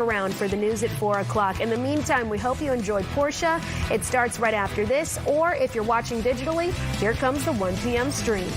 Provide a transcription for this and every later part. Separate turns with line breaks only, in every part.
Around for the news at 4 o'clock. In the meantime, we hope you enjoyed Portia. It starts right after this, or if you're watching digitally, here comes the 1 p.m. stream.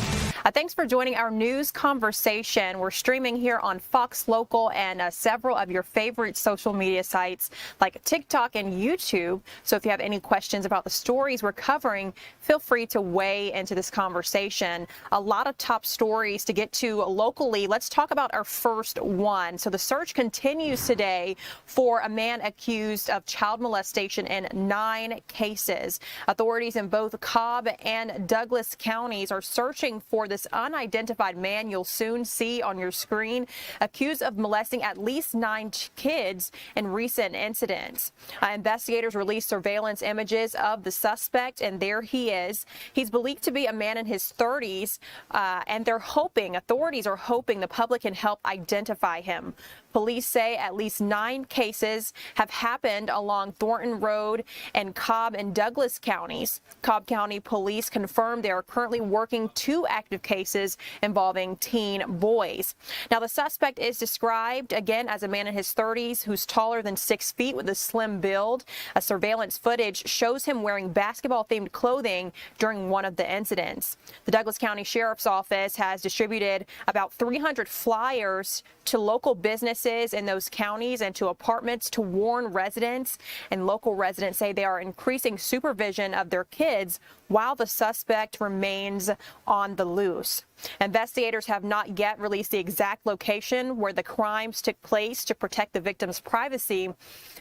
Thanks for joining our news conversation. We're streaming here on Fox Local and several of your favorite social media sites like TikTok and YouTube. So if you have any questions about the stories we're covering, feel free to weigh into this conversation. A lot of top stories to get to locally. Let's talk about our first one. So the search continues today for a man accused of child molestation in 9 cases. Authorities in both Cobb and Douglas counties are searching for this unidentified man you'll soon see on your screen, accused of molesting at least 9 kids in recent incidents. Investigators released surveillance images of the suspect, and there he is. He's believed to be a man in his 30s, and authorities are hoping the public can help identify him. Police say at least 9 cases have happened along Thornton Road and Cobb and Douglas counties. Cobb County Police confirmed they are currently working 2 active cases involving teen boys. Now, the suspect is described again as a man in his 30s who's taller than 6 feet with a slim build. A surveillance footage shows him wearing basketball-themed clothing during one of the incidents. The Douglas County Sheriff's Office has distributed about 300 flyers to local businesses in those counties and to apartments to warn residents, and local residents say they are increasing supervision of their kids while the suspect remains on the loose. Investigators have not yet released the exact location where the crimes took place to protect the victim's privacy.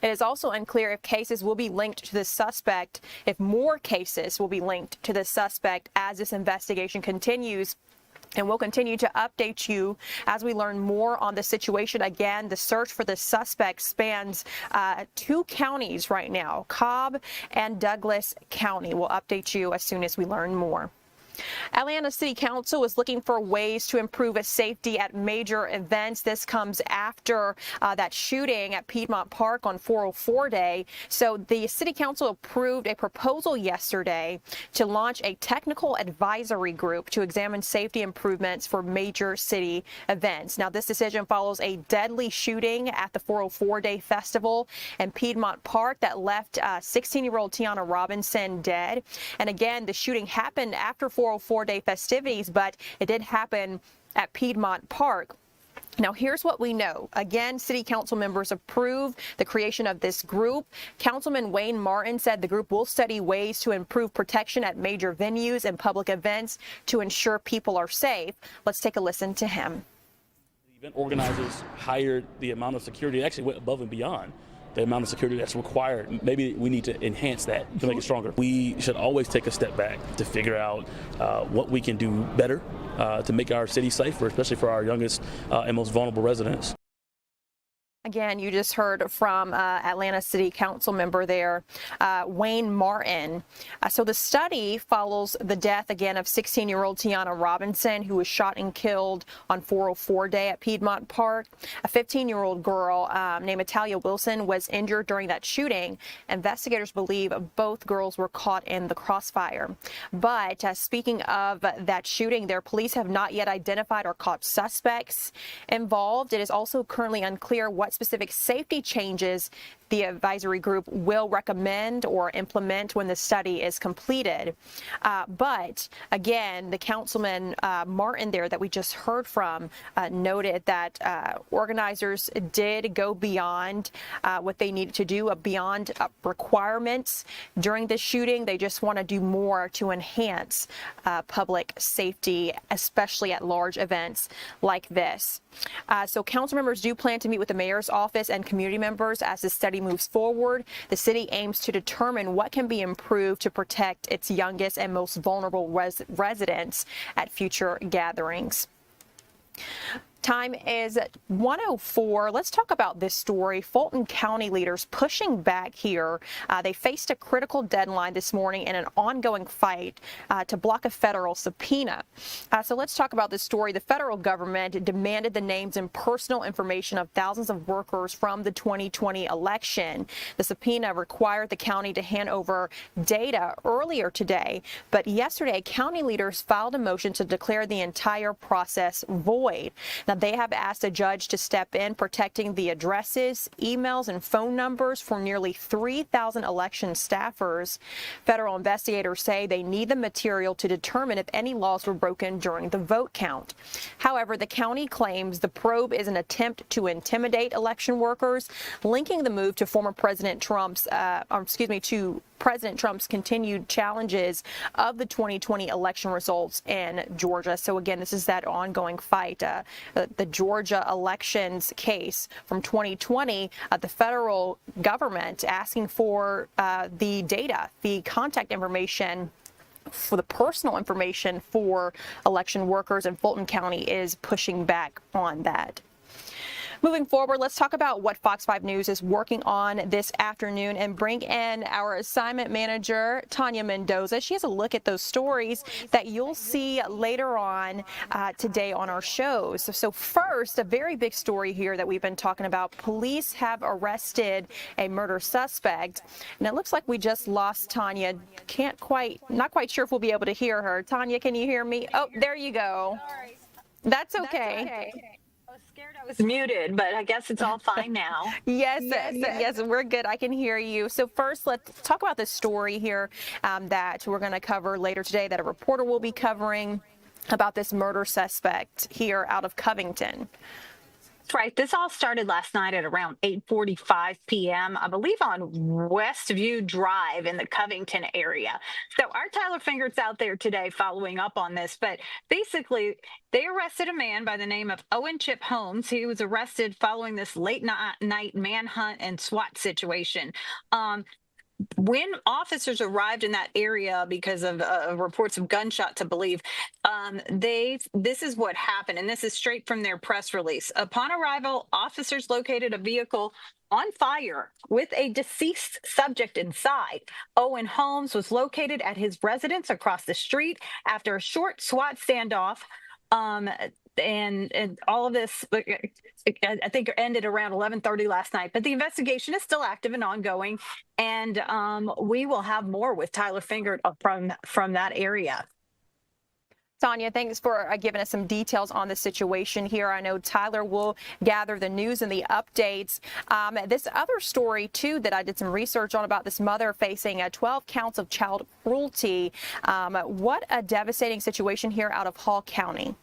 It is also unclear if cases will be linked to the suspect, if more cases will be linked to the suspect as this investigation continues. And we'll continue to update you as we learn more on the situation. Again, the search for the suspect spans 2 counties right now, Cobb and Douglas County. We'll update you as soon as we learn more. Atlanta City Council is looking for ways to improve safety at major events. This comes after that shooting at Piedmont Park on 404 Day. So the City Council approved a proposal yesterday to launch a technical advisory group to examine safety improvements for major city events. Now, this decision follows a deadly shooting at the 404 Day Festival in Piedmont Park that left 16-year-old Tiana Robinson dead. And again, the shooting happened after 404 Day festivities, but it did happen at Piedmont Park. Now, here's what we know. Again, City Council members approved the creation of this group. Councilman Wayne Martin said the group will study ways to improve protection at major venues and public events to ensure people are safe. Let's take a listen to him.
The event organizers hired the amount of security, actually went above and beyond the amount of security that's required. Maybe we need to enhance that to make it stronger. We should always take a step back to figure out what we can do better to make our city safer, especially for our youngest and most vulnerable residents.
Again, you just heard from Atlanta City Council member there, Wayne Martin. So the study follows the death again of 16-year-old Tiana Robinson, who was shot and killed on 404 Day at Piedmont Park. A 15-year-old girl named Natalia Wilson was injured during that shooting. Investigators believe both girls were caught in the crossfire. But speaking of that shooting, their police have not yet identified or caught suspects involved. It is also currently unclear what specific safety changes the advisory group will recommend or implement when the study is completed. But again, the Councilman Martin there that we just heard from noted that organizers did go beyond what they needed to do, beyond requirements during the shooting. They just want to do more to enhance public safety, especially at large events like this. So council members do plan to meet with the mayor's office and community members as the study moves forward. The city aims to determine what can be improved to protect its youngest and most vulnerable residents at future gatherings. Time is 1:04. Let's talk about this story. Fulton County leaders pushing back here. They faced a critical deadline this morning in an ongoing fight to block a federal subpoena. So let's talk about this story. The federal government demanded the names and personal information of thousands of workers from the 2020 election. The subpoena required the county to hand over data earlier today, but yesterday county leaders filed a motion to declare the entire process void. Now, Now, they have asked a judge to step in, protecting the addresses, emails, and phone numbers for nearly 3,000 election staffers. Federal investigators say they need the material to determine if any laws were broken during the vote count. However, the county claims the probe is an attempt to intimidate election workers, linking the move to President Trump's continued challenges of the 2020 election results in Georgia. So again, this is that ongoing fight. The Georgia elections case from 2020, the federal government asking for the data, the contact information, for the personal information for election workers, and Fulton County is pushing back on that. Moving forward, let's talk about what Fox 5 News is working on this afternoon and bring in our assignment manager, Tanya Mendoza. She has a look at those stories that you'll see later on today on our shows. So first, a very big story here that we've been talking about. Police have arrested a murder suspect. And it looks like we just lost Tanya. Not quite sure if we'll be able to hear her. Tanya, can you hear me? Oh, there you go. That's okay.
I was muted, but I guess it's all fine now.
Yes, we're good. I can hear you. So first, let's talk about this story here that we're going to cover later today, that a reporter will be covering about this murder suspect here out of Covington.
That's right. This all started last night at around 8:45 p.m., I believe on Westview Drive in the Covington area. So our Tyler Finger's out there today following up on this, but basically they arrested a man by the name of Owen Chip Holmes. He was arrested following this late night manhunt and SWAT situation. When officers arrived in that area because of reports of gunshots, I believe, this is what happened, and this is straight from their press release. Upon arrival, officers located a vehicle on fire with a deceased subject inside. Owen Holmes was located at his residence across the street after a short SWAT standoff. And all of this, I think, ended around 11:30 last night. But the investigation is still active and ongoing, and we will have more with Tyler Finger from that area.
Tanya, thanks for giving us some details on the situation here. I know Tyler will gather the news and the updates. This other story, too, that I did some research on about this mother facing 12 counts of child cruelty. What a devastating situation here out of Hall County.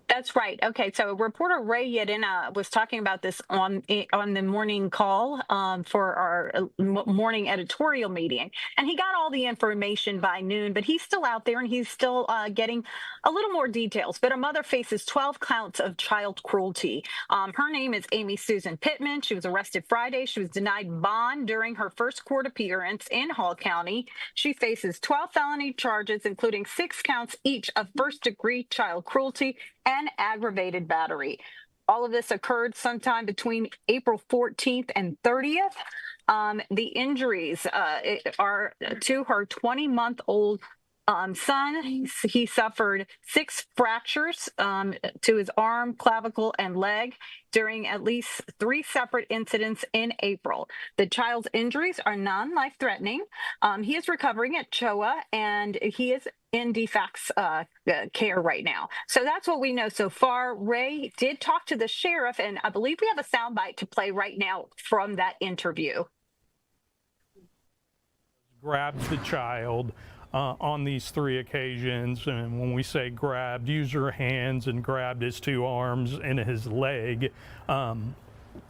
That's right. Okay, so reporter Ray Yedina was talking about this on the morning call for our morning editorial meeting, and he got all the information by noon, but he's still out there and he's still getting a little more details. But a mother faces 12 counts of child cruelty. Her name is Amy Susan Pittman. She was arrested Friday. She was denied bond during her first court appearance in Hall County. She faces 12 felony charges, including 6 counts each of first-degree child cruelty and aggravated battery. All of this occurred sometime between April 14th and 30th. The injuries are to her 20-month-old son. He suffered 6 fractures to his arm, clavicle, and leg during at least 3 separate incidents in April. The child's injuries are non-life-threatening. He is recovering at CHOA, and he is in DFAC's care right now. So that's what we know so far. Ray did talk to the sheriff, and I believe we have a soundbite to play right now from that interview.
Grabs the child on these 3 occasions, and when we say grabbed, used her hands and grabbed his 2 arms and his leg,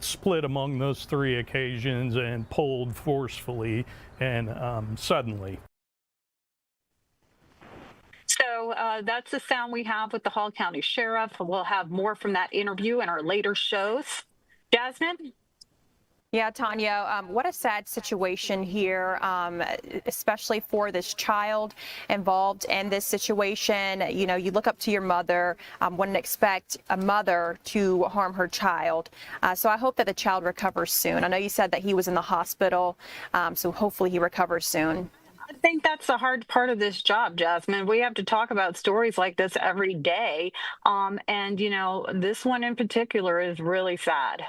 split among those 3 occasions and pulled forcefully and suddenly.
So that's the sound we have with the Hall County Sheriff. We'll have more from that interview in our later shows. Jasmine?
Yeah, Tanya, what a sad situation here, especially for this child involved in this situation. You know, you look up to your mother, wouldn't expect a mother to harm her child. So I hope that the child recovers soon. I know you said that he was in the hospital, so hopefully he recovers soon.
I think that's the hard part of this job, Jasmine. We have to talk about stories like this every day. And, you know, this one in particular is really sad.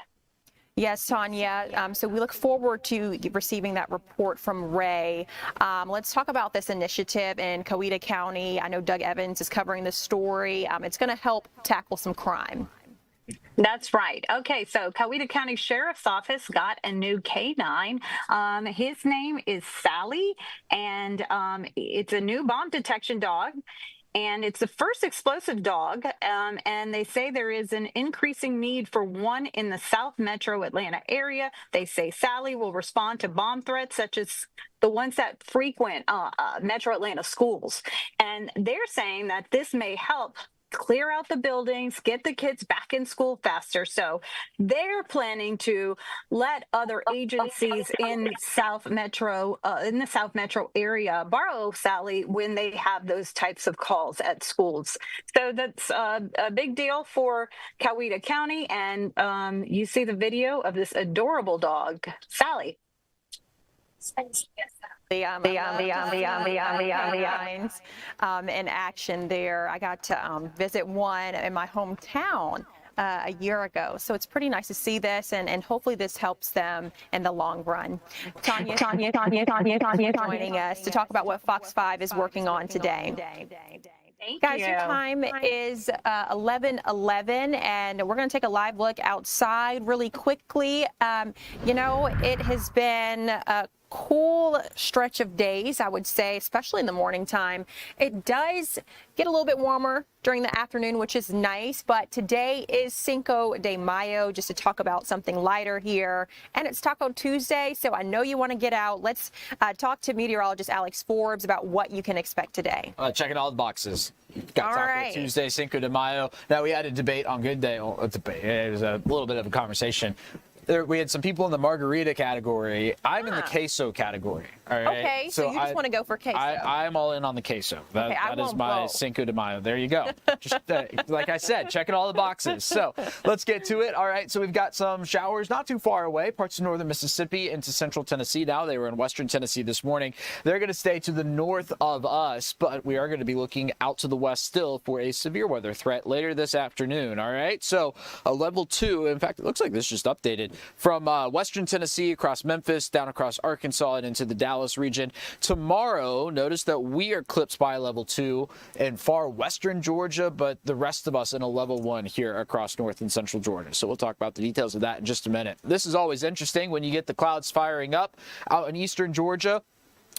Yes, Tanya. So we look forward to receiving that report from Ray. Let's talk about this initiative in Coweta County. I know Doug Evans is covering this story. It's going to help tackle some crime.
That's right. Okay, so Coweta County Sheriff's Office got a new canine. His name is Sally, and it's a new bomb detection dog. And it's the first explosive dog, and they say there is an increasing need for one in the South Metro Atlanta area. They say Sally will respond to bomb threats such as the ones that frequent Metro Atlanta schools. And they're saying that this may help clear out the buildings, get the kids back in school faster. So they're planning to let other agencies in the South Metro area borrow Sally when they have those types of calls at schools. So that's a big deal for Coweta County. And you see the video of this adorable dog, Sally.
In action there. I got to visit one in my hometown a year ago. So it's pretty nice to see this, and hopefully this helps them in the long run. Tanya joining us to talk about what Fox 5 is working on today. Guys, your time is 11:11, and we're going to take a live look outside really quickly. You know, it has been a cool stretch of days, I would say, especially in the morning time. It does get a little bit warmer during the afternoon, which is nice, but today is Cinco de Mayo, just to talk about something lighter here, and it's Taco Tuesday, so I know you want to get out. Let's talk to meteorologist Alex Forbes about what you can expect today.
Checking all the boxes. Got Taco Tuesday, Cinco de Mayo. Now, we had a debate on Good Day. Well, it was a little bit of a conversation. We had some people in the margarita category. I'm in the queso category. All right.
Okay, so you just want to go for queso.
I'm all in on the queso. That is my Cinco de Mayo. There you go. Just like I said, checking all the boxes. So let's get to it. All right. So we've got some showers not too far away, parts of northern Mississippi into central Tennessee. Now they were in western Tennessee this morning. They're going to stay to the north of us, but we are going to be looking out to the west still for a severe weather threat later this afternoon. All right. So a level 2. In fact, it looks like this just updated from western Tennessee across Memphis, down across Arkansas, and into the Dallas region. Tomorrow, notice that we are clipped by a level 2 in far western Georgia, but the rest of us in a level 1 here across north and central Georgia. So we'll talk about the details of that in just a minute. This is always interesting when you get the clouds firing up out in eastern Georgia.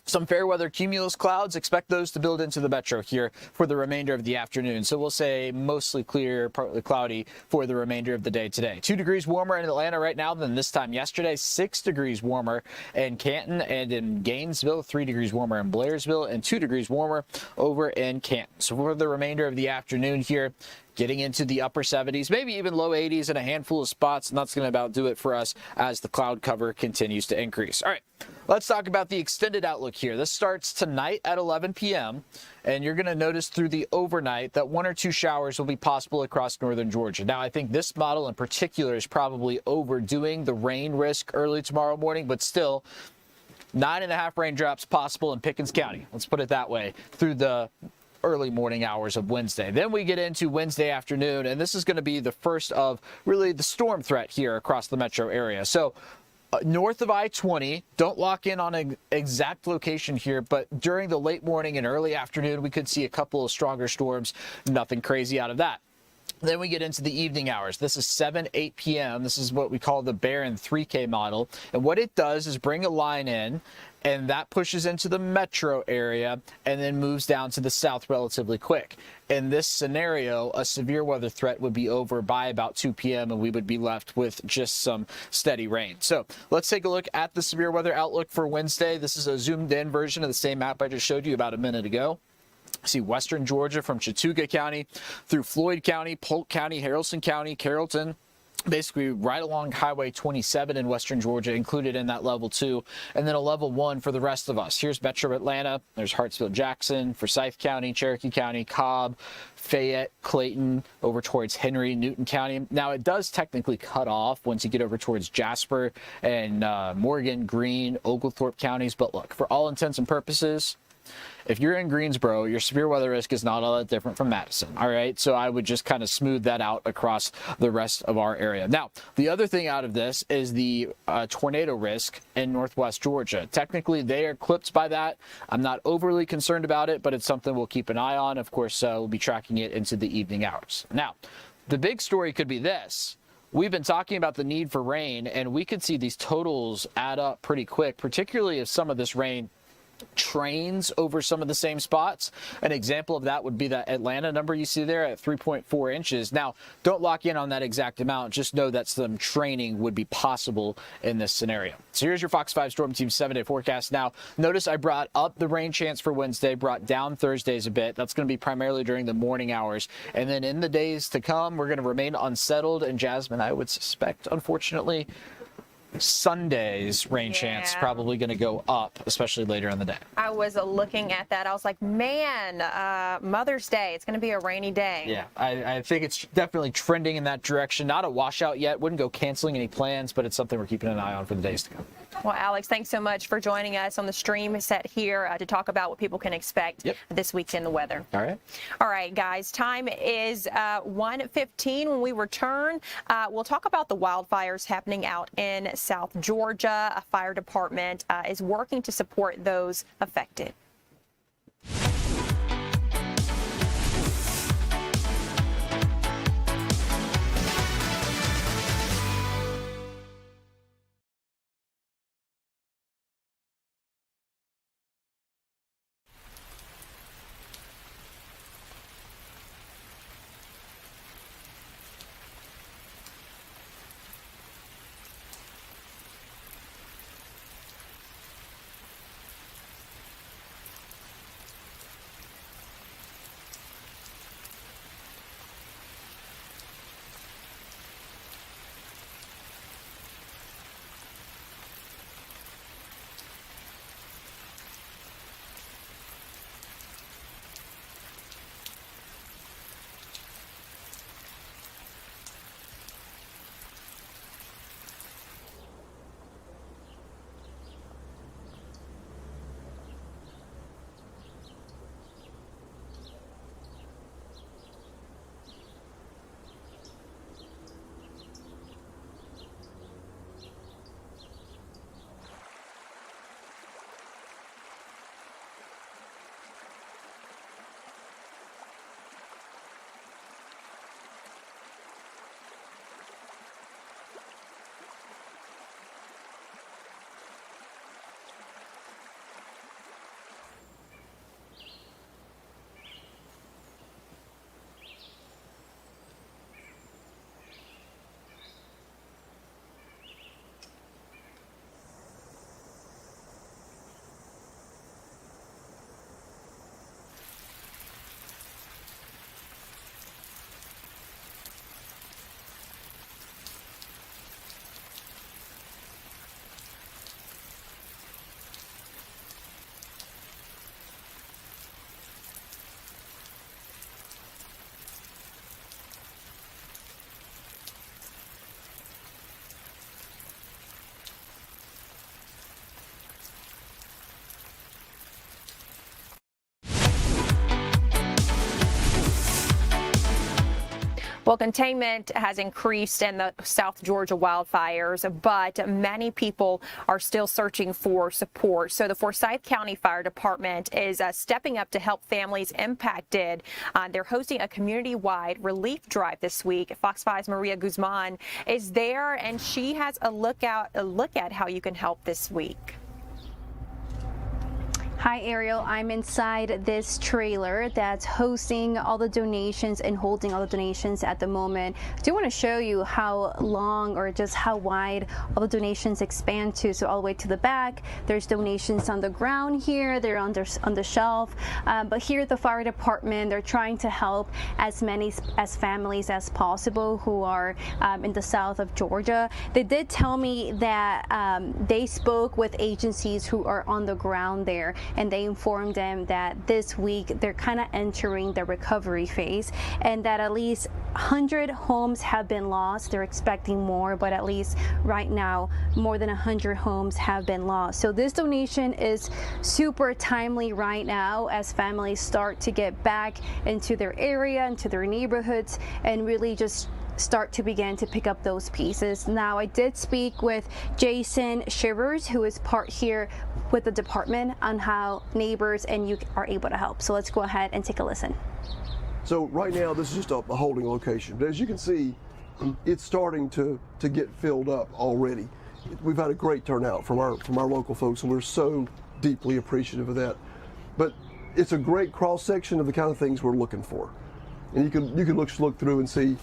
Some fair weather cumulus clouds, expect those to build into the metro here for the remainder of the afternoon. So we'll say mostly clear, partly cloudy for the remainder of the day today. 2 degrees warmer in Atlanta right now than this time yesterday. 6 degrees warmer in Canton and in Gainesville. 3 degrees warmer in Blairsville and 2 degrees warmer over in Canton. So for the remainder of the afternoon here, getting into the upper 70s, maybe even low 80s in a handful of spots, and that's going to about do it for us as the cloud cover continues to increase. All right, let's talk about the extended outlook here. This starts tonight at 11 p.m., and you're going to notice through the overnight that 1 or 2 showers will be possible across northern Georgia. Now, I think this model in particular is probably overdoing the rain risk early tomorrow morning, but still 9.5 raindrops possible in Pickens County. Let's put it that way through the early morning hours of Wednesday. Then we get into Wednesday afternoon, and this is going to be the first of really the storm threat here across the metro area. So north of I-20, don't lock in on an exact location here, but during the late morning and early afternoon, we could see a couple of stronger storms. Nothing crazy out of that. Then we get into the evening hours. This is 7, 8 p.m. This is what we call the Barron 3K model. And what it does is bring a line in, and that pushes into the metro area and then moves down to the south relatively quick. In this scenario, a severe weather threat would be over by about 2 p.m. and we would be left with just some steady rain. So let's take a look at the severe weather outlook for Wednesday. This is a zoomed in version of the same map I just showed you about a minute ago. See western Georgia from Chattooga County through Floyd County, Polk County, Haralson County, Carrollton, basically right along Highway 27 in western Georgia, included in that level 2, and then a level 1 for the rest of us. Here's Metro Atlanta. There's Hartsfield Jackson, Forsyth County, Cherokee County, Cobb, Fayette, Clayton, over towards Henry, Newton County. Now, it does technically cut off once you get over towards Jasper and Morgan, Greene, Oglethorpe counties, but look, for all intents and purposes, if you're in Greensboro, your severe weather risk is not all that different from Madison, all right? So I would just kind of smooth that out across the rest of our area. Now, the other thing out of this is the tornado risk in northwest Georgia. Technically, they are clipped by that. I'm not overly concerned about it, but it's something we'll keep an eye on. Of course, we'll be tracking it into the evening hours. Now, The big story could be this. We've been talking about the need for rain, and we could see these totals add up pretty quick, particularly if some of this rain trains over some of the same spots. An example of that would be that Atlanta number you see there at 3.4 inches. Now, don't lock in on that exact amount. Just know that some training would be possible in this scenario. So here's your Fox 5 Storm Team 7-day forecast. Now, notice I brought up the rain chance for Wednesday, brought down Thursdays a bit. That's going to be primarily during the morning hours. And then in the days to come, we're going to remain unsettled. And Jasmine, I would suspect, unfortunately, Sunday's rain chance probably going to go up, especially later in the day.
I was looking at that. I was like, man, Mother's Day, it's going to be a rainy day.
Yeah, I think it's definitely trending in that direction. Not a washout yet. Wouldn't go canceling any plans, but it's something we're keeping an eye on for the days to come.
Well, Alex, thanks so much for joining us on the stream set here to talk about what people can expect this week in the weather.
All right.
All right, guys, time is 1:15. When we return, we'll talk about the wildfires happening out in South Georgia. A fire department is working to support those affected. Well, containment has increased in the South Georgia wildfires, but many people are still searching for support. So the Forsyth County Fire Department is stepping up to help families impacted. They're hosting a community-wide relief drive this week. Fox 5's Maria Guzman is there, and she has a look at how you can help this week.
Hi Ariel, I'm inside this trailer that's hosting all the donations and holding all the donations at the moment. I do want to show you how long or just how wide all the donations expand to. So all the way to the back, there's donations on the ground here, they're on the shelf. But here at the fire department, they're trying to help as many families as possible who are in the south of Georgia. They did tell me that they spoke with agencies who are on the ground there, and they informed them that this week they're kind of entering the recovery phase, and that at least 100 homes have been lost. They're expecting more, but at least right now more than 100 homes have been lost. So this donation is super timely right now as families start to get back into their area, into their neighborhoods, and really just start to begin to pick up those pieces. Now, I did speak with Jason Shivers, who is part here with the department, on how neighbors and you are able to help. So let's go ahead and take a listen.
So right now, this is just a holding location. But as you can see, it's starting to get filled up already. We've had a great turnout from our local folks, and we're so deeply appreciative of that. But it's a great cross section of the kind of things we're looking for. And you can look through and see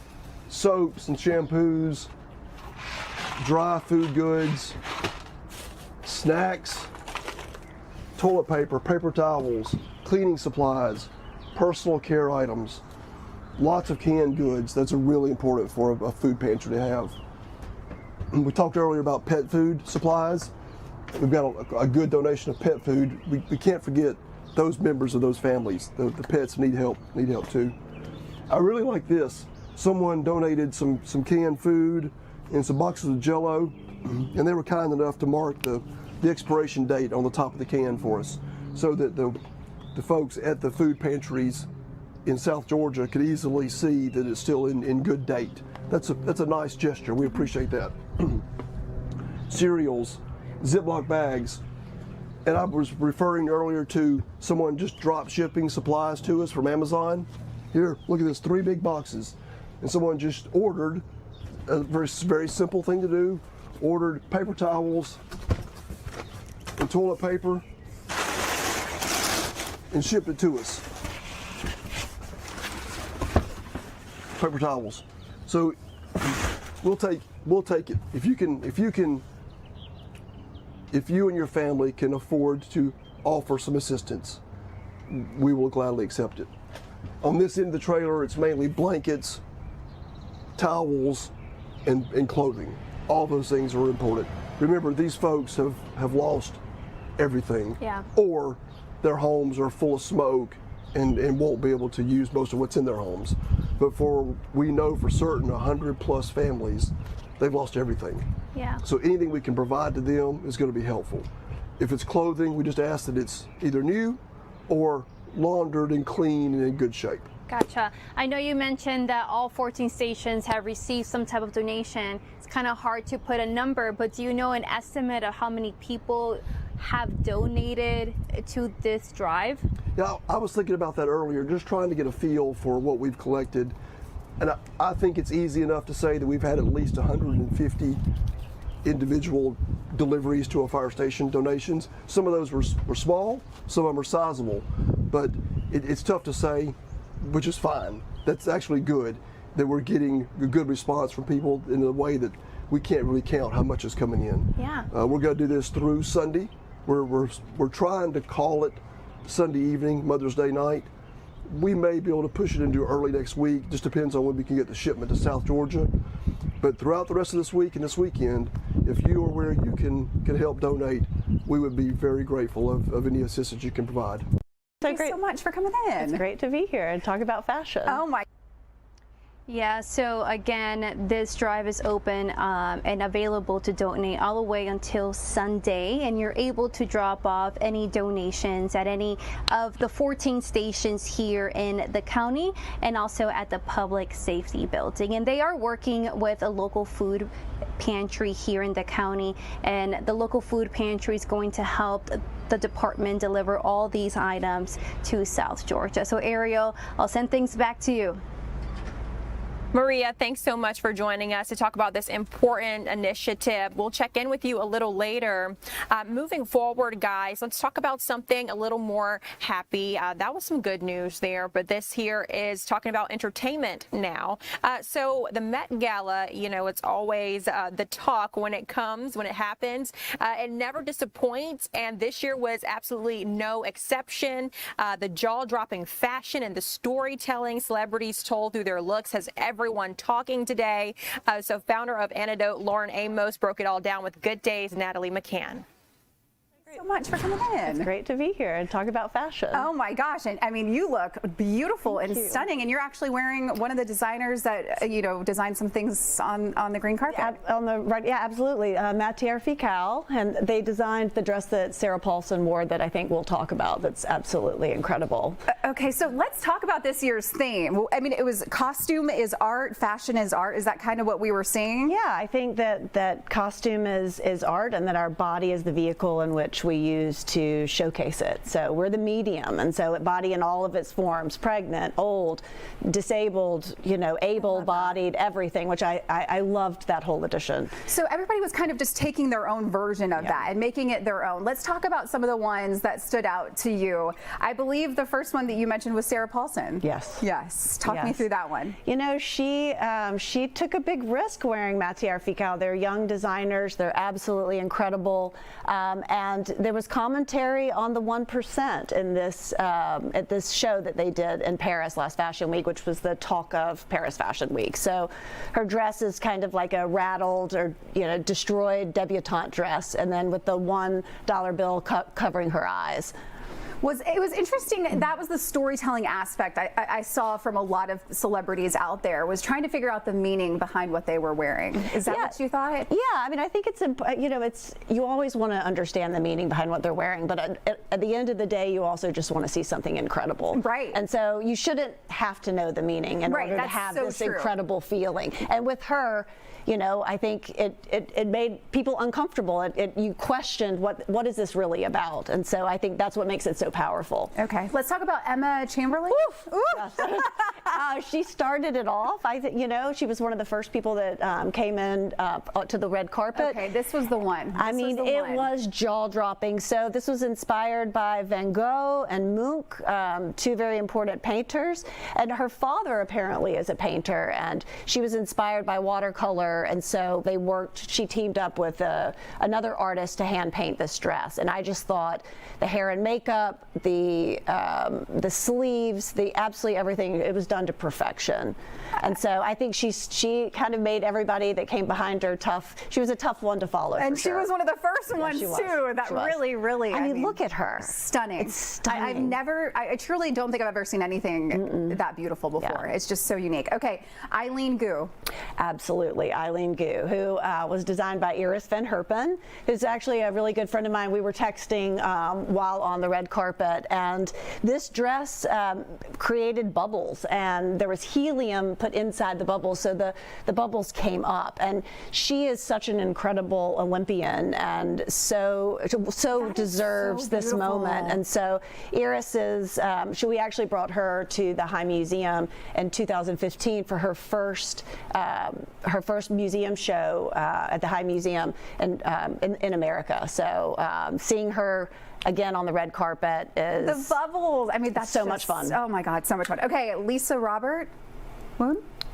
soaps and shampoos, dry food goods, snacks, toilet paper, paper towels, cleaning supplies, personal care items, lots of canned goods. That's really important for a food pantry to have. We talked earlier about pet food supplies. We've got a good donation of pet food. We can't forget those members of those families. The pets need help too. I really like this. Someone donated some canned food and some boxes of Jell-O, and they were kind enough to mark the expiration date on the top of the can for us, so that the folks at the food pantries in South Georgia could easily see that it's still in good date. That's a nice gesture. We appreciate that. Cereals, Ziploc bags, and I was referring earlier to someone just drop shipping supplies to us from Amazon. Here, look at this, 3 big boxes. And someone just ordered, a very simple thing to do, ordered paper towels and toilet paper and shipped it to us. Paper towels. So we'll take it. If you and your family can afford to offer some assistance, we will gladly accept it. On this end of the trailer, it's mainly blankets, towels, and clothing. All those things are important. Remember, these folks have lost everything.
Yeah.
Or their homes are full of smoke and won't be able to use most of what's in their homes. But we know for certain 100+ families, they've lost everything.
Yeah.
So anything we can provide to them is going to be helpful. If it's clothing, we just ask that it's either new or laundered and clean and in good shape.
Gotcha. I know you mentioned that all 14 stations have received some type of donation. It's kind of hard to put a number, but do you know an estimate of how many people have donated to this drive?
Yeah, I was thinking about that earlier, just trying to get a feel for what we've collected. And I think it's easy enough to say that we've had at least 150 individual deliveries to a fire station donations. Some of those were small, some of them are sizable, but it's tough to say, which is fine. That's actually good that we're getting a good response from people in a way that we can't really count how much is coming in.
Yeah.
We're going to do this through Sunday. We're trying to call it Sunday evening, Mother's Day night. We may be able to push it into early next week. Just depends on when we can get the shipment to South Georgia. But throughout the rest of this week and this weekend, if you or where you can help donate, we would be very grateful of any assistance you can provide.
Thank you so much for coming in.
It's great to be here and talk about fashion.
Oh my.
Yeah, so again, this drive is open and available to donate all the way until Sunday, and you're able to drop off any donations at any of the 14 stations here in the county and also at the Public Safety Building. And they are working with a local food pantry here in the county, and the local food pantry is going to help the department deliver all these items to South Georgia. So Ariel, I'll send things back to you.
Maria, thanks so much for joining us to talk about this important initiative. We'll check in with you a little later. Moving forward, guys, let's talk about something a little more happy. That was some good news there, but this here is talking about entertainment now. So the Met Gala, you know, it's always the talk when it happens. It never disappoints, and this year was absolutely no exception. The jaw-dropping fashion and the storytelling celebrities told through their looks has everyone talking today. So founder of Antidote, Lauren Amos, broke it all down with Good Day's Natalie McCann.
So much for coming in.
It's great to be here and talk about fashion.
Oh my gosh, and I mean, you look beautiful and stunning, and you're actually wearing one of the designers that designed some things on the green carpet.
Yeah, on the right, yeah, absolutely. Matière Fical, and they designed the dress that Sarah Paulson wore that I think we'll talk about. That's absolutely incredible.
Okay, so let's talk about this year's theme. I mean, it was costume is art, fashion is art. Is that kind of what we were seeing?
Yeah, I think that costume is art, and that our body is the vehicle in which which we use to showcase it. So we're the medium, and so body in all of its forms, pregnant, old, disabled, you know, able-bodied, everything, which I loved that whole edition.
So everybody was kind of just taking their own version of that and making it their own. Let's talk about some of the ones that stood out to you. I believe the first one that you mentioned was Sarah Paulson.
Yes.
Yes. Talk me through that one.
You know, she took a big risk wearing Matière Ficale. They're young designers. They're absolutely incredible. And there was commentary on the 1% in this at this show that they did in Paris last Fashion Week, which was the talk of Paris Fashion Week. So her dress is kind of like a rattled or, you know, destroyed debutante dress, and then with the $1 bill covering her eyes.
It was interesting. That was the storytelling aspect I saw from a lot of celebrities out there, was trying to figure out the meaning behind what they were wearing. Is that what you thought?
Yeah, I mean, I think it's, you know, you always want to understand the meaning behind what they're wearing, but at the end of the day, you also just want to see something incredible.
Right.
And so you shouldn't have to know the meaning in order to have this incredible feeling. And with her, you know, I think it made people uncomfortable. You questioned what is this really about, and so I think that's what makes it so powerful.
Okay, let's talk about Emma Chamberlain.
Oof. Oof. She started it off. You know, she was one of the first people that came in to the red carpet.
Okay, this was the one.
I mean, it was jaw-dropping. So this was inspired by Van Gogh and Munch, two very important painters, and her father apparently is a painter, and she was inspired by watercolor. And so she teamed up with another artist to hand paint this dress. And I just thought the hair and makeup, the sleeves, absolutely everything, it was done to perfection. And so I think she kind of made everybody that came behind her tough. She was a tough one to follow.
And she was one of the first ones too. That really,
I mean, look at her.
Stunning.
It's stunning.
I truly don't think I've ever seen anything that beautiful before. Yeah. It's just so unique. Okay, Eileen Gu.
Absolutely, Eileen Gu, who was designed by Iris Van Herpen, who's actually a really good friend of mine. We were texting while on the red carpet, and this dress created bubbles, and there was helium put inside the bubbles, so the bubbles came up. And she is such an incredible Olympian, and so deserves this moment. And so Iris is, we actually brought her to the High Museum in 2015 for her first museum show at the High Museum in America. So seeing her again on the red carpet is
the bubbles. I mean, that's
so much fun.
Oh my God, so much fun. Okay, Lisa Robert.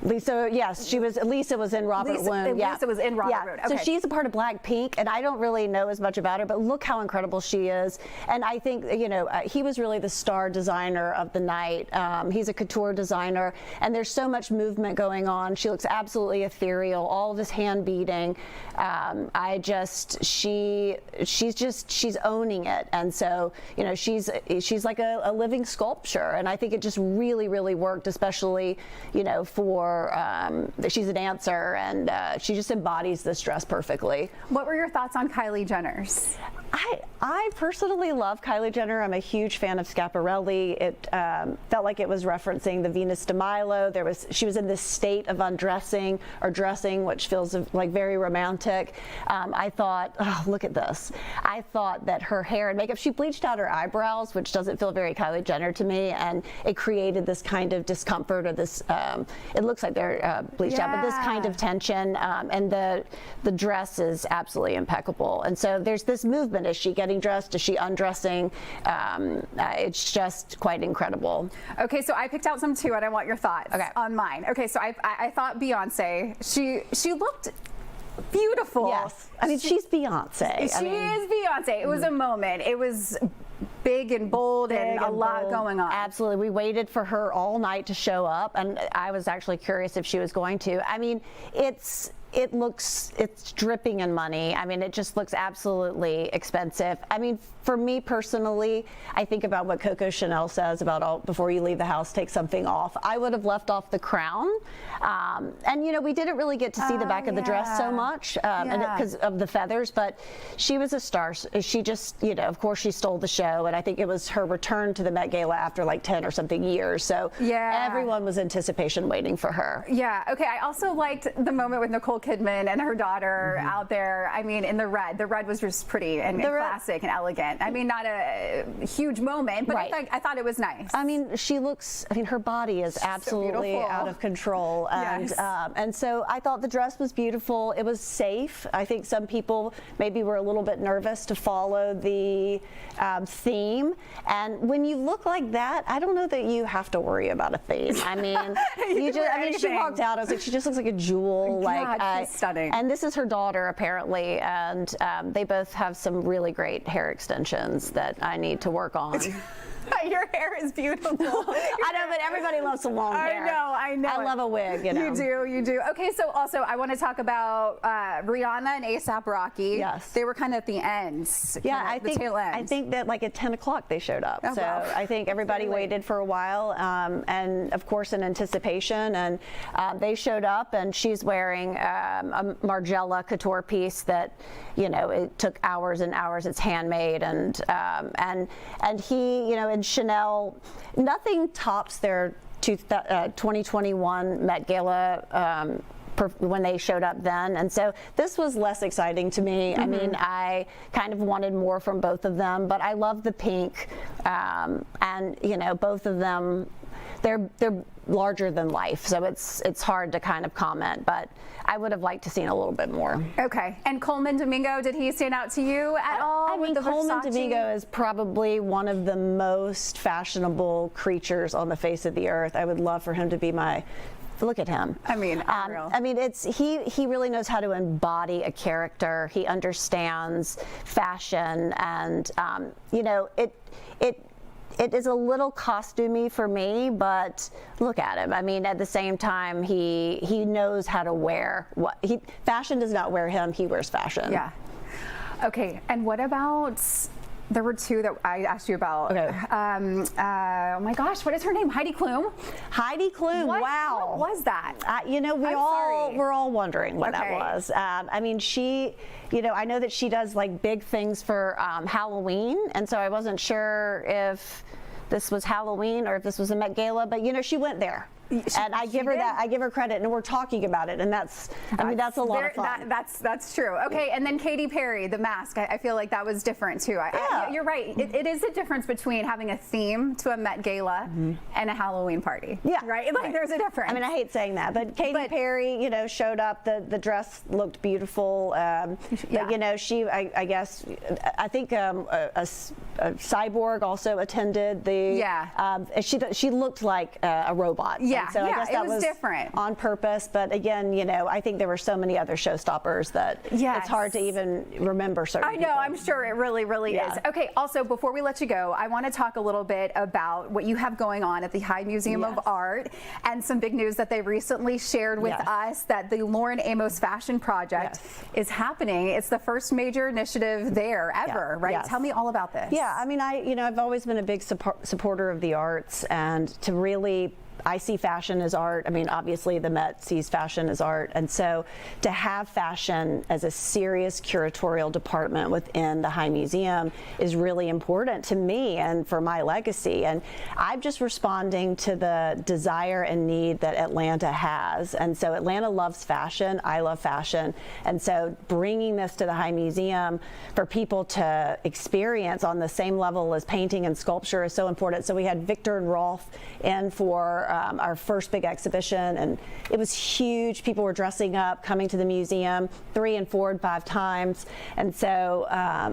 Lisa, yes, Lisa was in Robert Woon.
Yeah. Lisa was in Robert Woon. Okay.
So she's a part of Blackpink, and I don't really know as much about her, but look how incredible she is. And I think, you know, he was really the star designer of the night. He's a couture designer, and there's so much movement going on. She looks absolutely ethereal, all of this hand beating. She's owning it. And so, you know, she's like a living sculpture, and I think it just really, really worked, especially, you know, for she's a dancer, and she just embodies this dress perfectly.
What were your thoughts on Kylie Jenner's?
I personally love Kylie Jenner. I'm a huge fan of Schiaparelli. It felt like it was referencing the Venus de Milo. She was in this state of undressing or dressing, which feels like very romantic. I thought, oh, look at this. I thought that her hair and makeup, she bleached out her eyebrows, which doesn't feel very Kylie Jenner to me, and it created this kind of discomfort, or this, it looks like they're bleached out, but this kind of tension, and the dress is absolutely impeccable. And so there's this movement. Is she getting dressed? Is she undressing? It's just quite incredible.
Okay, so I picked out some too, and I want your thoughts on mine. Okay, so I thought Beyonce, she looked beautiful.
Yes, I mean, she's Beyonce.
She is Beyonce. It was a moment. It was big and bold and a lot going on.
Absolutely. We waited for her all night to show up, and I was actually curious if she was going to. I mean, it's dripping in money. I mean, it just looks absolutely expensive. I mean, for me personally, I think about what Coco Chanel says about before you leave the house, take something off. I would have left off the crown. And, you know, we didn't really get to see the back of the dress so much and because of the feathers, but she was a star. She just, you know, of course she stole the show, and I think it was her return to the Met Gala after like 10 or something years. So everyone was anticipation waiting for her.
Yeah. Okay. I also liked the moment with Nicole Kidman and her daughter out there. I mean, in the red. The red was just pretty and classic and elegant. I mean, not a huge moment, but I thought it was nice.
I mean, she looks. I mean, her body is absolutely
so
out of control, and and so I thought the dress was beautiful. It was safe. I think some people maybe were a little bit nervous to follow the theme, and when you look like that, I don't know that you have to worry about a theme. I mean, she walked out. I was like, she just looks like a jewel.
She's stunning.
And this is her daughter apparently, and they both have some really great hair extensions that I need to work on.
Your hair is beautiful.
I know, but everybody loves some long hair.
I know.
I love a wig, you know.
You do. Okay, so also I want to talk about Rihanna and A$AP Rocky.
Yes.
They were kind of at the end.
Yeah,
the tail end.
I think that like at 10 o'clock they showed up. So I think everybody waited for a while, and of course in anticipation, and they showed up, and she's wearing a Margiela couture piece that, you know, it took hours and hours. It's handmade, and he, you know, and Chanel, nothing tops their 2021 Met Gala when they showed up then, and so this was less exciting to me. I mean, I kind of wanted more from both of them, but I love the pink, and you know, both of them, they're larger than life, so it's hard to kind of comment, but I would have liked to seen a little bit more.
Okay, and Coleman Domingo, did he stand out to you at all?
I mean, Coleman Domingo is probably one of the most fashionable creatures on the face of the earth. I would love for him to be my. Look at him.
I mean,
I mean, he really knows how to embody a character. He understands fashion, and you know, it is a little costumey for me, but look at him. I mean, at the same time, he knows how to wear what fashion does not wear him. He wears fashion.
Yeah. Okay. And what about? There were two that I asked you about.
Okay.
Oh my gosh, what is her name? Heidi Klum.
Heidi Klum. Wow.
What was that?
You know, we're all wondering what that was. I mean, she, you know, I know that she does like big things for Halloween, and so I wasn't sure if this was Halloween or if this was a Met Gala, but you know, she went there. And I give her that. I give her credit, and we're talking about it, and that's I mean, that's a lot of fun.
That's true. Okay, and then Katy Perry, the mask. I feel like that was different too. You're right. It is a difference between having a theme to a Met Gala and a Halloween party.
Yeah,
right. Like there's a difference.
I mean, I hate saying that, but Katy Perry, you know, showed up. The dress looked beautiful. But you know, I guess I think a Cyborg also attended the. She looked like a robot.
Yeah.
And so I guess that was
different
on purpose, but again, you know, I think there were so many other showstoppers that it's hard to even remember certain people.
I'm sure it really is. Okay, also, before we let you go, I want to talk a little bit about what you have going on at the High Museum of Art, and some big news that they recently shared with us, that the Lauren Amos Fashion Project is happening. It's the first major initiative there ever, right? Tell me all about this.
Yeah, I mean, I've always been a big supporter of the arts, and to really I see fashion as art. I mean, obviously the Met sees fashion as art. And so to have fashion as a serious curatorial department within the High Museum is really important to me and for my legacy. And I'm just responding to the desire and need that Atlanta has. And so Atlanta loves fashion. I love fashion. And so bringing this to the High Museum for people to experience on the same level as painting and sculpture is so important. So we had Victor and Rolf in for our first big exhibition, and it was huge. People were dressing up, coming to the museum 3 and 4 and 5 times. And so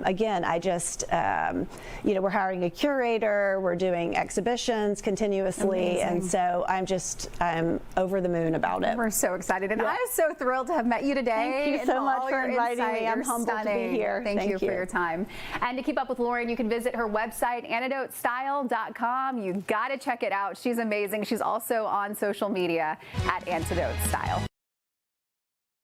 again, I just, we're hiring a curator, we're doing exhibitions continuously. Amazing. And so I'm over the moon about it.
We're so excited, and I'm so thrilled to have met you today.
Thank you so much for inviting me. I'm humbled to be here.
Thank you for your time. And to keep up with Lauren, you can visit her website, antidotestyle.com. You got to check it out. She's amazing. She's also on social media at Antidote Style.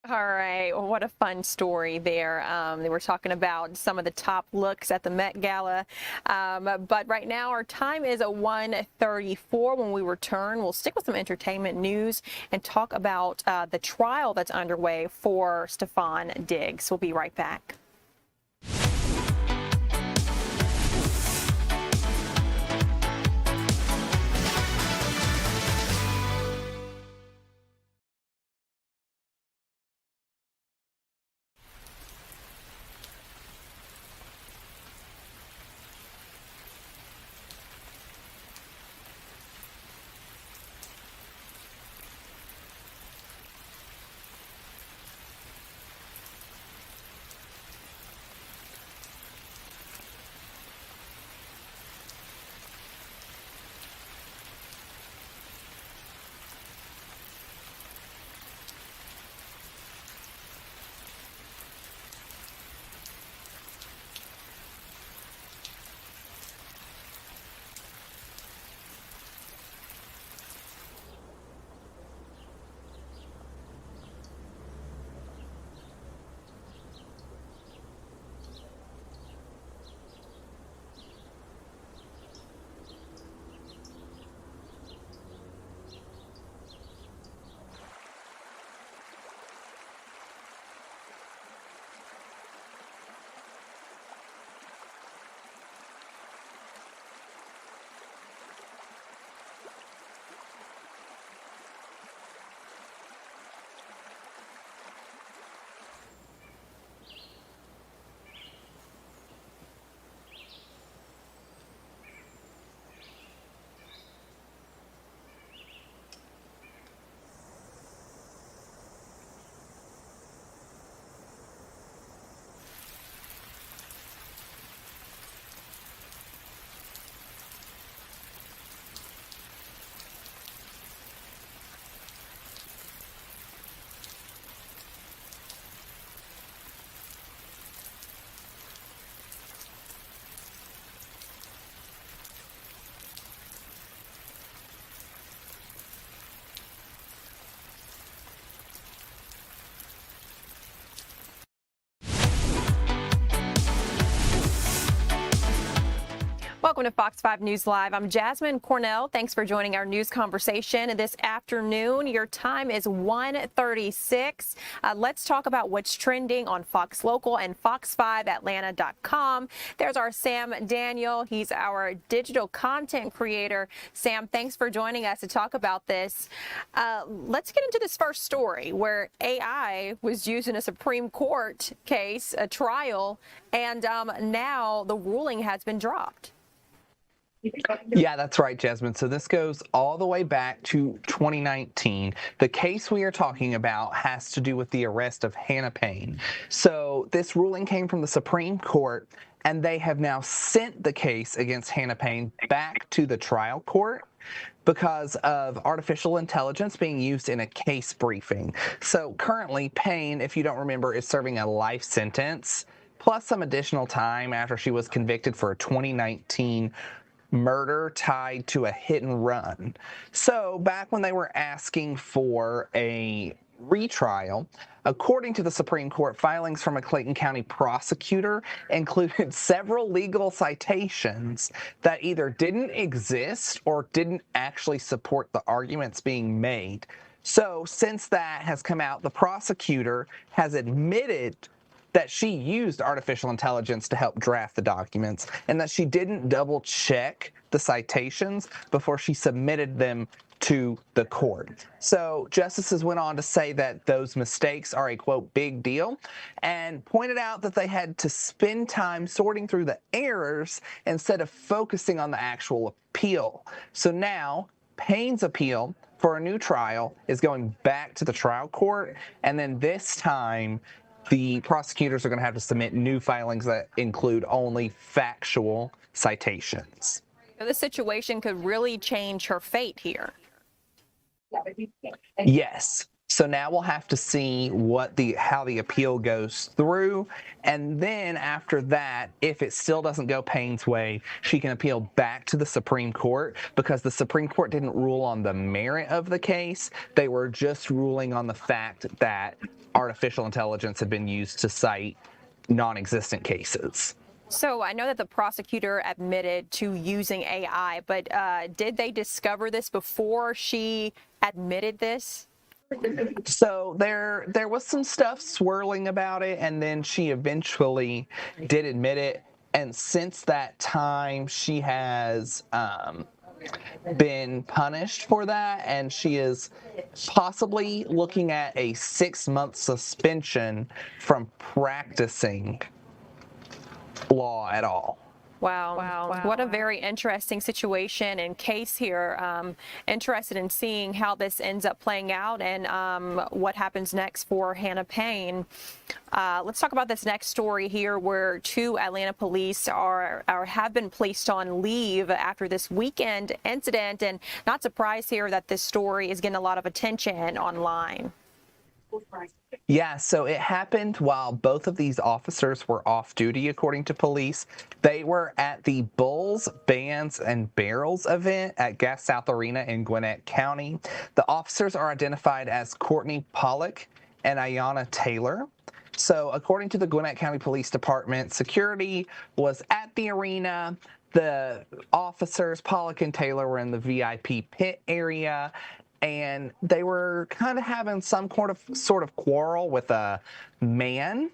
All right, well, what a fun story there. They were talking about some of the top looks at the Met Gala. But right now our time is at 1:34. When we return, we'll stick with some entertainment news and talk about the trial that's underway for Stefan Diggs. We'll be right back. Welcome to Fox 5 News Live. I'm Jasmine Cornell. Thanks for joining our news conversation this afternoon. Your time is 1:36. Let's talk about what's trending on Fox Local and Fox5Atlanta.com. There's our Sam Daniel. He's our digital content creator. Sam, thanks for joining us to talk about this. Let's get into this first story where AI was used in a Supreme Court case, a trial, and now the ruling has been dropped.
Yeah, that's right, Jasmine. So this goes all the way back to 2019. The case we are talking about has to do with the arrest of Hannah Payne. So this ruling came from the Supreme Court, and they have now sent the case against Hannah Payne back to the trial court because of artificial intelligence being used in a case briefing. So currently, Payne, if you don't remember, is serving a life sentence plus some additional time after she was convicted for a 2019 murder tied to a hit and run. So back when they were asking for a retrial, according to the Supreme Court, filings from a Clayton County prosecutor included several legal citations that either didn't exist or didn't actually support the arguments being made. So since that has come out, the prosecutor has admitted that she used artificial intelligence to help draft the documents and that she didn't double check the citations before she submitted them to the court. So justices went on to say that those mistakes are a, quote, big deal, and pointed out that they had to spend time sorting through the errors instead of focusing on the actual appeal. So now Payne's appeal for a new trial is going back to the trial court, and then this time the prosecutors are going to have to submit new filings that include only factual citations.
This situation could really change her fate here.
Yes. So now we'll have to see how the appeal goes through, and then after that, if it still doesn't go Payne's way, she can appeal back to the Supreme Court, because the Supreme Court didn't rule on the merit of the case. They were just ruling on the fact that artificial intelligence had been used to cite non-existent cases.
So I know that the prosecutor admitted to using AI, but did they discover this before she admitted this?
So there was some stuff swirling about it, and then she eventually did admit it. And since that time, she has been punished for that, and she is possibly looking at a 6-month suspension from practicing law at all.
Wow. What a very interesting situation and case here. Interested in seeing how this ends up playing out and what happens next for Hannah Payne. Let's talk about this next story here, where 2 Atlanta police have been placed on leave after this weekend incident, and not surprised here that this story is getting a lot of attention online.
Yeah, so it happened while both of these officers were off duty, according to police. They were at the Bulls, Bands, and Barrels event at Gas South Arena in Gwinnett County. The officers are identified as Courtney Pollock and Ayanna Taylor. So according to the Gwinnett County Police Department, security was at the arena. The officers, Pollock and Taylor, were in the VIP pit area, and they were kind of having some sort of quarrel with a man.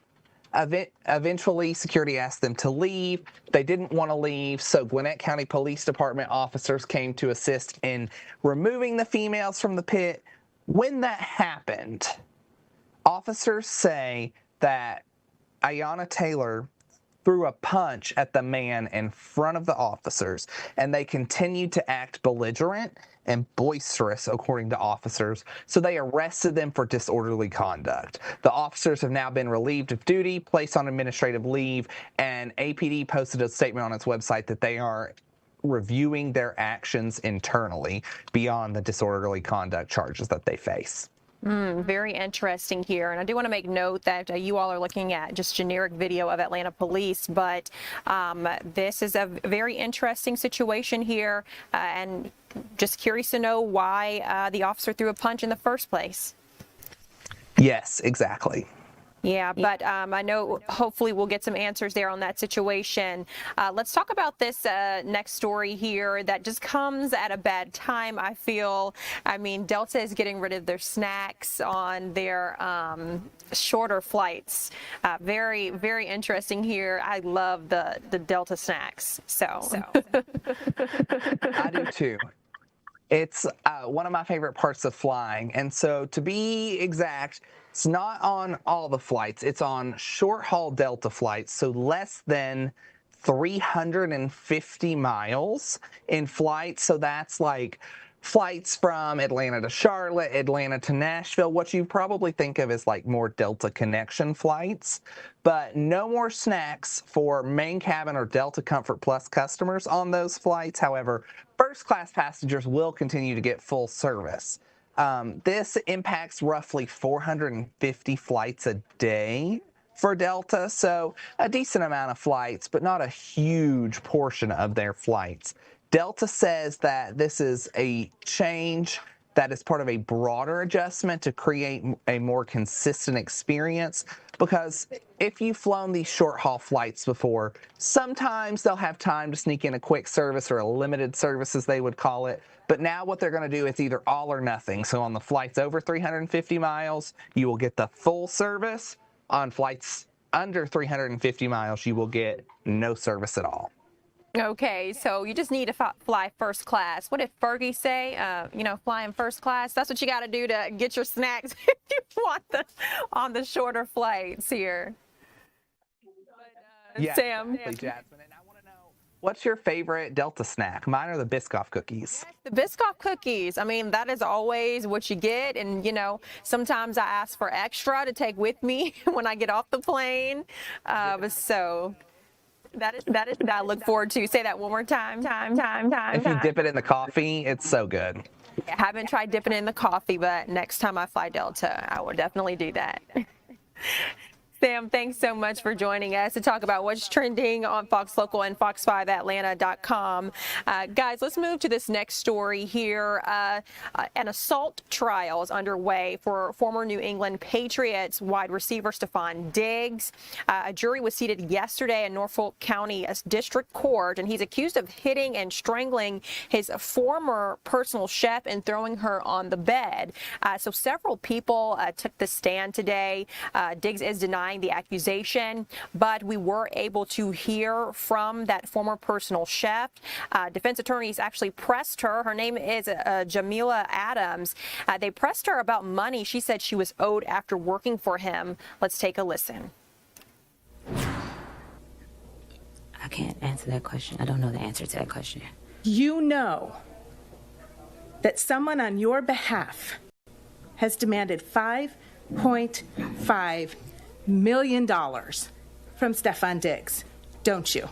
Eventually, security asked them to leave. They didn't want to leave, so Gwinnett County Police Department officers came to assist in removing the females from the pit. When that happened, officers say that Ayanna Taylor threw a punch at the man in front of the officers, and they continued to act belligerent and boisterous, according to officers, so they arrested them for disorderly conduct. The officers have now been relieved of duty, placed on administrative leave, and APD posted a statement on its website that they are reviewing their actions internally beyond the disorderly conduct charges that they face.
Very interesting here. And I do want to make note that you all are looking at just generic video of Atlanta police, but this is a very interesting situation here, and just curious to know why the officer threw a punch in the first place.
Yes, exactly.
Yeah, but I know hopefully we'll get some answers there on that situation. Let's talk about this next story here that just comes at a bad time, I feel. I mean, Delta is getting rid of their snacks on their shorter flights. Very, very interesting here. I love the Delta snacks. So.
I do too. It's one of my favorite parts of flying. And so to be exact, it's not on all the flights. It's on short-haul Delta flights, so less than 350 miles in flights. So that's like flights from Atlanta to Charlotte, Atlanta to Nashville, what you probably think of as like more Delta connection flights. But no more snacks for main cabin or Delta Comfort Plus customers on those flights. However, first class passengers will continue to get full service. This impacts roughly 450 flights a day for Delta, so a decent amount of flights, but not a huge portion of their flights. Delta says that this is a change that is part of a broader adjustment to create a more consistent experience, because if you've flown these short-haul flights before, sometimes they'll have time to sneak in a quick service or a limited service, as they would call it. But now what they're going to do is either all or nothing. So on the flights over 350 miles, you will get the full service. On flights under 350 miles, you will get no service at all.
Okay, so you just need to fly first class. What did Fergie say? Flying first class, that's what you got to do to get your snacks if you want on the shorter flights here.
Yeah,
Sam.
Exactly, Jasmine. And I want to know, what's your favorite Delta snack? Mine are the Biscoff cookies.
The Biscoff cookies. I mean, that is always what you get. And, sometimes I ask for extra to take with me when I get off the plane. So that is what I look forward to. Say that one more time.
If you dip it in the coffee, it's so good.
I haven't tried dipping it in the coffee, but next time I fly Delta, I will definitely do that. Sam, thanks so much for joining us to talk about what's trending on Fox Local and Fox5Atlanta.com. Guys, let's move to this next story here. An assault trial is underway for former New England Patriots wide receiver Stefon Diggs. A jury was seated yesterday in Norfolk County District Court, and he's accused of hitting and strangling his former personal chef and throwing her on the bed. So several people took the stand today. Diggs is denying the accusation, but we were able to hear from that former personal chef. Defense attorneys actually pressed her. Her name is Jamila Adams. They pressed her about money she said she was owed after working for him. Let's take a listen.
I can't answer that question. I don't know the answer to that question.
You know that someone on your behalf has demanded $5.5 million from Stefon Diggs, don't you?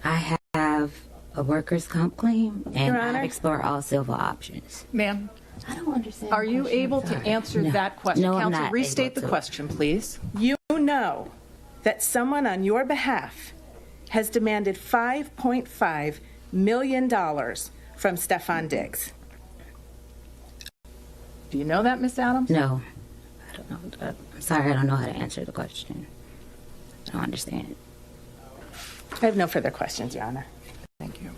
I have a workers' comp claim, and I've explored all civil options.
Ma'am,
I don't understand.
Are you able to answer that question?
No, I'm
Counsel,
not
restate the
able to.
question, please.
You know that someone on your behalf has demanded $5.5 million from Stefon Diggs.
Do you know that, Miss Adams?
No, I don't know. I'm sorry, I don't know how to answer the question. I don't understand.
I have no further questions, Your Honor.
Thank you.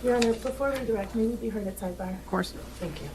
Your Honor, before we direct, may we be heard at sidebar?
Of course.
Thank you.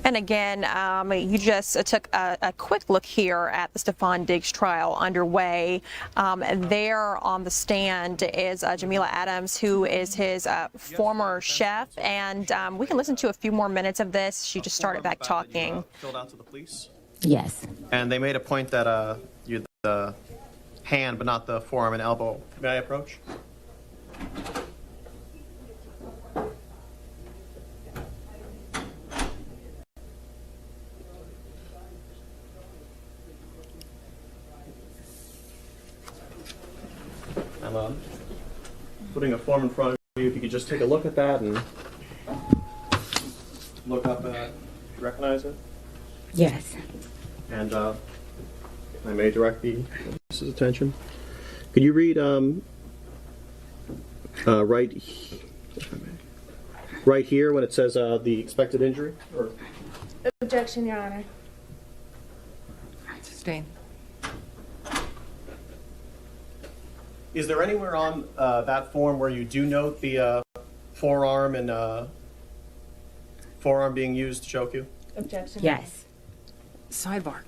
And again, you just took a quick look here at the Stephon Diggs trial underway. There on the stand is Jamila Adams, who is his former chef, and we can listen to a few more minutes of this. She just started back talking.
Filled out to the police?
Yes.
And they made a point that you had the hand, but not the forearm and elbow. May I approach? I'm putting a form in front of you. If you could just take a look at that and look up at, recognize it?
Yes.
And if I may direct the witness's attention. Could you read right here when it says the expected injury? Or?
Objection, Your Honor.
Sustain.
Is there anywhere on that form where you do note the forearm and forearm being used to choke you?
Objection.
Yes.
Sidebar.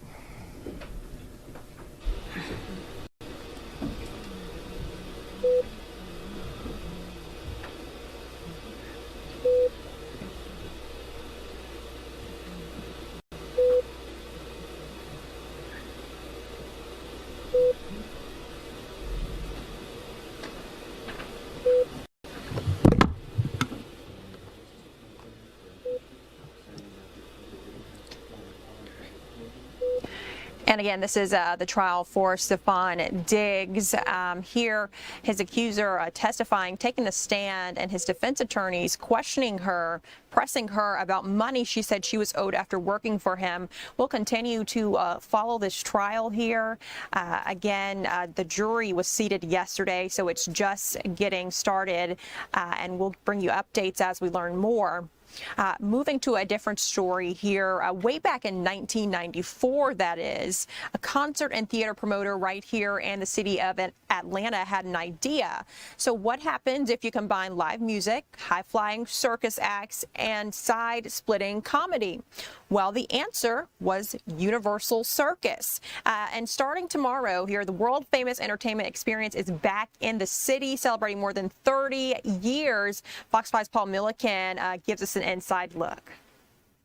And again, this is the trial for Stephon Diggs. Here, his accuser testifying, taking the stand, and his defense attorneys questioning her, pressing her about money she said she was owed after working for him. We'll continue to follow this trial here. Again, the jury was seated yesterday, so it's just getting started, and we'll bring you updates as we learn more. Moving to a different story here, way back in 1994, that is, a concert and theater promoter right here in the city of Atlanta had an idea. So what happens if you combine live music, high-flying circus acts, and side-splitting comedy? Well, the answer was Universal Circus. And starting tomorrow here, the world-famous entertainment experience is back in the city, celebrating more than 30 years. Fox 5's Paul Milliken gives us an inside look.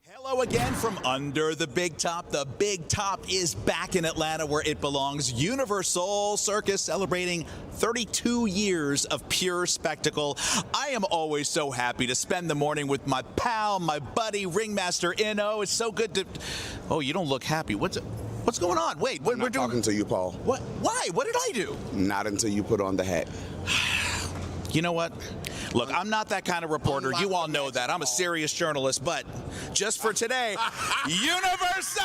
Hello again from under the big top. The big top is back in Atlanta where it belongs. Universal Circus celebrating 32 years of pure spectacle. I am always so happy to spend the morning with my pal, my buddy, Ringmaster Inno. It's so good to... Oh, you don't look happy. What's going on? Wait,
we're talking to you, Paul.
What? Why? What did I do?
Not until you put on the hat.
You know what? Look, I'm not that kind of reporter. You all know that. I'm a serious journalist. But just for today, Universal,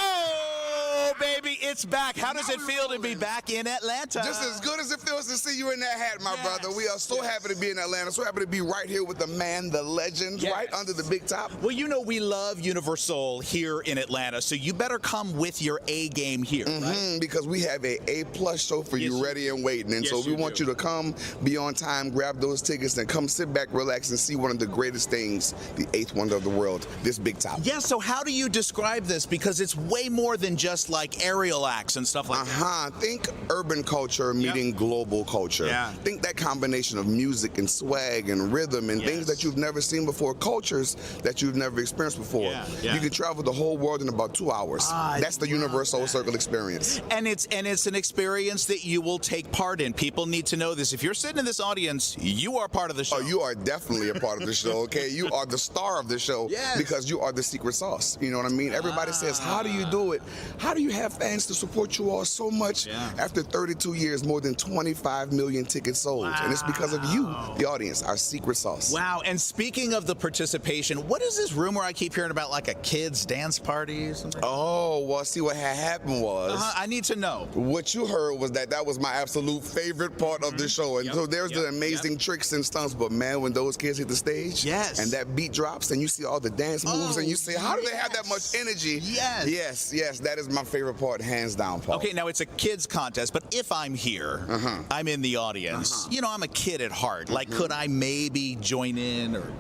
baby, it's back. How does it feel to be back in Atlanta?
Just as good as it feels to see you in that hat, my brother. We are so happy to be in Atlanta. So happy to be right here with the man, the legend, right under the big top.
Well, you know we love Universal here in Atlanta, so you better come with your A game here, right?
Because we have a A+ show for you ready and waiting. And so we want you to come, be on time, grab those tickets, and come sit back, relax, and see one of the greatest things, the 8th wonder of the world, this big top.
Yeah, so how do you describe this? Because it's way more than just like aerial acts and stuff like that.
Think urban culture meeting global culture.
Yeah.
Think that combination of music and swag and rhythm and things that you've never seen before, cultures that you've never experienced before. You can travel the whole world in about 2 hours. That's the Universal Circle experience.
And it's an experience that you will take part in. People need to know this. If you're sitting in this audience, you are part of the show.
Oh, you are definitely a part of the show, okay? You are the star of the show because you are the secret sauce. You know what I mean? Everybody says, how do you do it? How do you have fans to support you all so much? After 32 years, more than 25 million tickets sold. And it's because of you, the audience, our secret sauce.
Wow. And speaking of the participation, what is this rumor I keep hearing about, like a kids' dance party or something?
Oh, well, see, what had happened was...
I need to know.
What you heard was that was my absolute favorite part of the show. And so there's the amazing tricks and stunts, but man, when those kids hit the stage and that beat drops and you see all the dance moves and you say, how do they have that much energy? Yes, that is my favorite part, hands down, Paul.
Okay, now it's a kids contest, but if I'm here, I'm in the audience, you know, I'm a kid at heart. Like, could I maybe join in or...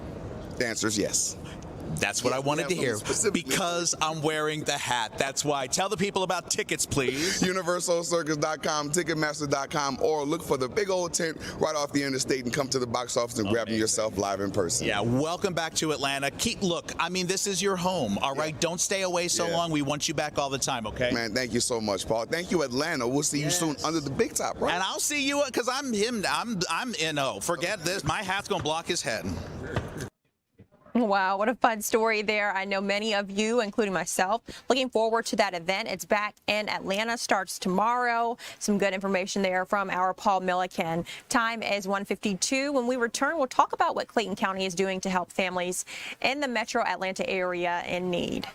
The answer is yes.
That's what I wanted to hear. Because I'm wearing the hat. That's why. Tell the people about tickets, please.
UniversalCircus.com, Ticketmaster.com, or look for the big old tent right off the interstate and come to the box office and grab them yourself live in person.
Yeah, welcome back to Atlanta. Look, I mean, this is your home, all right? Don't stay away so long. We want you back all the time, okay?
Man, thank you so much, Paul. Thank you, Atlanta. We'll see you soon under the big top, right?
And I'll see you, because I'm NO. Forget this. My hat's going to block his head.
Wow, what a fun story there. I know many of you, including myself, looking forward to that event. It's back in Atlanta, starts tomorrow. Some good information there from our Paul Milliken. Time is 1:52. When we return, we'll talk about what Clayton County is doing to help families in the metro Atlanta area in need.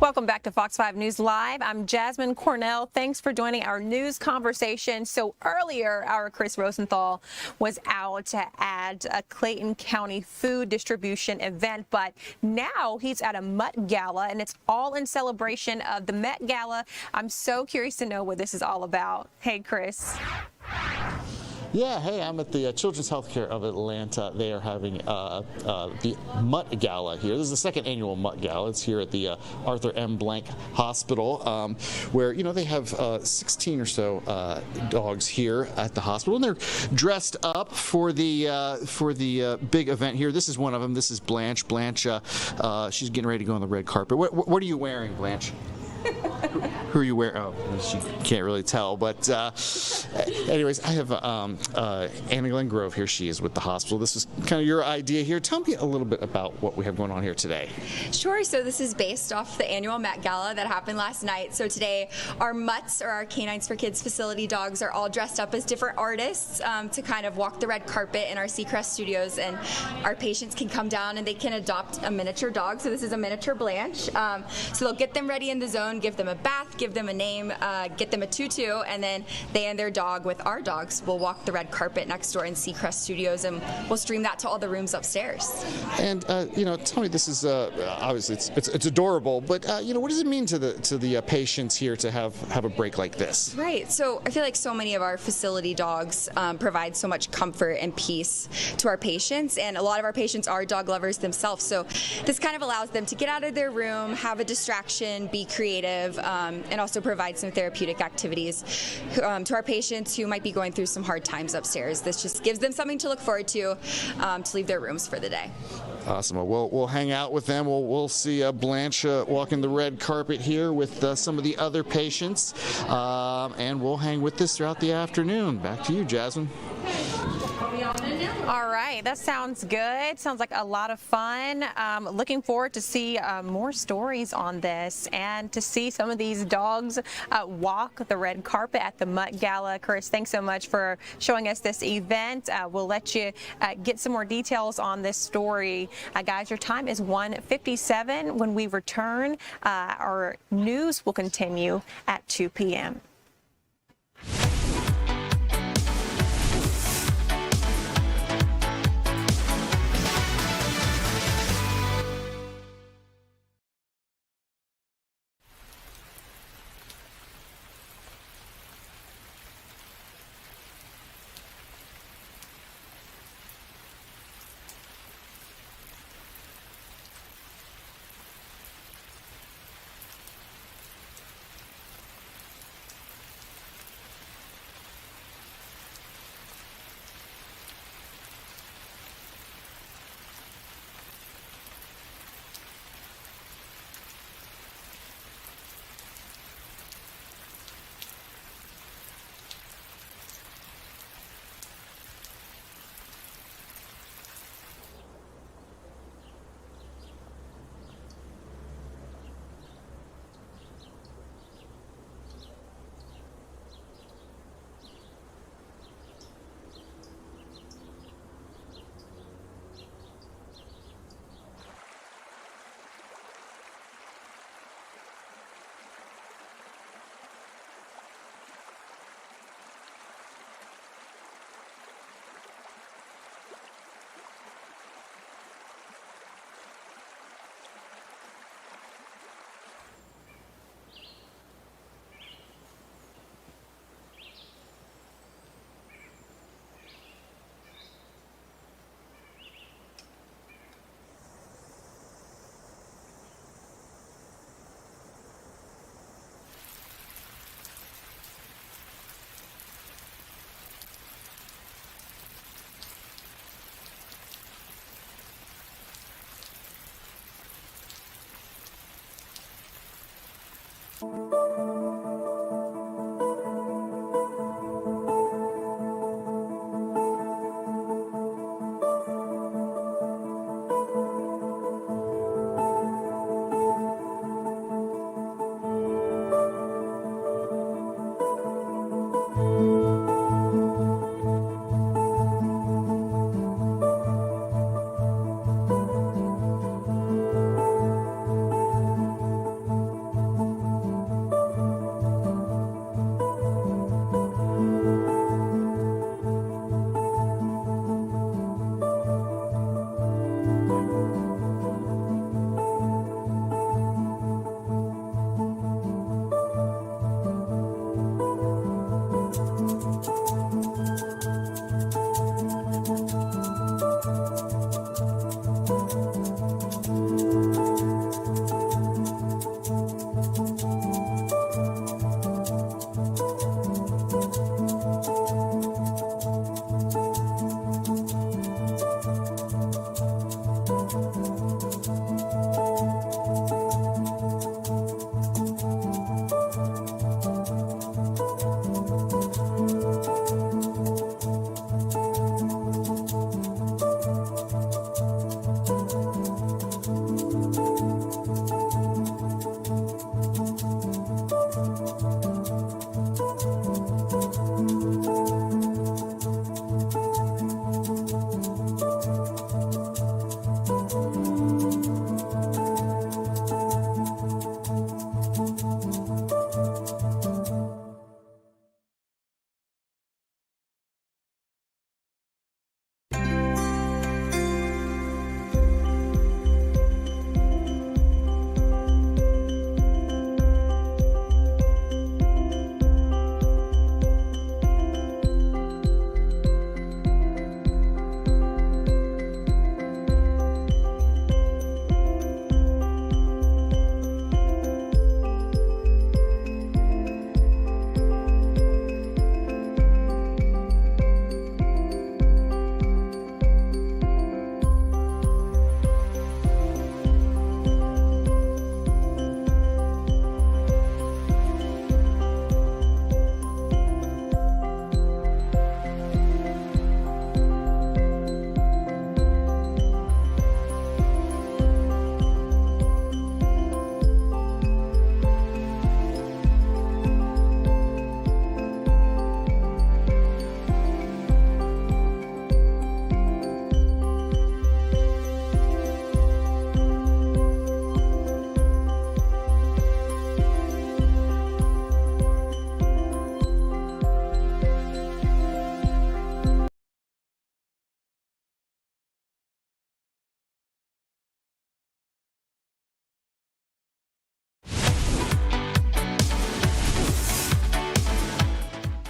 Welcome back to Fox 5 News Live. I'm Jasmine Cornell. Thanks for joining our news conversation. So earlier, our Chris Rosenthal was out at a Clayton County food distribution event, but now he's at a Met Gala, and it's all in celebration of the Met Gala. I'm so curious to know what this is all about. Hey, Chris.
Yeah, hey, I'm at the Children's Healthcare of Atlanta. They are having the Met Gala here. This is the second annual Met Gala. It's here at the Arthur M. Blank Hospital, where, you know, they have 16 or so dogs here at the hospital, and they're dressed up for the big event here. This is one of them. This is Blanche. Blanche, she's getting ready to go on the red carpet. What are you wearing, Blanche? Who are you wearing? Oh, she can't really tell. But anyways, I have Anna Glenn Grove here. She is with the hospital. This is kind of your idea here. Tell me a little bit about what we have going on here today.
Sure. So this is based off the annual Met Gala that happened last night. So today, our Mutts, or our Canines for Kids facility dogs, are all dressed up as different artists to kind of walk the red carpet in our Seacrest studios, and our patients can come down and they can adopt a miniature dog. So this is a miniature Blanche. So they'll get them ready in the zone, give them a bath, give them a name, get them a tutu, and then they and their dog with our dogs will walk the red carpet next door in Seacrest Studios, and we'll stream that to all the rooms upstairs.
And you know, tell me, this is obviously it's adorable, but you know, what does it mean to the patients here to have a break like this?
Right. So I feel like so many of our facility dogs provide so much comfort and peace to our patients, and a lot of our patients are dog lovers themselves. So this kind of allows them to get out of their room, have a distraction, be creative, and also provide some therapeutic activities to our patients who might be going through some hard times upstairs. This just gives them something to look forward to leave their rooms for the day.
Awesome. We'll hang out with them. We'll see Blanche walking the red carpet here with some of the other patients, and we'll hang with this throughout the afternoon. Back to you, Jasmine.
All right, that sounds good. Sounds like a lot of fun. Looking forward to see more stories on this and to see some of these dogs walk the red carpet at the Met Gala. Chris, thanks so much for showing us this event. We'll let you get some more details on this story. Guys, your time is 1:57. When we return, our news will continue at 2 p.m.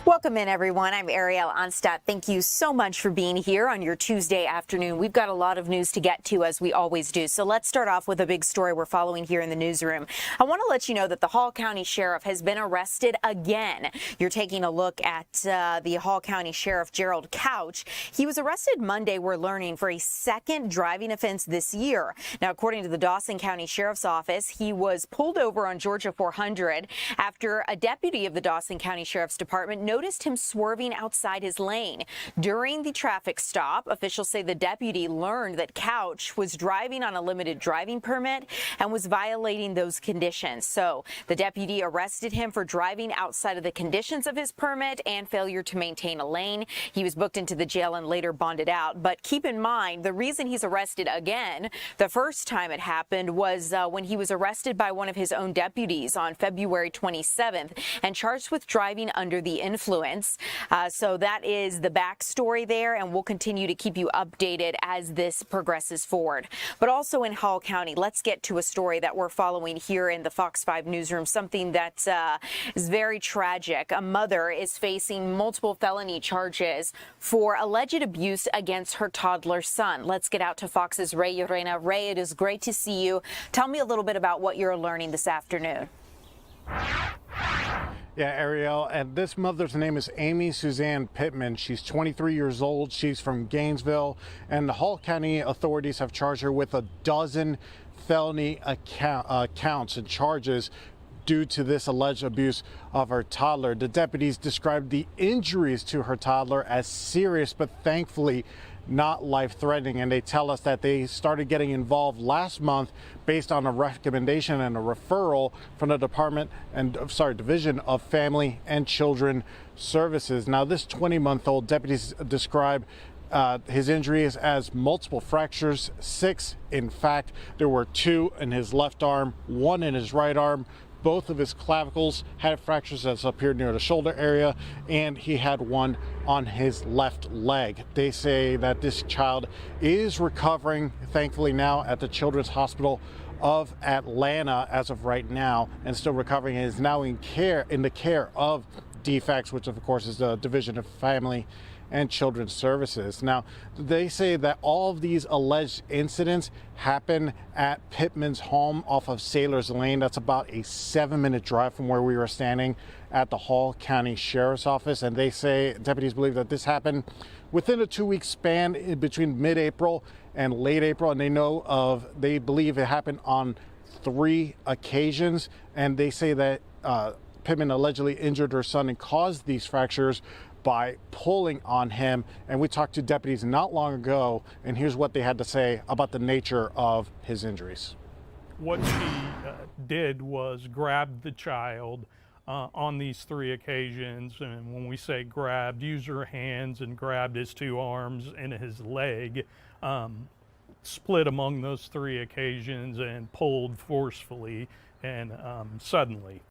Welcome in, everyone. I'm Ariel Onstadt. Thank you so much for being here on your Tuesday afternoon. We've got a lot of news to get to, as we always do. So let's start off with a big story we're following here in the newsroom. I want to let you know that the Hall County Sheriff has been arrested again. You're taking a look at the Hall County Sheriff Gerald Couch. He was arrested Monday, we're learning, for a second driving offense this year. Now, according to the Dawson County Sheriff's Office, he was pulled over on Georgia 400 after a deputy of the Dawson County Sheriff's Department noticed him swerving outside his lane. During the traffic stop, officials say the deputy learned that Couch was driving on a limited driving permit and was violating those conditions. So the deputy arrested him for driving outside of the conditions of his permit and failure to maintain a lane. He was booked into the jail and later bonded out. But keep in mind, the reason he's arrested again, the first time it happened was when he was arrested by one of his own deputies on February 27th and charged with driving under the influence. So that is the backstory there, and we'll continue to keep you updated as this progresses forward. But also in Hall County, let's get to a story that we're following here in the Fox 5 newsroom, something that is very tragic. A mother is facing multiple felony charges for alleged abuse against her toddler son. Let's get out to Fox's Ray Urena. Ray, it is great to see you. Tell me a little bit about what you're learning this afternoon.
Yeah, Ariel, and this mother's name is Amy Suzanne Pittman. She's 23 years old. She's from Gainesville, and the Hall County authorities have charged her with a dozen felony counts and charges due to this alleged abuse of her toddler. The deputies described the injuries to her toddler as serious, but thankfully not life-threatening, and they tell us that they started getting involved last month based on a recommendation and a referral from the Division of Family and Children Services. Now, this 20-month-old, deputies describe his injuries as multiple fractures, 6 in fact. There were 2 in his left arm, 1 in his right arm. Both of his clavicles had fractures that appeared near the shoulder area, and he had 1 on his left leg. They say that this child is recovering, thankfully, now at the Children's Hospital of Atlanta as of right now, and still recovering. He is now in the care of DFACS, which of course is the Division of Family and Children's Services. Now, they say that all of these alleged incidents happen at Pittman's home off of Sailor's Lane. That's about a 7-minute drive from where we were standing at the Hall County Sheriff's Office. And they say, deputies believe that this happened within a 2-week span between mid-April and late April. And they believe it happened on 3 occasions. And they say that Pittman allegedly injured her son and caused these fractures by pulling on him. And we talked to deputies not long ago, and here's what they had to say about the nature of his injuries.
What she did was grab the child on these 3 occasions, and when we say grabbed, used her hands and grabbed his 2 arms and his leg, split among those 3 occasions and pulled forcefully and suddenly.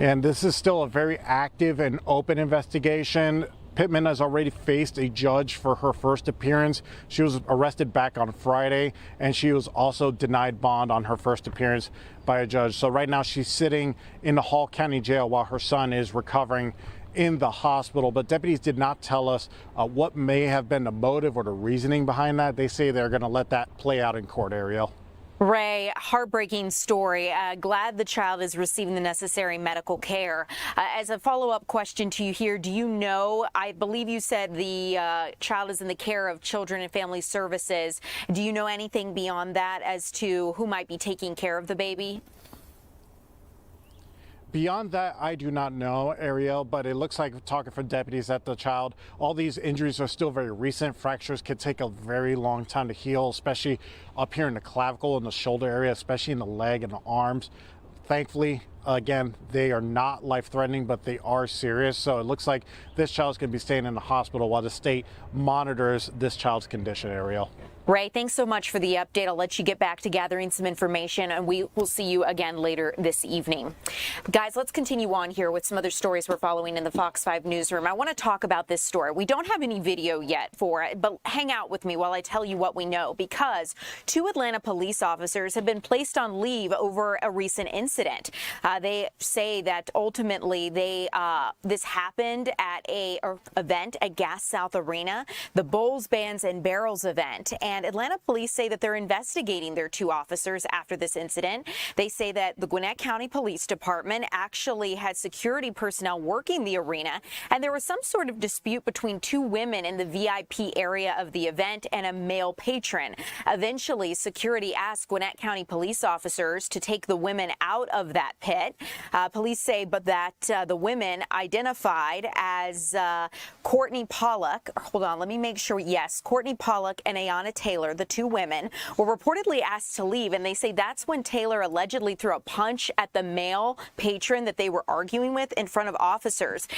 And this is still a very active and open investigation. Pittman has already faced a judge for her first appearance. She was arrested back on Friday, and she was also denied bond on her first appearance by a judge. So right now she's sitting in the Hall County Jail while her son is recovering in the hospital. But deputies did not tell us what may have been the motive or the reasoning behind that. They say they're going to let that play out in court, Ariel.
Ray, heartbreaking story. Glad the child is receiving the necessary medical care. As a follow-up question to you here, do you know, I believe you said the child is in the care of Children and Family Services. Do you know anything beyond that as to who might be taking care of the baby?
Beyond that, I do not know, Ariel, but it looks like, talking for deputies, that the child, all these injuries are still very recent. Fractures can take a very long time to heal, especially up here in the clavicle and the shoulder area, especially in the leg and the arms. Thankfully, again, they are not life-threatening, but they are serious. So it looks like this child's going to be staying in the hospital while the state monitors this child's condition, Ariel.
Ray, thanks so much for the update. I'll let you get back to gathering some information, and we will see you again later this evening. Guys, let's continue on here with some other stories we're following in the Fox 5 newsroom. I want to talk about this story. We don't have any video yet for it, but hang out with me while I tell you what we know, because 2 Atlanta police officers have been placed on leave over a recent incident. They say that ultimately this happened at a event at Gas South Arena, the Bowls, Bands, and Barrels event. And Atlanta police say that they're investigating their 2 officers after this incident. They say that the Gwinnett County Police Department actually had security personnel working the arena, and there was some sort of dispute between 2 women in the VIP area of the event and a male patron. Eventually, security asked Gwinnett County police officers to take the women out of that pit. Police say but that the women identified as Courtney Pollock, hold on, let me make sure, yes, Courtney Pollock and Ayanna Taylor, the 2 women, were reportedly asked to leave, and they say that's when Taylor allegedly threw a punch at the male patron that they were arguing with in front of officers.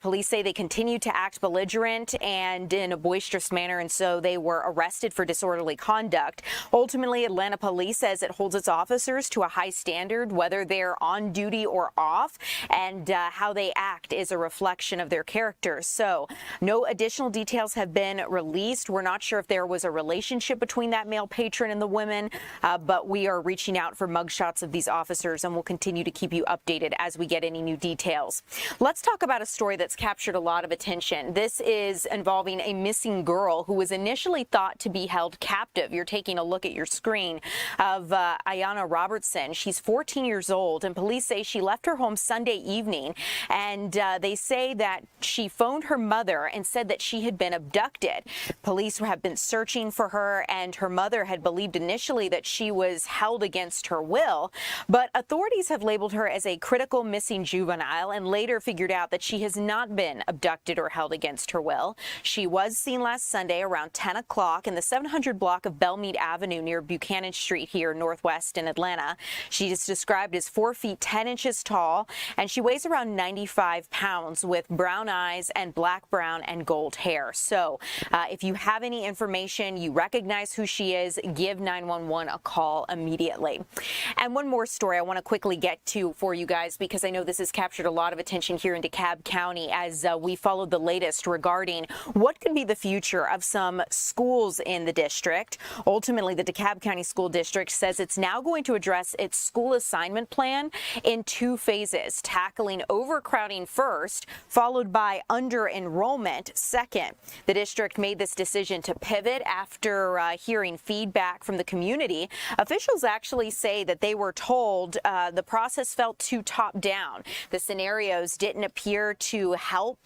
Police say they continued to act belligerent and in a boisterous manner, and so they were arrested for disorderly conduct. Ultimately, Atlanta police says it holds its officers to a high standard, whether they're on duty or off, and how they act is a reflection of their character. So no additional details have been released. We're not sure if there was a relationship between that male patron and the women, but we are reaching out for mugshots of these officers, and we'll continue to keep you updated as we get any new details. Let's talk about a story that's captured a lot of attention. This is involving a missing girl who was initially thought to be held captive. You're taking a look at your screen of Ayanna Robertson. She's 14 years old, and police say she left her home Sunday evening, and they say that she phoned her mother and said that she had been abducted. Police have been searching for her, and her mother had believed initially that she was held against her will, but authorities have labeled her as a critical missing juvenile and later figured out that she has not been abducted or held against her will. She was seen last Sunday around 10 o'clock in the 700 block of Belmead Avenue near Buchanan Street here northwest in Atlanta. She is described as 4 feet 10 inches tall, and she weighs around 95 pounds with brown eyes and black, brown, and gold hair. So if you have any information, you recognize who she is, give 911 a call immediately. And one more story I want to quickly get to for you guys, because I know this has captured a lot of attention here in DeKalb County as we followed the latest regarding what could be the future of some schools in the district. Ultimately, the DeKalb County School District says it's now going to address its school assignment plan in 2 phases, tackling overcrowding first, followed by under-enrollment second. The district made this decision to pivot after hearing feedback from the community. Officials actually say that they were told the process felt too top-down. The scenarios didn't appear to help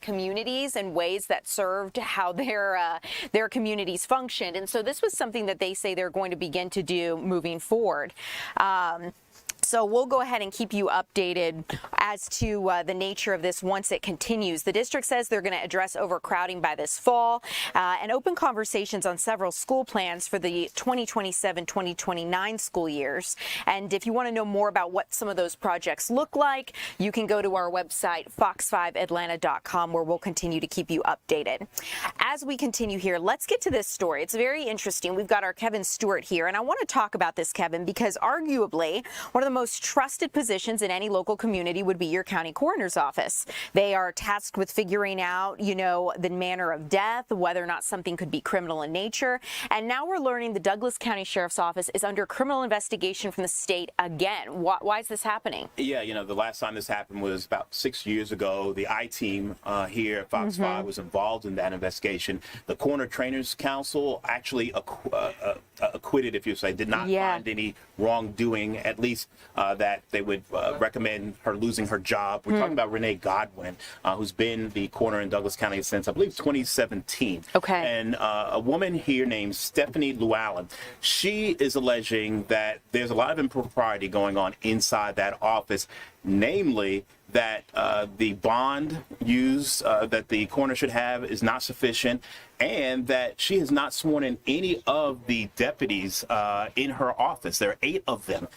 communities in ways that served how their communities functioned. And so this was something that they say they're going to begin to do moving forward. So we'll go ahead and keep you updated as to the nature of this once it continues. The district says they're going to address overcrowding by this fall and open conversations on several school plans for the 2027-2029 school years. And if you want to know more about what some of those projects look like, you can go to our website, fox5atlanta.com, where we'll continue to keep you updated. As we continue here, let's get to this story. It's very interesting. We've got our Kevin Stewart here, and I want to talk about this, Kevin, because arguably one of the most trusted positions in any local community would be your county coroner's office. They are tasked with figuring out, the manner of death, whether or not something could be criminal in nature. And now we're learning the Douglas County Sheriff's Office is under criminal investigation from the state again. Why is this happening?
Yeah, the last time this happened was about 6 years ago. The I-team here at Fox 5 was involved in that investigation. The Coroner Trainers Council actually acquitted, if you say, did not find any wrongdoing, at least that they would recommend her losing her job. We're talking about Renee Godwin, who's been the coroner in Douglas County since, I believe, 2017.
Okay.
And a woman here named Stephanie Llewellyn, she is alleging that there's a lot of impropriety going on inside that office, namely that the bond used that the coroner should have is not sufficient, and that she has not sworn in any of the deputies in her office. There are 8 of them,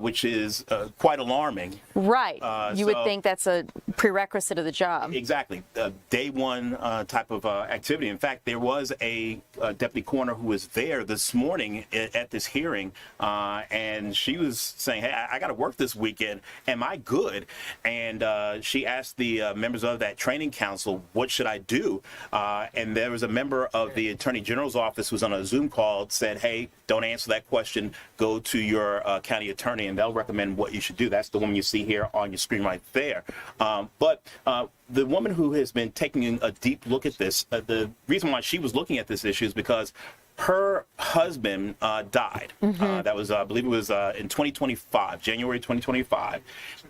which is quite alarming.
Right. You would think that's a prerequisite of the job.
Exactly. Day one type of activity. In fact, there was a deputy coroner who was there this morning at this hearing, and she was saying, hey, I got to work this weekend. Am I good? And And she asked the members of that training council, what should I do? And there was a member of the Attorney General's office who was on a Zoom call, said, hey, don't answer that question. Go to your county attorney and they'll recommend what you should do. That's the woman you see here on your screen right there. But the woman who has been taking a deep look at this, the reason why she was looking at this issue is because her husband died. That was, I believe it was in 2025, January 2025.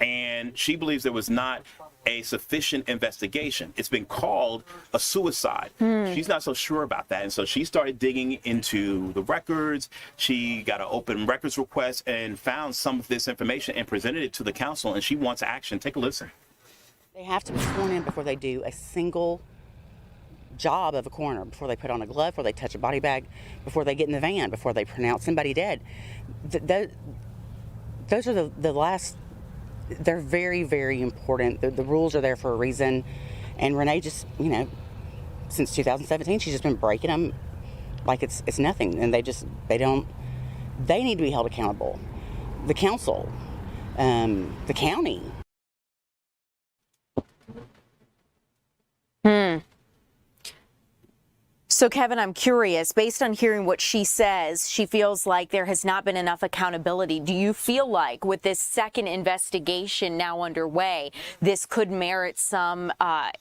And she believes there was not a sufficient investigation. It's been called a suicide. She's not so sure about that. And so she started digging into the records. She got an open records request and found some of this information and presented it to the council. And she wants action. Take a listen.
They have to be sworn in before they do a single job of a coroner, before they put on a glove, before they touch a body bag, before they get in the van, before they pronounce somebody dead. Those are the last, they're very, very important. The rules are there for a reason. And Renee just, you know, since 2017, she's just been breaking them like it's nothing. And they need to be held accountable. The council, the county.
So, Kevin, I'm curious, based on hearing what she says, she feels like there has not been enough accountability. Do you feel like with this second investigation now underway, this could merit some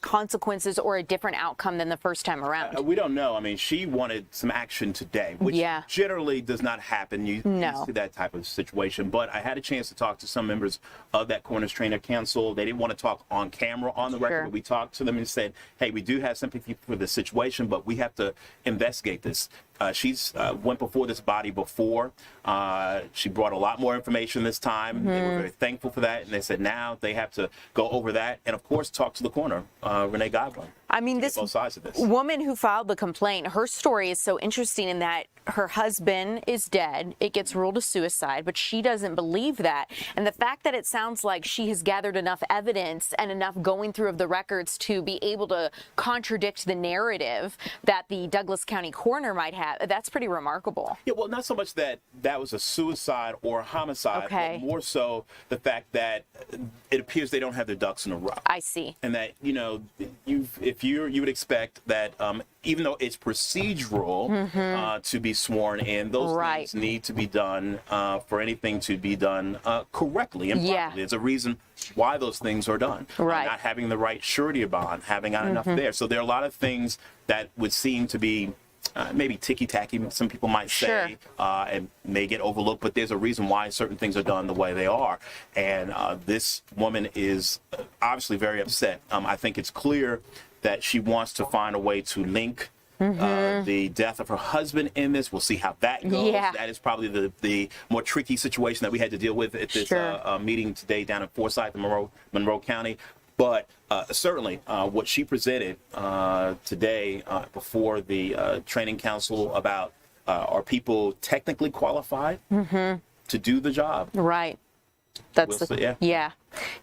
consequences or a different outcome than the first time around?
We don't know. I mean, she wanted some action today, which generally does not happen. You see that type of situation. But I had a chance to talk to some members of that Coroner's Trainer Council. They didn't want to talk on camera, on the record. But we talked to them and said, hey, we do have sympathy for the situation, but we have to investigate this. She's went before this body before. She brought a lot more information this time. They were very thankful for that. And they said now they have to go over that and, of course, talk to the coroner, Renee Godwin.
I mean, this
both sides of this
woman who filed the complaint, her story is so interesting in that her husband is dead. It gets ruled a suicide, but she doesn't believe that. And the fact that it sounds like she has gathered enough evidence and enough going through of the records to be able to contradict the narrative that the Douglas County coroner might have, that's pretty remarkable.
Yeah, well, not so much that that was a suicide or a homicide, but more so the fact that it appears they don't have their ducks in a row.
I see.
And that, you know, you would expect that even though it's procedural to be sworn in, those things need to be done for anything to be done correctly and properly. There's a reason why those things are done. Not having the right surety bond, having not enough there. So there are a lot of things that would seem to be maybe ticky-tacky, some people might say, and may get overlooked, but there's a reason why certain things are done the way they are. And this woman is obviously very upset. I think it's clear that she wants to find a way to link the death of her husband in this. We'll see how that goes. That is probably the more tricky situation that we had to deal with at this meeting today down in Forsyth, Monroe County. But certainly what she presented today before the training council about are people technically qualified to do the job?
Right. That's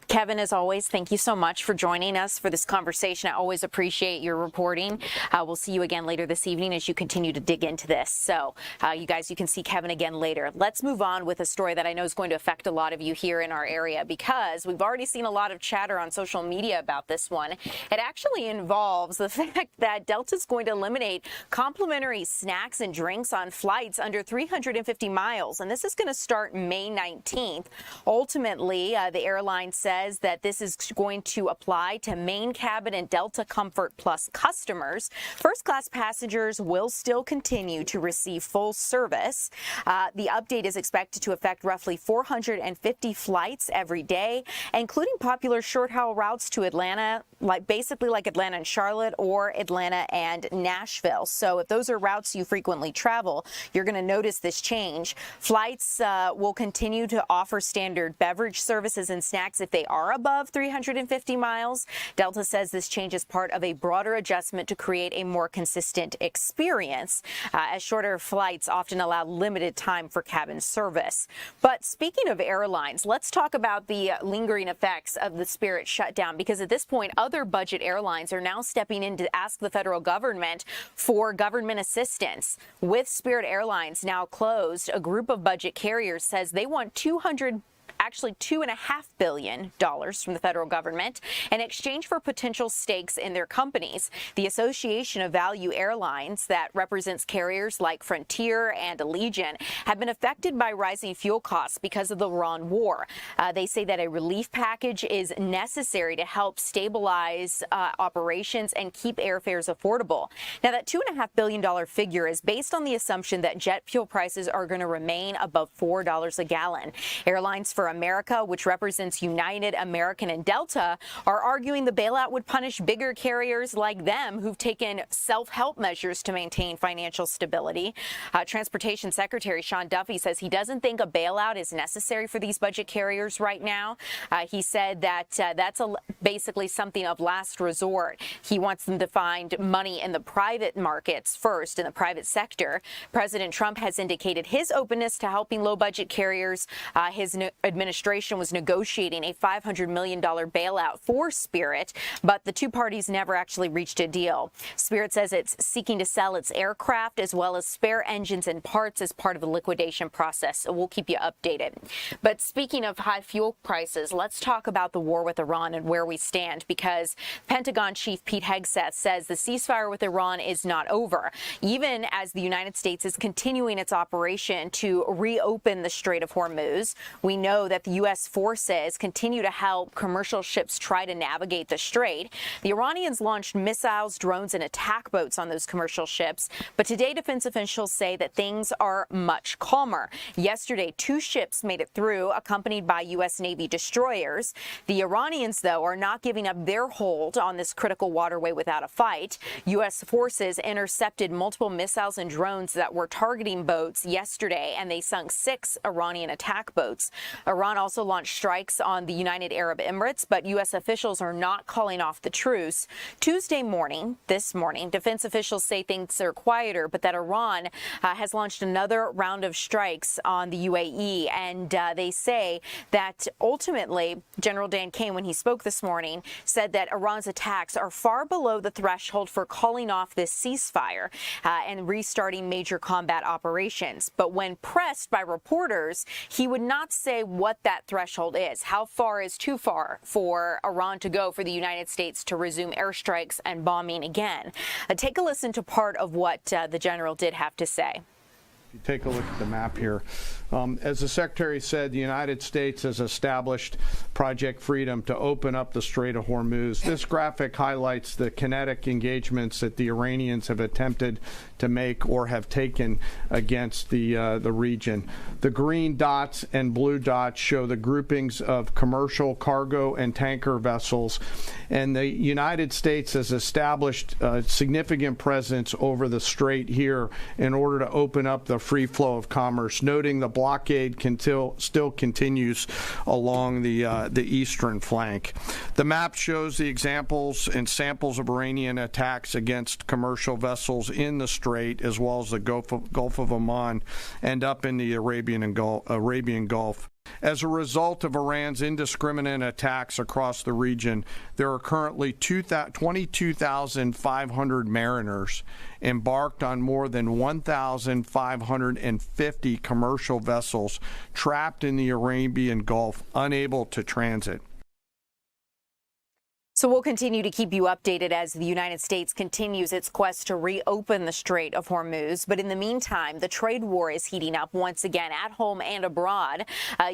Kevin, as always, thank you so much for joining us for this conversation. I always appreciate your reporting. We'll see you again later this evening as you continue to dig into this. So you guys, you can see Kevin again later. Let's move on with a story that I know is going to affect a lot of you here in our area because we've already seen a lot of chatter on social media about this one. It actually involves the fact that Delta is going to eliminate complimentary snacks and drinks on flights under 350 miles. And this is going to start May 19th. Ultimately, the airline says that this is going to apply to main cabin and Delta Comfort Plus customers. First class passengers will still continue to receive full service. The update is expected to affect roughly 450 flights every day, including popular short haul routes to Atlanta, basically like Atlanta and Charlotte or Atlanta and Nashville. So if those are routes you frequently travel, you're going to notice this change. Flights will continue to offer standard beverage services and snacks if they are above 350 miles. Delta says this change is part of a broader adjustment to create a more consistent experience, as shorter flights often allow limited time for cabin service. But speaking of airlines, let's talk about the lingering effects of the Spirit shutdown, because at this point, other budget airlines are now stepping in to ask the federal government for government assistance. With Spirit Airlines now closed, a group of budget carriers says they want $200 actually $2.5 billion from the federal government in exchange for potential stakes in their companies. The Association of Value Airlines, that represents carriers like Frontier and Allegiant, have been affected by rising fuel costs because of the Iran war. They say that a relief package is necessary to help stabilize operations and keep airfares affordable. Now, that $2.5 billion figure is based on the assumption that jet fuel prices are going to remain above $4 a gallon. Airlines for America, which represents United, American, and Delta, are arguing the bailout would punish bigger carriers like them who've taken self-help measures to maintain financial stability. Transportation Secretary Sean Duffy says he doesn't think a bailout is necessary for these budget carriers right now. He said that that's basically something of last resort. He wants them to find money in the private markets first, in the private sector. President Trump has indicated his openness to helping low-budget carriers. His administration was negotiating a $500 million bailout for Spirit, but the two parties never actually reached a deal. Spirit says it's seeking to sell its aircraft as well as spare engines and parts as part of the liquidation process. So we'll keep you updated. But speaking of high fuel prices, let's talk about the war with Iran and where we stand, because Pentagon Chief Pete Hegseth says the ceasefire with Iran is not over, even as the United States is continuing its operation to reopen the Strait of Hormuz. We know that the U.S. forces continue to help commercial ships try to navigate the strait. The Iranians launched missiles, drones, and attack boats on those commercial ships, but today defense officials say that things are much calmer. Yesterday, 2 ships made it through, accompanied by U.S. Navy destroyers. The Iranians, though, are not giving up their hold on this critical waterway without a fight. U.S. forces intercepted multiple missiles and drones that were targeting boats yesterday, and they sunk 6 Iranian attack boats. Iran also launched strikes on the United Arab Emirates, but U.S. officials are not calling off the truce. Tuesday morning, this morning, defense officials say things are quieter, but that Iran has launched another round of strikes on the UAE, and they say that ultimately, General Dan Kane, when he spoke this morning, said that Iran's attacks are far below the threshold for calling off this ceasefire and restarting major combat operations. But when pressed by reporters, he would not say what that threshold is. How far is too far for Iran to go for the United States to resume airstrikes and bombing again? Take a listen to part of what the general did have to say.
You take a look at the map here. As the Secretary said, the United States has established Project Freedom to open up the Strait of Hormuz. This graphic highlights the kinetic engagements that the Iranians have attempted to make or have taken against the region. The green dots and blue dots show the groupings of commercial, cargo, and tanker vessels. And the United States has established a significant presence over the strait here in order to open up the free flow of commerce, noting the blockade still continues along the eastern flank. The map shows the examples and samples of Iranian attacks against commercial vessels in the strait, as well as the Gulf of Oman and up in the Arabian Gulf. As a result of Iran's indiscriminate attacks across the region, there are currently 22,500 mariners embarked on more than 1,550 commercial vessels trapped in the Arabian Gulf, unable to transit.
So we'll continue to keep you updated as the United States continues its quest to reopen the Strait of Hormuz. But in the meantime, the trade war is heating up once again at home and abroad.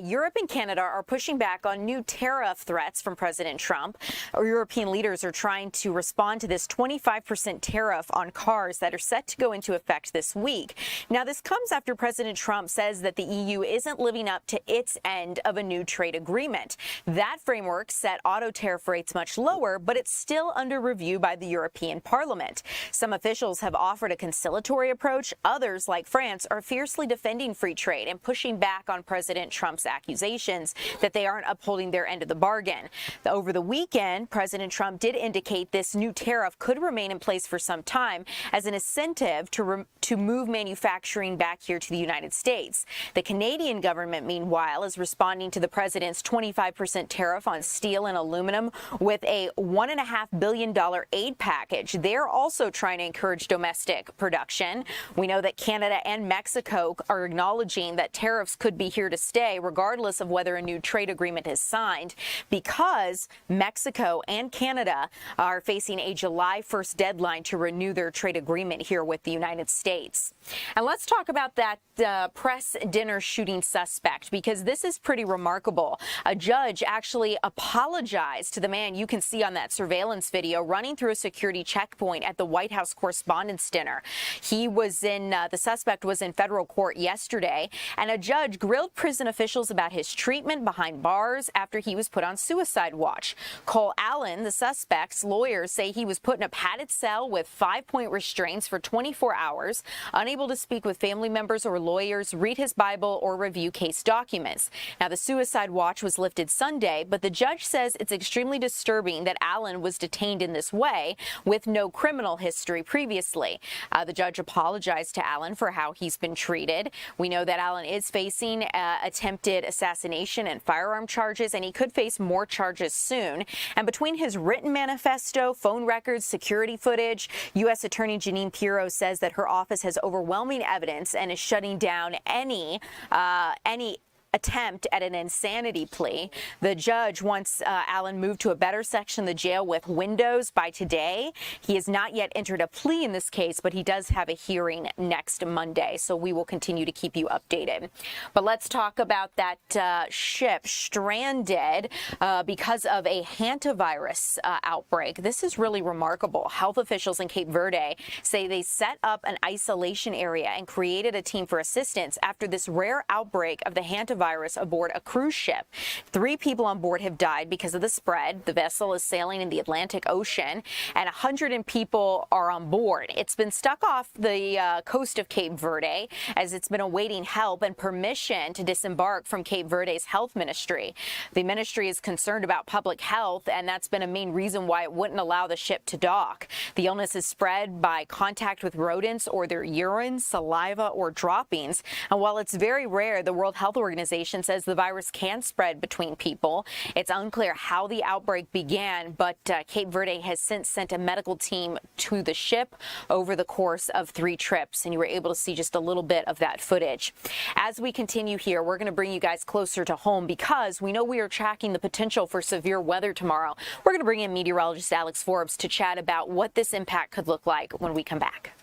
Europe and Canada are pushing back on new tariff threats from President Trump. European leaders are trying to respond to this 25% tariff on cars that are set to go into effect this week. Now, this comes after President Trump says that the EU isn't living up to its end of a new trade agreement. That framework set auto tariff rates much lower, but it's still under review by the European Parliament. Some officials have offered a conciliatory approach. Others, like France, are fiercely defending free trade and pushing back on President Trump's accusations that they aren't upholding their end of the bargain. Over the weekend, President Trump did indicate this new tariff could remain in place for some time as an incentive to move manufacturing back here to the United States. The Canadian government, meanwhile, is responding to the president's 25% tariff on steel and aluminum with a $1.5 billion aid package. They're also trying to encourage domestic production. We know that Canada and Mexico are acknowledging that tariffs could be here to stay, regardless of whether a new trade agreement is signed, because Mexico and Canada are facing a July 1st deadline to renew their trade agreement here with the United States. And let's talk about that press dinner shooting suspect, because this is pretty remarkable. A judge actually apologized to the man you can see on that surveillance video running through a security checkpoint at the White House Correspondents' Dinner. The suspect was in federal court yesterday, and a judge grilled prison officials about his treatment behind bars after he was put on suicide watch. Cole Allen, the suspect's lawyers say he was put in a padded cell with 5-point restraints for 24 hours, unable to speak with family members or lawyers, read his Bible, or review case documents. Now, the suicide watch was lifted Sunday, but the judge says it's extremely disturbing that Allen was detained in this way with no criminal history previously. The judge apologized to Allen for how he's been treated. We know that Allen is facing attempted assassination and firearm charges, and he could face more charges soon. And between his written manifesto, phone records, security footage, U.S. Attorney Jeanine Pirro says that her office has overwhelming evidence and is shutting down any attempt at an insanity plea. The judge wants Allen moved to a better section of the jail with windows by today. He has not yet entered a plea in this case, but he does have a hearing next Monday, so we will continue to keep you updated. But let's talk about that ship stranded because of a hantavirus outbreak. This is really remarkable. Health officials in Cape Verde say they set up an isolation area and created a team for assistance after this rare outbreak of the hantavirus aboard a cruise ship. 3 people on board have died because of the spread. The vessel is sailing in the Atlantic Ocean, and 100 people are on board. It's been stuck off the coast of Cape Verde as it's been awaiting help and permission to disembark from Cape Verde's health ministry. The ministry is concerned about public health, and that's been a main reason why it wouldn't allow the ship to dock. The illness is spread by contact with rodents or their urine, saliva, or droppings. And while it's very rare, the World Health Organization says the virus can spread between people. It's unclear how the outbreak began, but Cape Verde has since sent a medical team to the ship over the course of 3 trips, and you were able to see just a little bit of that footage. As we continue here, we're going to bring you guys closer to home because we know we are tracking the potential for severe weather tomorrow. We're going to bring in meteorologist Alex Forbes to chat about what this impact could look like when we come back.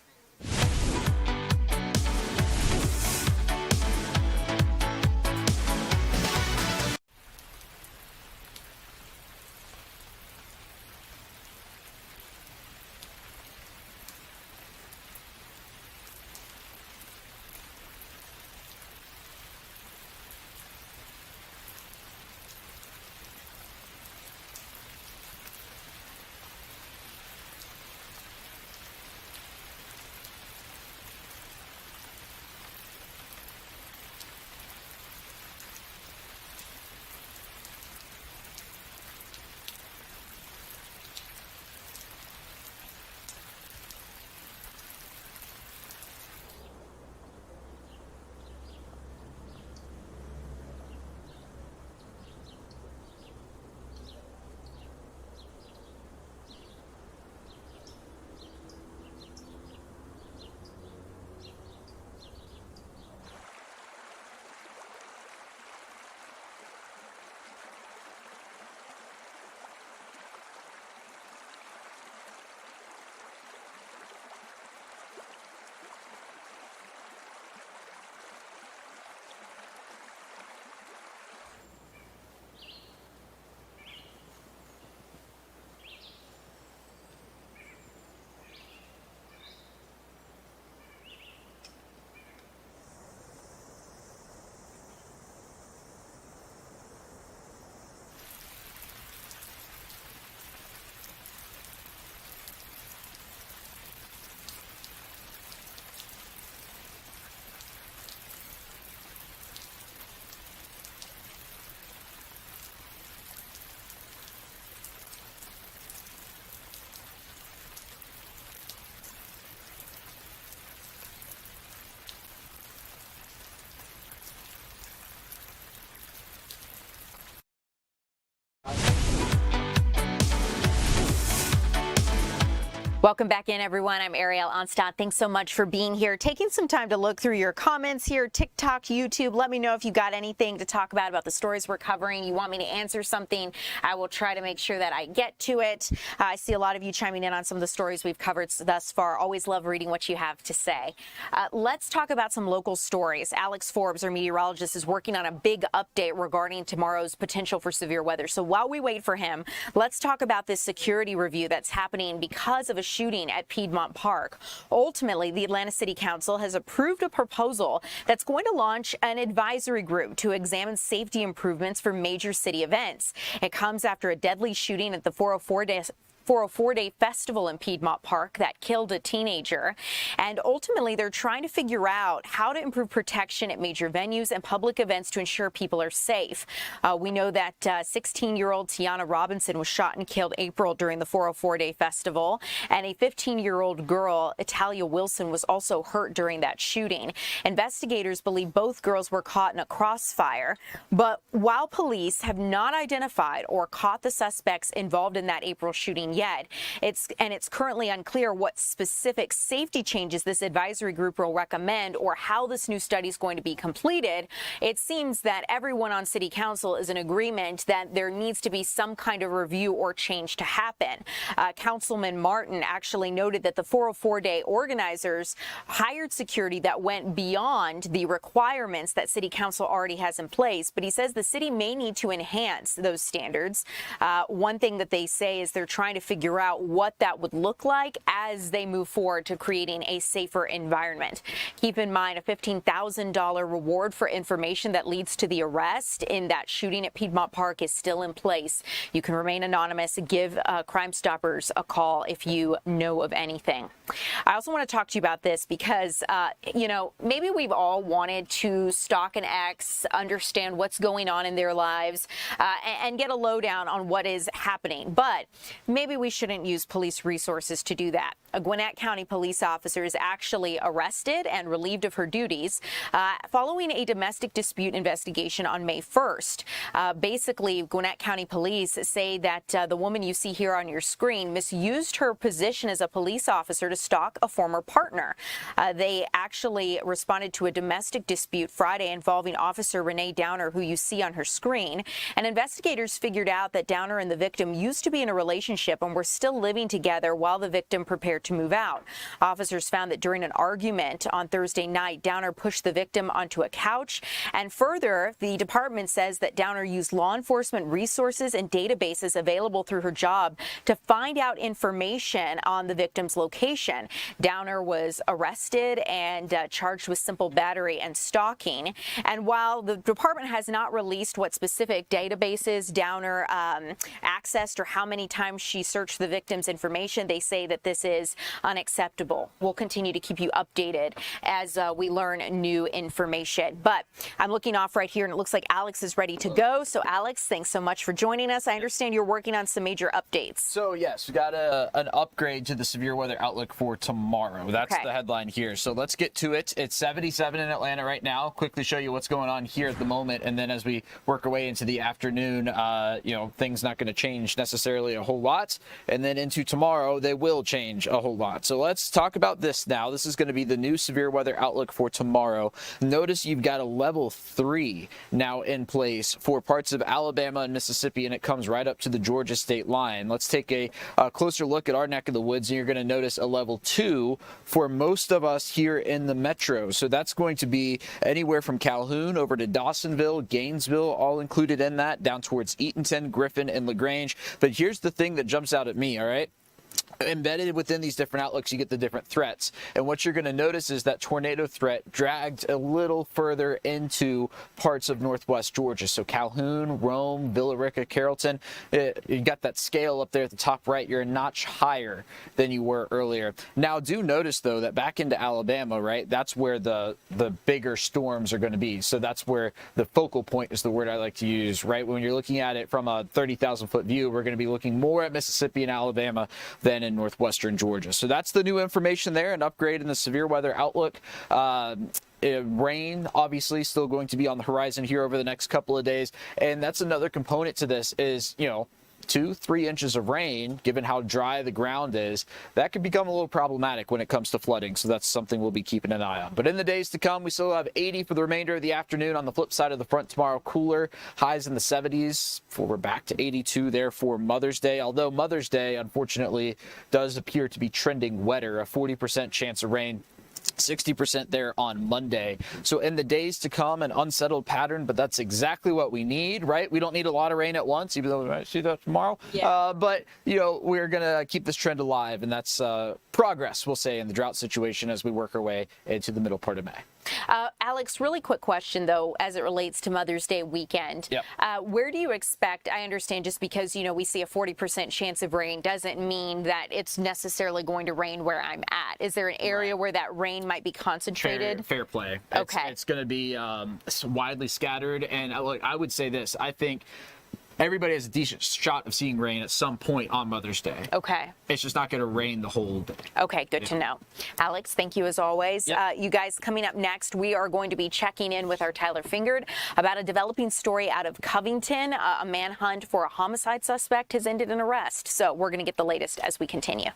Welcome back in, everyone. I'm Ariel Onstadt. Thanks so much for being here, taking some time to look through your comments here, TikTok, YouTube. Let me know if you got anything to talk about the stories we're covering. You want me to answer something, I will try to make sure that I get to it. I see a lot of you chiming in on some of the stories we've covered thus far. Always love reading what you have to say. Let's talk about some local stories. Alex Forbes, our meteorologist, is working on a big update regarding tomorrow's potential for severe weather. So while we wait for him, let's talk about this security review that's happening because of a shooting at Piedmont Park. Ultimately, the Atlanta City Council has approved a proposal that's going to launch an advisory group to examine safety improvements for major city events. It comes after a deadly shooting at the 404-Day Festival in Piedmont Park that killed a teenager. And ultimately, they're trying to figure out how to improve protection at major venues and public events to ensure people are safe. We know that 16-year-old Tiana Robinson was shot and killed April during the 404-Day Festival, and a 15-year-old girl, Italia Wilson, was also hurt during that shooting. Investigators believe both girls were caught in a crossfire, but while police have not identified or caught the suspects involved in that April shooting yet, it's currently unclear what specific safety changes this advisory group will recommend or how this new study is going to be completed. It seems that everyone on City Council is in agreement that there needs to be some kind of review or change to happen. Councilman Martin actually noted that the 404-Day organizers hired security that went beyond the requirements that City Council already has in place, but he says the city may need to enhance those standards. One thing that they say is they're trying to figure out what that would look like as they move forward to creating a safer environment. Keep in mind, a $15,000 reward for information that leads to the arrest in that shooting at Piedmont Park is still in place. You can remain anonymous. Give Crime Stoppers a call if you know of anything. I also want to talk to you about this because, maybe we've all wanted to stalk an ex, understand what's going on in their lives, and get a lowdown on what is happening. But maybe we shouldn't use police resources to do that. A Gwinnett County police officer is actually arrested and relieved of her duties following a domestic dispute investigation on May 1st. Basically, Gwinnett County police say that the woman you see here on your screen misused her position as a police officer to stalk a former partner. They actually responded to a domestic dispute Friday involving Officer Renee Downer, who you see on her screen. And investigators figured out that Downer and the victim used to be in a relationship and were still living together while the victim prepared to move out. Officers found that during an argument on Thursday night, Downer pushed the victim onto a couch. And further, the department says that Downer used law enforcement resources and databases available through her job to find out information on the victim's location. Downer was arrested and charged with simple battery and stalking. And while the department has not released what specific databases Downer accessed or how many times she searched the victim's information, they say that this is unacceptable. We'll continue to keep you updated as we learn new information. But I'm looking off right here, and it looks like Alex is ready to go. So Alex, thanks so much for joining us. I understand you're working on some major updates.
So yes, we got an upgrade to the severe weather outlook for tomorrow. That's the headline here. So let's get to it. It's 77 in Atlanta right now. Quickly show you what's going on here at the moment, and then as we work our way into the afternoon, things not going to change necessarily a whole lot, and then into tomorrow they will change a whole lot. So let's talk about this now. This is going to be the new severe weather outlook for tomorrow. Notice you've got a level 3 now in place for parts of Alabama and Mississippi, and it comes right up to the Georgia state line. Let's take a closer look at our neck of the woods, and you're going to notice a level 2 for most of us here in the metro. So that's going to be anywhere from Calhoun over to Dawsonville, Gainesville, all included in that, down towards Eatonton, Griffin, and LaGrange. But here's the thing that jumps out at me, all right? Embedded within these different outlooks, you get the different threats. And what you're going to notice is that tornado threat dragged a little further into parts of northwest Georgia. So Calhoun, Rome, Villa Rica, Carrollton, you got that scale up there at the top right. You're a notch higher than you were earlier. Now, do notice, though, that back into Alabama, right, that's where the bigger storms are going to be. So that's where the focal point is the word I like to use, right? When you're looking at it from a 30,000-foot view, we're going to be looking more at Mississippi and Alabama than in northwestern Georgia. So that's the new information there, an upgrade in the severe weather outlook. Rain, obviously, still going to be on the horizon here over the next couple of days. And that's another component to this is, 2-3 inches of rain, given how dry the ground is, that could become a little problematic when it comes to flooding. So that's something we'll be keeping an eye on. But in the days to come, we still have 80 for the remainder of the afternoon. On the flip side of the front tomorrow, cooler, highs in the 70s before we're back to 82 there for Mother's Day. Although Mother's Day, unfortunately, does appear to be trending wetter, a 40% chance of rain. 60% there on Monday. So in the days to come, an unsettled pattern, but that's exactly what we need, right? We don't need a lot of rain at once, even though we might see that tomorrow. Yeah. But, we're going to keep this trend alive, and that's progress, we'll say, in the drought situation as we work our way into the middle part of May.
Alex, really quick question, though, as it relates to Mother's Day weekend.
Yep.
Where do you expect, I understand just because, we see a 40% chance of rain doesn't mean that it's necessarily going to rain where I'm at. Is there an area where that rain might be concentrated?
Fair play.
Okay.
It's going to be widely scattered. And I would say this. I think everybody has a decent shot of seeing rain at some point on Mother's Day.
Okay.
It's just not going to rain the whole day.
Okay, good to know. Alex, thank you as always.
Yep.
You guys, coming up next, we are going to be checking in with our Tyler Fingered about a developing story out of Covington. A manhunt for a homicide suspect has ended in arrest. So we're going to get the latest as we continue.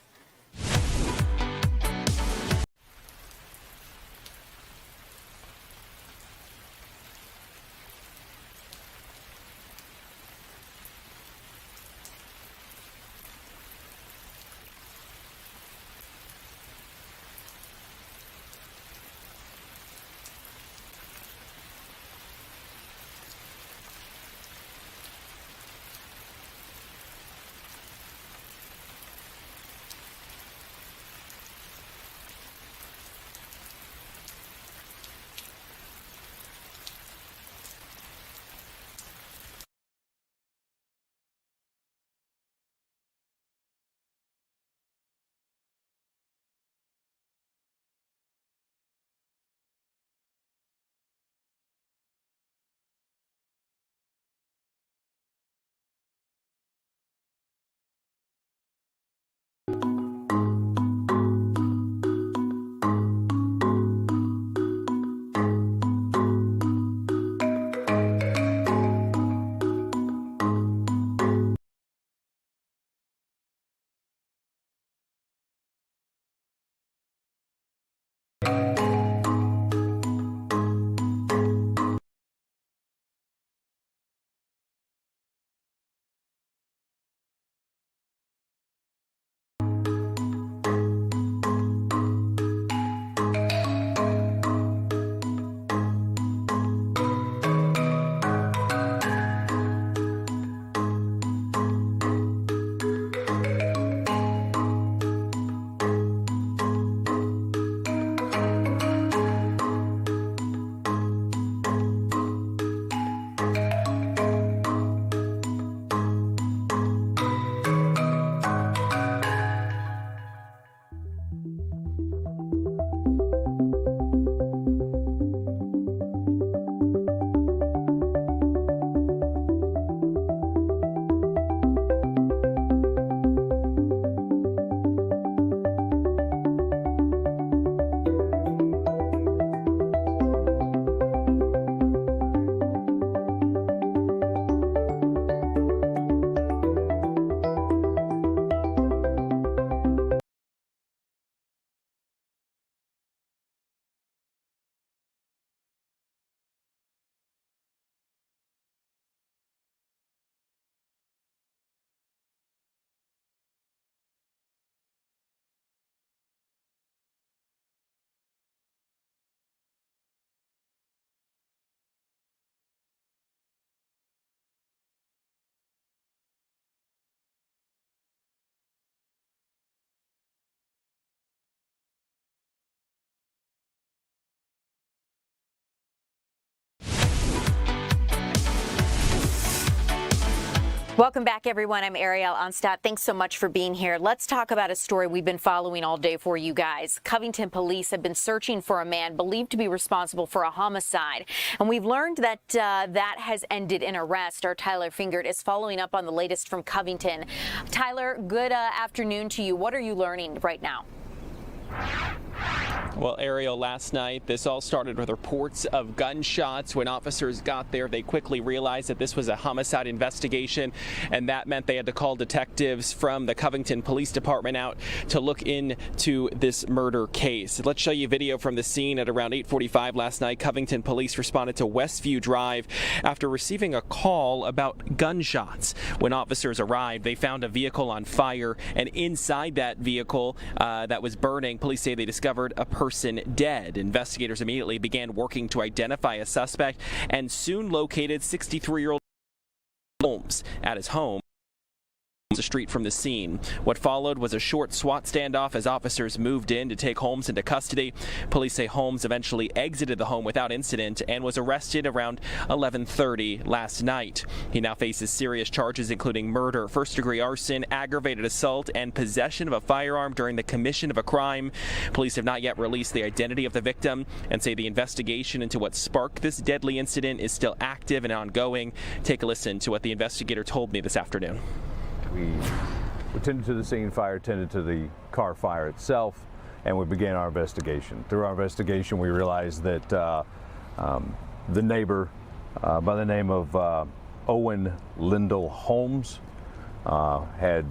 Welcome back, everyone. I'm Ariel Onstadt. Thanks so much for being here. Let's talk about a story we've been following all day for you guys. Covington police have been searching for a man believed to be responsible for a homicide, and we've learned that that has ended in arrest. Our Tyler Fingered is following up on the latest from Covington. Tyler, good afternoon to you. What are you learning right now?
Well, Ariel, last night, this all started with reports of gunshots. When officers got there, they quickly realized that this was a homicide investigation, and that meant they had to call detectives from the Covington Police Department out to look into this murder case. Let's show you video from the scene at around 8:45 last night. Covington police responded to Westview Drive after receiving a call about gunshots. When officers arrived, they found a vehicle on fire, and inside that vehicle that was burning, police say they discovered a person dead. Investigators immediately began working to identify a suspect and soon located 63-year-old Holmes at his home the street from the scene. What followed was a short SWAT standoff as officers moved in to take Holmes into custody. Police say Holmes eventually exited the home without incident and was arrested around 11:30 last night. He now faces serious charges including murder, first-degree arson, aggravated assault, and possession of a firearm during the commission of a crime. Police have not yet released the identity of the victim and say the investigation into what sparked this deadly incident is still active and ongoing. Take a listen to what the investigator told me this afternoon.
We attended to the scene, fire attended to the car fire itself, and we began our investigation. Through our investigation, we realized that the neighbor by the name of Owen Lyndall Holmes had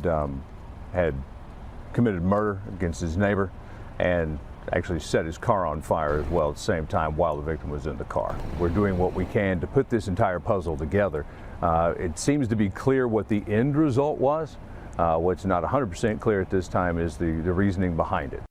committed murder against his neighbor and actually set his car on fire as well at the same time while the victim was in the car. We're doing what we can to put this entire puzzle together. It seems to be clear what the end result was. What's not 100% clear at this time is the reasoning behind it.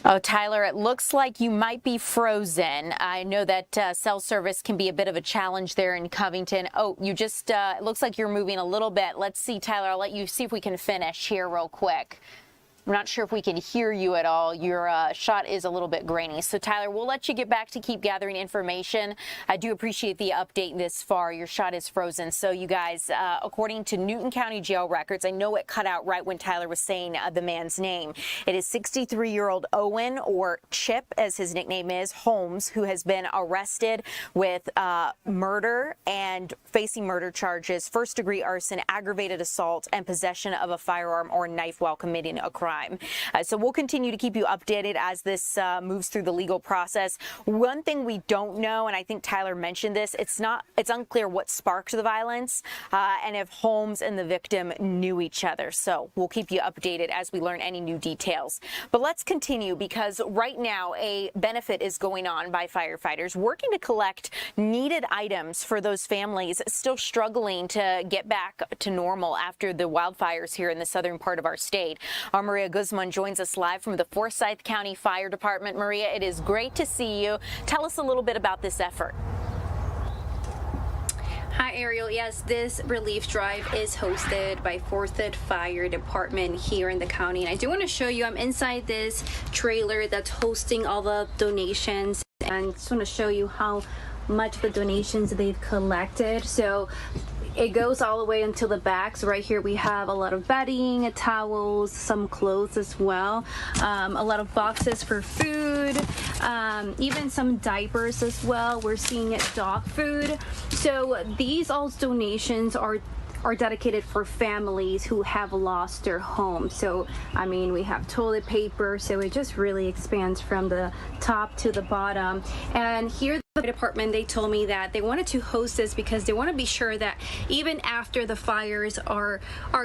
Oh, Tyler, it looks like you might be frozen. I know that cell service can be a bit of a challenge there in Covington. Oh, you just, it looks like you're moving a little bit. Let's see, Tyler, I'll let you see if we can finish here real quick. I'm not sure if we can hear you at all. Your shot is a little bit grainy. So, Tyler, we'll let you get back to keep gathering information. I do appreciate the update this far. Your shot is frozen. So, you guys, according to Newton County Jail records, I know it cut out right when Tyler was saying the man's name. It is 63-year-old Owen, or Chip, as his nickname is, Holmes, who has been arrested with murder and facing murder charges, first-degree arson, aggravated assault, and possession of a firearm or knife while committing a crime. So we'll continue to keep you updated as this moves through the legal process. One thing we don't know, and I think Tyler mentioned this, it's unclear what sparked the violence and if Holmes and the victim knew each other. So we'll keep you updated as we learn any new details. But let's continue, because right now a benefit is going on by firefighters working to collect needed items for those families still struggling to get back to normal after the wildfires here in the southern part of our state. Maria Guzman joins us live from the Forsyth County Fire Department. Maria, it is great to see you. Tell us a little bit about this effort.
Hi, Ariel. Yes, this relief drive is hosted by Forsyth Fire Department here in the county. And I do want to show you, I'm inside this trailer that's hosting all the donations. And I just want to show you how much of the donations they've collected. So it goes all the way until the back. So right here we have a lot of bedding, towels, some clothes as well, a lot of boxes for food, even some diapers as well. We're seeing dog food. So these all donations are dedicated for families who have lost their home. So, I mean, we have toilet paper, so it just really expands from the top to the bottom. And here, the department, they told me that they wanted to host this because they want to be sure that even after the fires are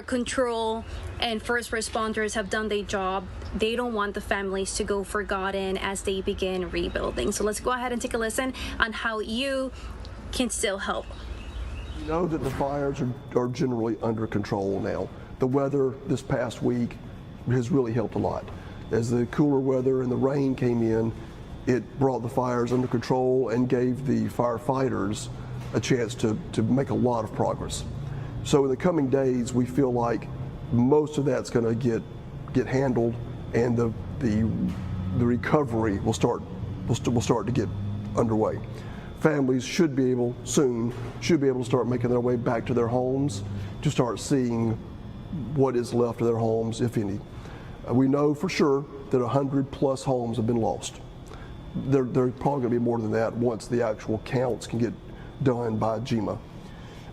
controlled and first responders have done their job, they don't want the families to go forgotten as they begin rebuilding. So let's go ahead and take a listen on how you can still help.
We know that the fires are generally under control now. The weather this past week has really helped a lot. As the cooler weather and the rain came in, it brought the fires under control and gave the firefighters a chance to make a lot of progress. So in the coming days, we feel like most of that's going to get handled, and the recovery will start to get underway. Families should be able to start making their way back to their homes, to start seeing what is left of their homes, if any. We know for sure that 100+ homes have been lost. There probably going to be more than that once the actual counts can get done by GEMA.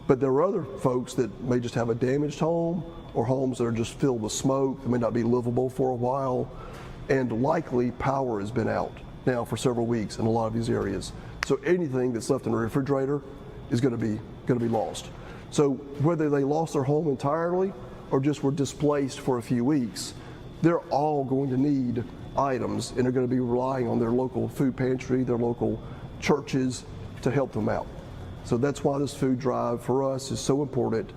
But there are other folks that may just have a damaged home or homes that are just filled with smoke, that may not be livable for a while, and likely power has been out now for several weeks in a lot of these areas. So anything that's left in the refrigerator is going to be lost. So whether they lost their home entirely or just were displaced for a few weeks, they're all going to need items, and they're going to be relying on their local food pantry, their local churches to help them out. So that's why this food drive for us is so important.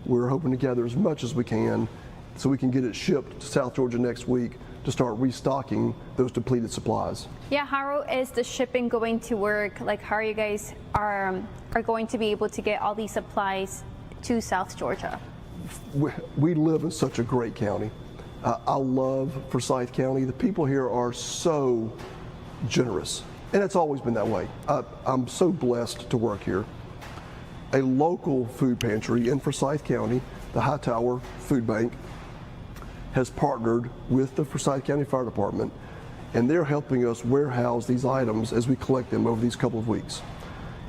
We're hoping to gather as much as we can so we can get it shipped to South Georgia next week to start restocking those depleted supplies.
Yeah, how is the shipping going to work? Like, how are you guys are going to be able to get all these supplies to South Georgia?
We live in such a great county. I love Forsyth County. The people here are so generous, and it's always been that way. I'm so blessed to work here. A local food pantry in Forsyth County, the Hightower Food Bank, has partnered with the Forsyth County Fire Department, and they're helping us warehouse these items as we collect them over these couple of weeks.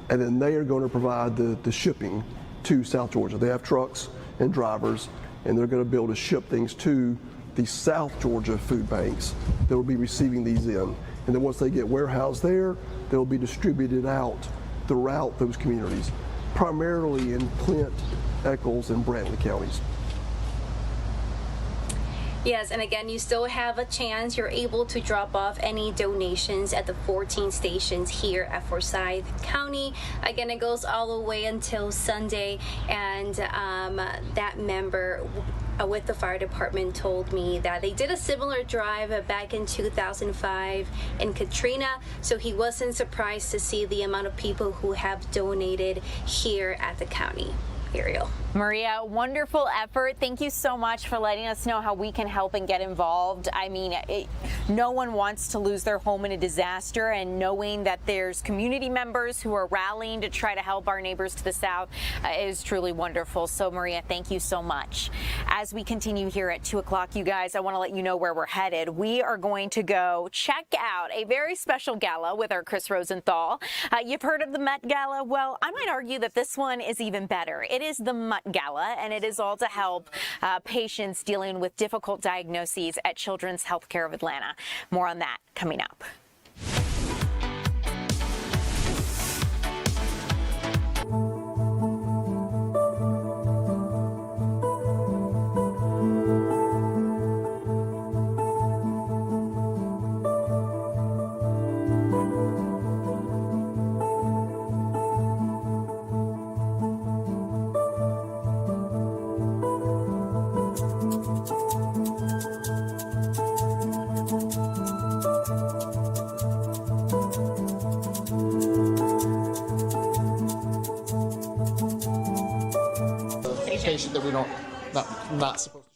And then they are going to provide the shipping to South Georgia. They have trucks and drivers, and they're going to be able to ship things to the South Georgia food banks that will be receiving these in. And then once they get warehoused there, they'll be distributed out throughout those communities, primarily in Clint, Eccles, and Brantley counties.
Yes, and again, you still have a chance. You're able to drop off any donations at the 14 stations here at Forsyth County. Again, it goes all the way until Sunday, and that member with the fire department told me that they did a similar drive back in 2005 in Katrina, so he wasn't surprised to see the amount of people who have donated here at the county. Ariel.
Maria, wonderful effort. Thank you so much for letting us know how we can help and get involved. I mean, no one wants to lose their home in a disaster, and knowing that there's community members who are rallying to try to help our neighbors to the south is truly wonderful. So, Maria, thank you so much. As we continue here at 2 o'clock, you guys, I want to let you know where we're headed. We are going to go check out a very special gala with our Chris Rosenthal. You've heard of the Met Gala. Well, I might argue that this one is even better. It is the Met Gala, and it is all to help patients dealing with difficult diagnoses at Children's Healthcare of Atlanta. More on that coming up.
Patient that we don't not supposed to.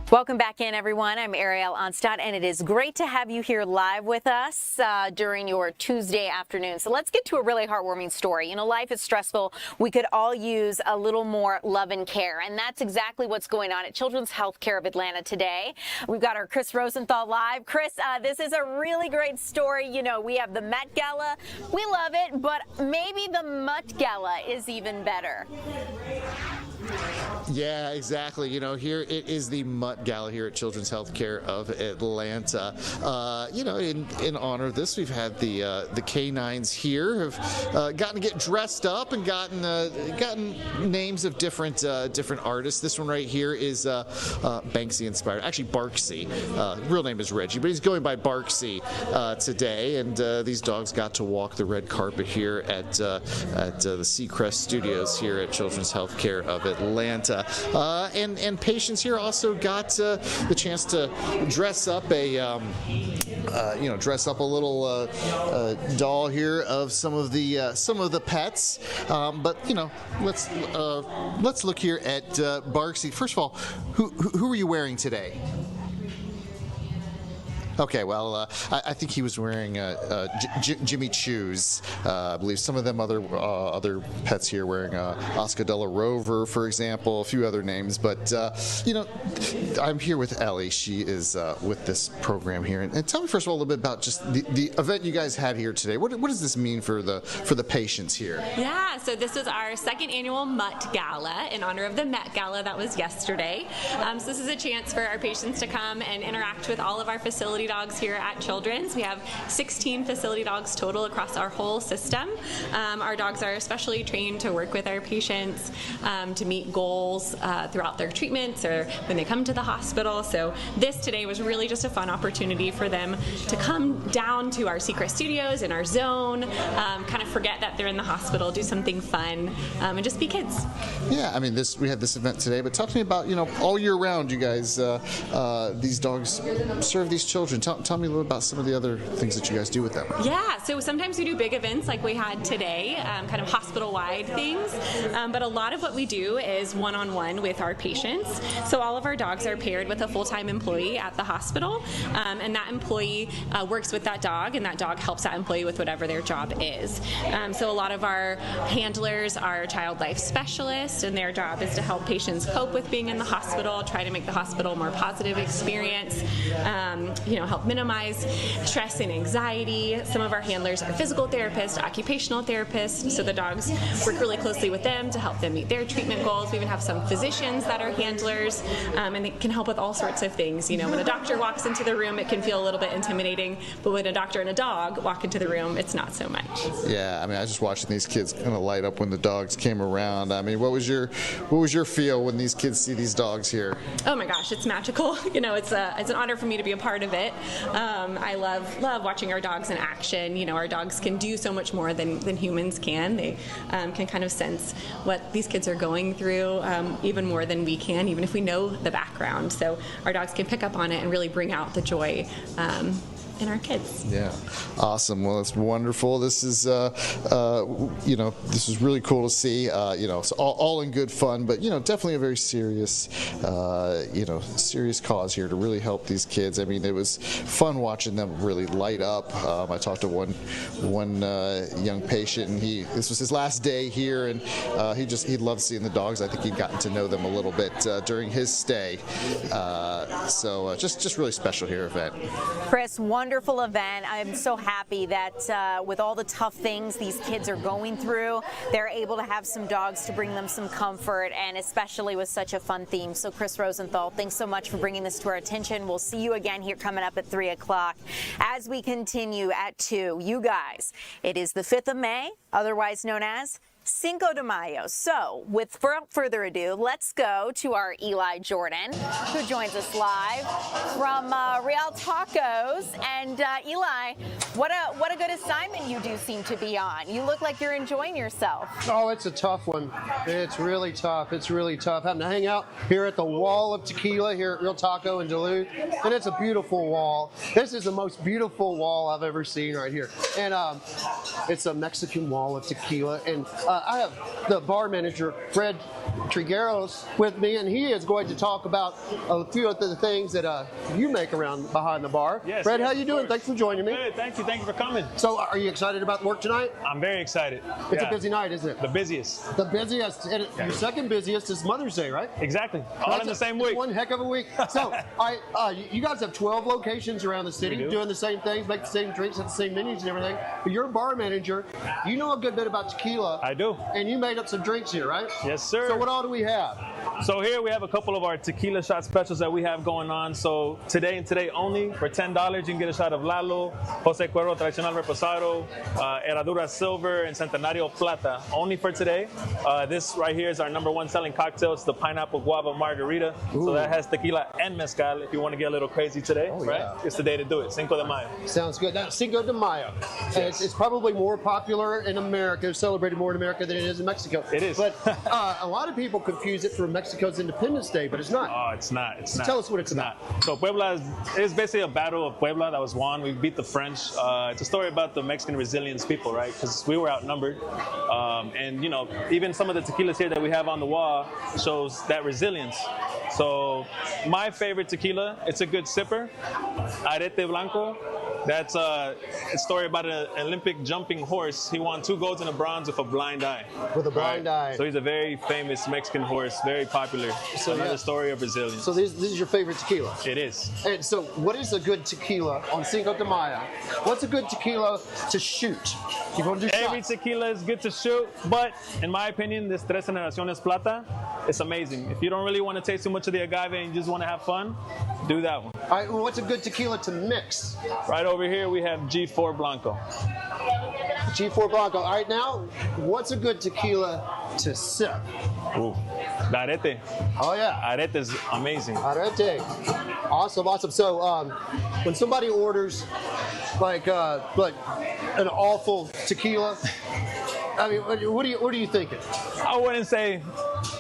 Welcome back in, everyone. I'm Ariel Onstadt, and it is great to have you here live with us during your Tuesday afternoon. So let's get to a really heartwarming story. You know, life is stressful. We could all use a little more love and care, and that's exactly what's going on at Children's Healthcare of Atlanta today. We've got our Chris Rosenthal live. Chris, this is a really great story. You know, we have the Met Gala. We love it, but maybe the Mutt Gala is even better.
Yeah, exactly. You know, here it is the Mutt Gala here at Children's Healthcare of Atlanta. You know, in honor of this, we've had the canines here have gotten to get dressed up and gotten names of different artists. This one right here is Banksy inspired. Actually, Barksy. Real name is Reggie, but he's going by Barksy today. And these dogs got to walk the red carpet here at the Seacrest Studios here at Children's Healthcare of Atlanta. And patients here also got the chance to dress up a little doll here of some of the pets. But you know, let's look here at Barksy. First of all, who are you wearing today? Okay, well, I think he was wearing Jimmy Choo's. I believe some of them other pets here wearing Oscadella Rover, for example, a few other names. But you know, I'm here with Ellie. She is with this program here, and tell me first of all a little bit about just the event you guys had here today. What does this mean for the patients here?
Yeah, so this is our second annual Mutt Gala in honor of the Met Gala that was yesterday. So this is a chance for our patients to come and interact with all of our facility dogs here at Children's. We have 16 facility dogs total across our whole system. Our dogs are especially trained to work with our patients to meet goals throughout their treatments or when they come to the hospital. So this today was really just a fun opportunity for them to come down to our Seacrest Studios in our zone, kind of forget that they're in the hospital, do something fun, and just be kids.
Yeah, I mean, we had this event today, but talk to me about, you know, all year round, you guys, these dogs serve these children. Tell me a little about some of the other things that you guys do with them.
Yeah, so sometimes we do big events like we had today, kind of hospital-wide things, but a lot of what we do is one-on-one with our patients. So all of our dogs are paired with a full-time employee at the hospital, and that employee works with that dog, and that dog helps that employee with whatever their job is. So a lot of our handlers are child life specialists, and their job is to help patients cope with being in the hospital, try to make the hospital a more positive experience, you know, help minimize stress and anxiety. Some of our handlers are physical therapists, occupational therapists, so the dogs work really closely with them to help them meet their treatment goals. We even have some physicians that are handlers, and they can help with all sorts of things. You know, when a doctor walks into the room, it can feel a little bit intimidating, but when a doctor and a dog walk into the room, it's not so much.
Yeah, I mean, I was just watching these kids kind of light up when the dogs came around. I mean, what was your feel when these kids see these dogs here?
Oh my gosh, it's magical. You know, it's an honor for me to be a part of it. I love watching our dogs in action. You know, our dogs can do so much more than humans can. They can kind of sense what these kids are going through even more than we can, even if we know the background. So our dogs can pick up on it and really bring out the joy in our kids.
Yeah, awesome. Well, it's wonderful. This is, you know, this is really cool to see. You know, it's all in good fun, but you know, definitely a very serious, you know, serious cause here to really help these kids. I mean, it was fun watching them really light up. I talked to one young patient, and this was his last day here, and he loved seeing the dogs. I think he'd gotten to know them a little bit during his stay. So just really special here event.
Chris, wonderful event. I'm so happy that with all the tough things these kids are going through, they're able to have some dogs to bring them some comfort, and especially with such a fun theme. So Chris Rosenthal, thanks so much for bringing this to our attention. We'll see you again here coming up at 3 o'clock. As we continue at 2, you guys, it is the 5th of May, otherwise known as Cinco de Mayo. So, without further ado, let's go to our Eli Jordan, who joins us live from Real Tacos. And Eli, what a good assignment you do seem to be on. You look like you're enjoying yourself.
Oh, it's a tough one. It's really tough. It's really tough. Having to hang out here at the Wall of Tequila here at Real Taco in Duluth, and it's a beautiful wall. This is the most beautiful wall I've ever seen right here, and it's a Mexican wall of tequila. And I have the bar manager, Fred Trigueros with me, and he is going to talk about a few of the things that you make around behind the bar.
Yes,
Fred,
yes,
how you doing?
course.
Thanks for joining me.
Good, thank you for coming.
So, are you excited about work tonight?
I'm very excited.
It's a busy night, isn't it?
The busiest.
The busiest, and your second busiest is Mother's Day, right?
Exactly. All in the same week.
One heck of a week. So, you guys have 12 locations around the city doing the same things, make the same drinks, have the same menus and everything. But you're a bar manager. You know a good bit about tequila.
I do.
And you made up some drinks here, right?
Yes, sir.
So what all do we have?
So here we have a couple of our tequila shot specials that we have going on. So today and today only, for $10, you can get a shot of Lalo, Jose Cuervo Tradicional Reposado, Herradura Silver, and Centenario Plata. Only for today. This right here is our #1 selling cocktail. It's the Pineapple Guava Margarita.
Ooh.
So that has tequila and mezcal if you want to get a little crazy today, right?
Yeah.
It's the day to do it, Cinco de Mayo.
Sounds good. Now, Cinco de Mayo.
Yes.
It's probably more popular in America, celebrated more in America than it is in Mexico.
It is.
But a lot of people confuse it for Mexico's Independence Day, but it's not.
Oh, it's not. It's not.
Tell us what it's about.
So Puebla is basically a battle of Puebla that was won. We beat the French. It's a story about the Mexican resilience people, right? Because we were outnumbered. And, you know, even some of the tequilas here that we have on the wall shows that resilience. So my favorite tequila, it's a good sipper, Arete Blanco. That's a story about an Olympic jumping horse. He won 2 golds and a bronze with a blind eye.
With a blind eye.
So he's a very famous Mexican horse, very popular.
So
another story of resilience.
So this is your favorite tequila?
It is.
And so what is a good tequila on Cinco de Mayo? What's a good tequila to shoot? You want to do
Every
shots?
tequila is good to shoot, but in my opinion, this Tres Generaciones Plata is amazing. If you don't really want to taste too much of the agave and you just want to have fun, do that one.
All right, well, what's a good tequila to mix?
Right over here, we have G4 Blanco.
G4 Blanco. All right, now, what's a good tequila to sip?
Ooh, the Arete.
Oh, yeah.
Arete is amazing.
Arete. Awesome, awesome. So when somebody orders like an awful tequila, I mean, what are you thinking?
I wouldn't say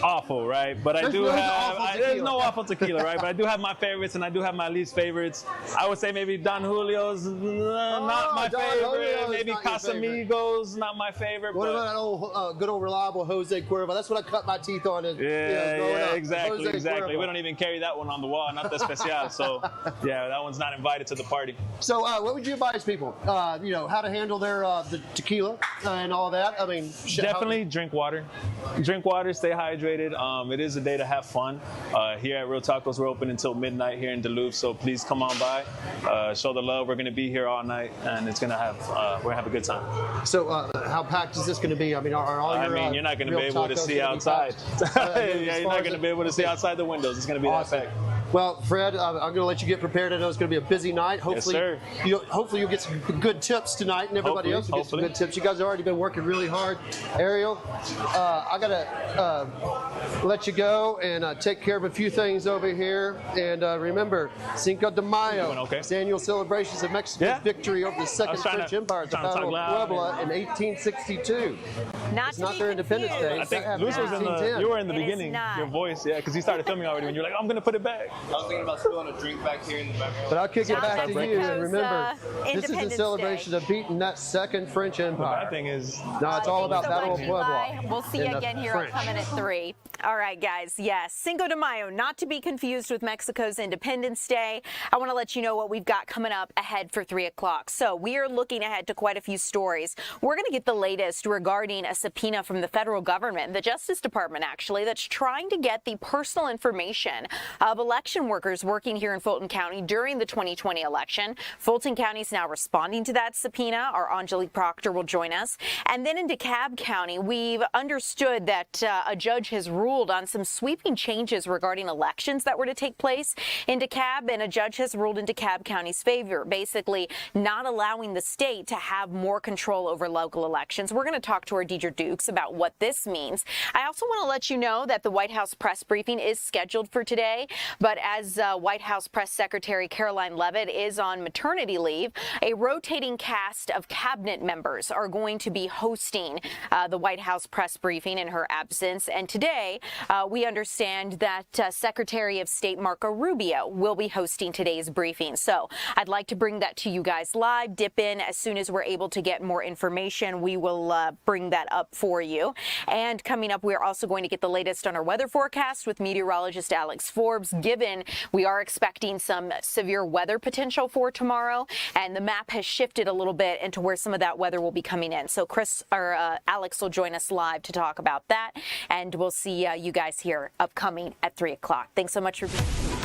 awful, right? But there's no awful tequila, right? But I do have my favorites and I do have my least favorites. I would say maybe Don Julio's not my favorite. Maybe Casamigos, not my favorite.
What about an old, good old reliable Jose Cuervo? That's what I cut my teeth on.
Exactly.
Cuervo.
We don't even carry that one on the wall, not the especial. So, yeah, that one's not invited to the party.
So, what would you advise people? You know, how to handle their the tequila and all that? I mean,
definitely drink water. Drink water, stay hydrated. It is a day to have fun. Here at Real Tacos, we're open until midnight here in Duluth, so please come on by, show the love. We're going to be here all night, and we're gonna have a good time.
So, how packed is this going to be? I mean,
you're not going to be able to see outside. Yeah, you're not going to be able to see outside the windows. It's going to be
awesome.
that packed.
Well, Fred, I'm going to let you get prepared. I know it's going to be a busy night. Hopefully, hopefully you'll get some good tips tonight, and everybody else will get some good tips. You guys have already been working really hard. Ariel, I got to let you go and take care of a few things over here. And remember, Cinco de Mayo, it's the annual celebrations of Mexico's victory over the Second French Empire at the Battle of Puebla in 1862.
It's
not their Independence Day.
I think Luce was you were in the beginning, your voice, because he started filming already when you were like, I'm going to put it back.
I was thinking about spilling a drink back here in the background.
But I'll kick it back to you. And remember, this is in
Independence
celebration of beating that Second French Empire.
The thing is,
no, it's all about Battle of Puebla.
We'll see you again here on Coming at 3. All right, guys. Yes, Cinco de Mayo, not to be confused with Mexico's Independence Day. I want to let you know what we've got coming up ahead for 3 o'clock. So we are looking ahead to quite a few stories. We're going to get the latest regarding a subpoena from the federal government, the Justice Department, actually, that's trying to get the personal information of election workers working here in Fulton County during the 2020 election. Fulton County is now responding to that subpoena. Our Angelique Proctor will join us. And then in DeKalb County, we've understood that a judge has ruled on some sweeping changes regarding elections that were to take place in DeKalb, and a judge has ruled in DeKalb County's favor, basically not allowing the state to have more control over local elections. We're going to talk to our Deidre Dukes about what this means. I also want to let you know that the White House press briefing is scheduled for today, but as White House Press Secretary Caroline Leavitt is on maternity leave, a rotating cast of cabinet members are going to be hosting the White House press briefing in her absence. And today, today, we understand that Secretary of State Marco Rubio will be hosting today's briefing. So I'd like to bring that to you guys live. Dip in as soon as we're able to get more information. We will bring that up for you. And coming up, we're also going to get the latest on our weather forecast with meteorologist Alex Forbes, given we are expecting some severe weather potential for tomorrow, and the map has shifted a little bit into where some of that weather will be coming in. So Alex will join us live to talk about that, and we'll see you guys here upcoming at 3 o'clock. Thanks so much for being here.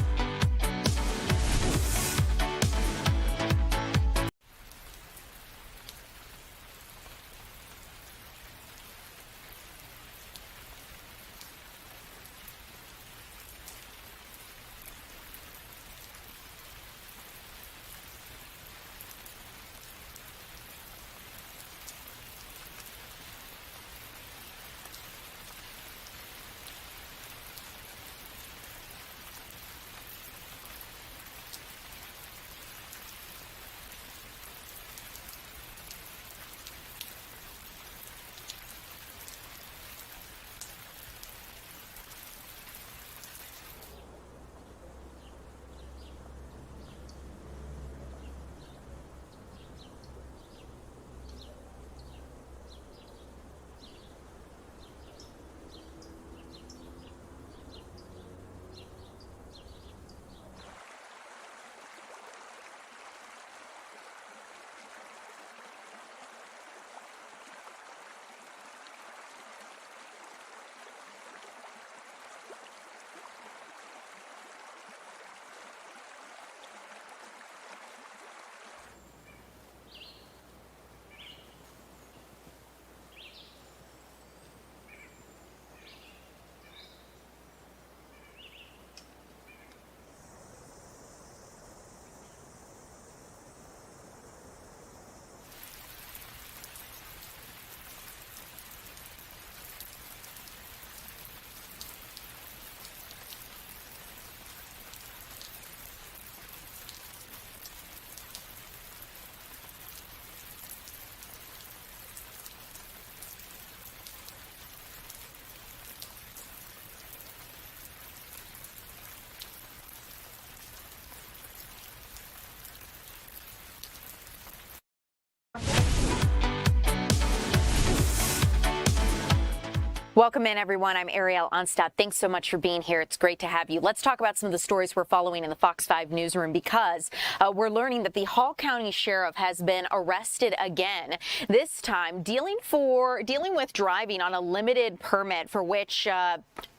Welcome in, everyone. I'm Ariel Onstadt. Thanks so much for being here. It's great to have you. Let's talk about some of the stories we're following in the Fox 5 newsroom, because we're learning that the Hall County Sheriff has been arrested again, this time dealing with driving on a limited permit for which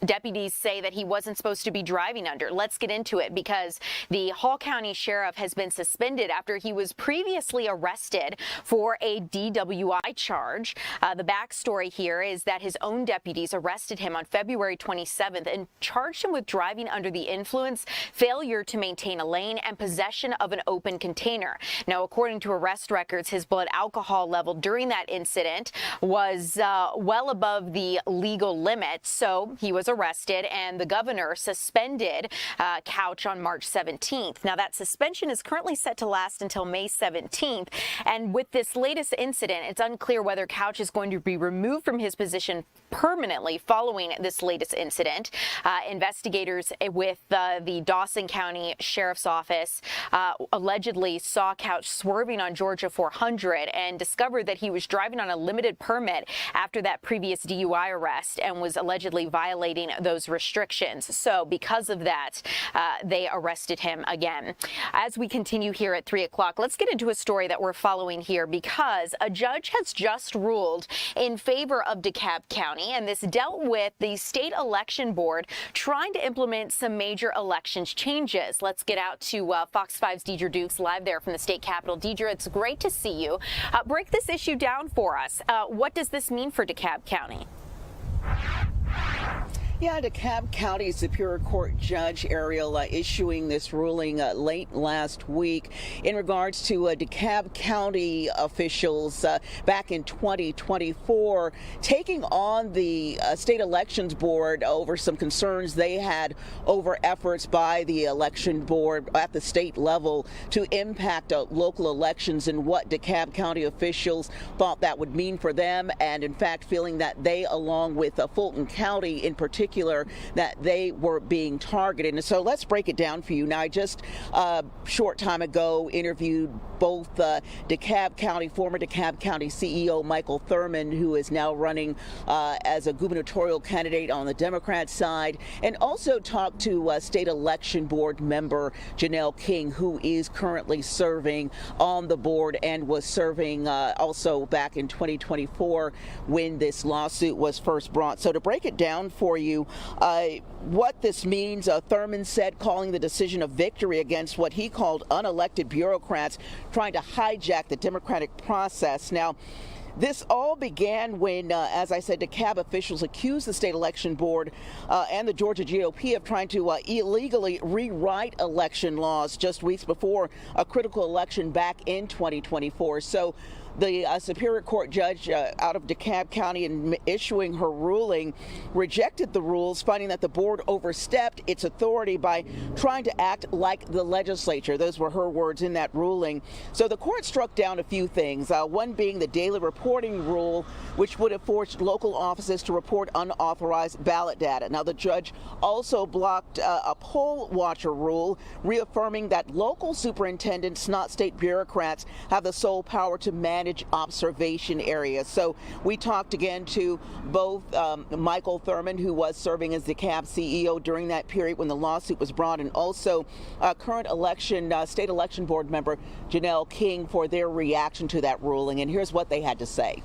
deputies say that he wasn't supposed to be driving under. Let's get into it, because the Hall County Sheriff has been suspended after he was previously arrested for a DWI charge. The backstory here is that his own deputies arrested him on February 27th and charged him with driving under the influence, failure to maintain a lane, and possession of an open container. Now, according to arrest records, his blood alcohol level during that incident was well above the legal limit, so he was arrested, and the governor suspended Couch on March 17th. Now, that suspension is currently set to last until May 17th, and with this latest incident, it's unclear whether Couch is going to be removed from his position permanently following this latest incident. Investigators with the Dawson County Sheriff's Office allegedly saw Couch swerving on Georgia 400 and discovered that he was driving on a limited permit after that previous DUI arrest and was allegedly violating those restrictions. So because of that, they arrested him again. As we continue here at 3 o'clock, let's get into a story that we're following here, because a judge has just ruled in favor of DeKalb County, and this dealt with the state election board trying to implement some major elections changes. Let's get out to Fox 5's Deidre Dukes live there from the state capitol. Deidre, it's great to see you. Break this issue down for us. What does this mean for DeKalb County?
Yeah, DeKalb County Superior Court Judge Ariel issuing this ruling late last week in regards to DeKalb County officials back in 2024 taking on the state elections board over some concerns they had over efforts by the election board at the state level to impact local elections and what DeKalb County officials thought that would mean for them, and in fact feeling that they, along with Fulton County in particular, particular that they were being targeted. And so let's break it down for you. Now, I just a short time ago interviewed both DeKalb County, former DeKalb County CEO Michael Thurmond, who is now running as a gubernatorial candidate on the Democrat side, and also talked to State Election Board member Janelle King, who is currently serving on the board and was serving also back in 2024 when this lawsuit was first brought. So to break it down for you, what this means, Thurmond said, calling the decision a victory against what he called unelected bureaucrats trying to hijack the democratic process. Now, this all began when, as I said, DeKalb officials accused the state election board and the Georgia GOP of trying to illegally rewrite election laws just weeks before a critical election back in 2024. So the Superior Court judge out of DeKalb County, in issuing her ruling, rejected the rules, finding that the board overstepped its authority by trying to act like the legislature. Those were her words in that ruling. So the court struck down a few things, one being the daily reporting rule, which would have forced local offices to report unauthorized ballot data. Now, the judge also blocked a poll watcher rule, reaffirming that local superintendents, not state bureaucrats, have the sole power to manage observation areas. So we talked again to both Michael Thurmond, who was serving as DeKalb CEO during that period when the lawsuit was brought, and also current state election board member Janelle King for their reaction to that ruling. And here's what they had to say.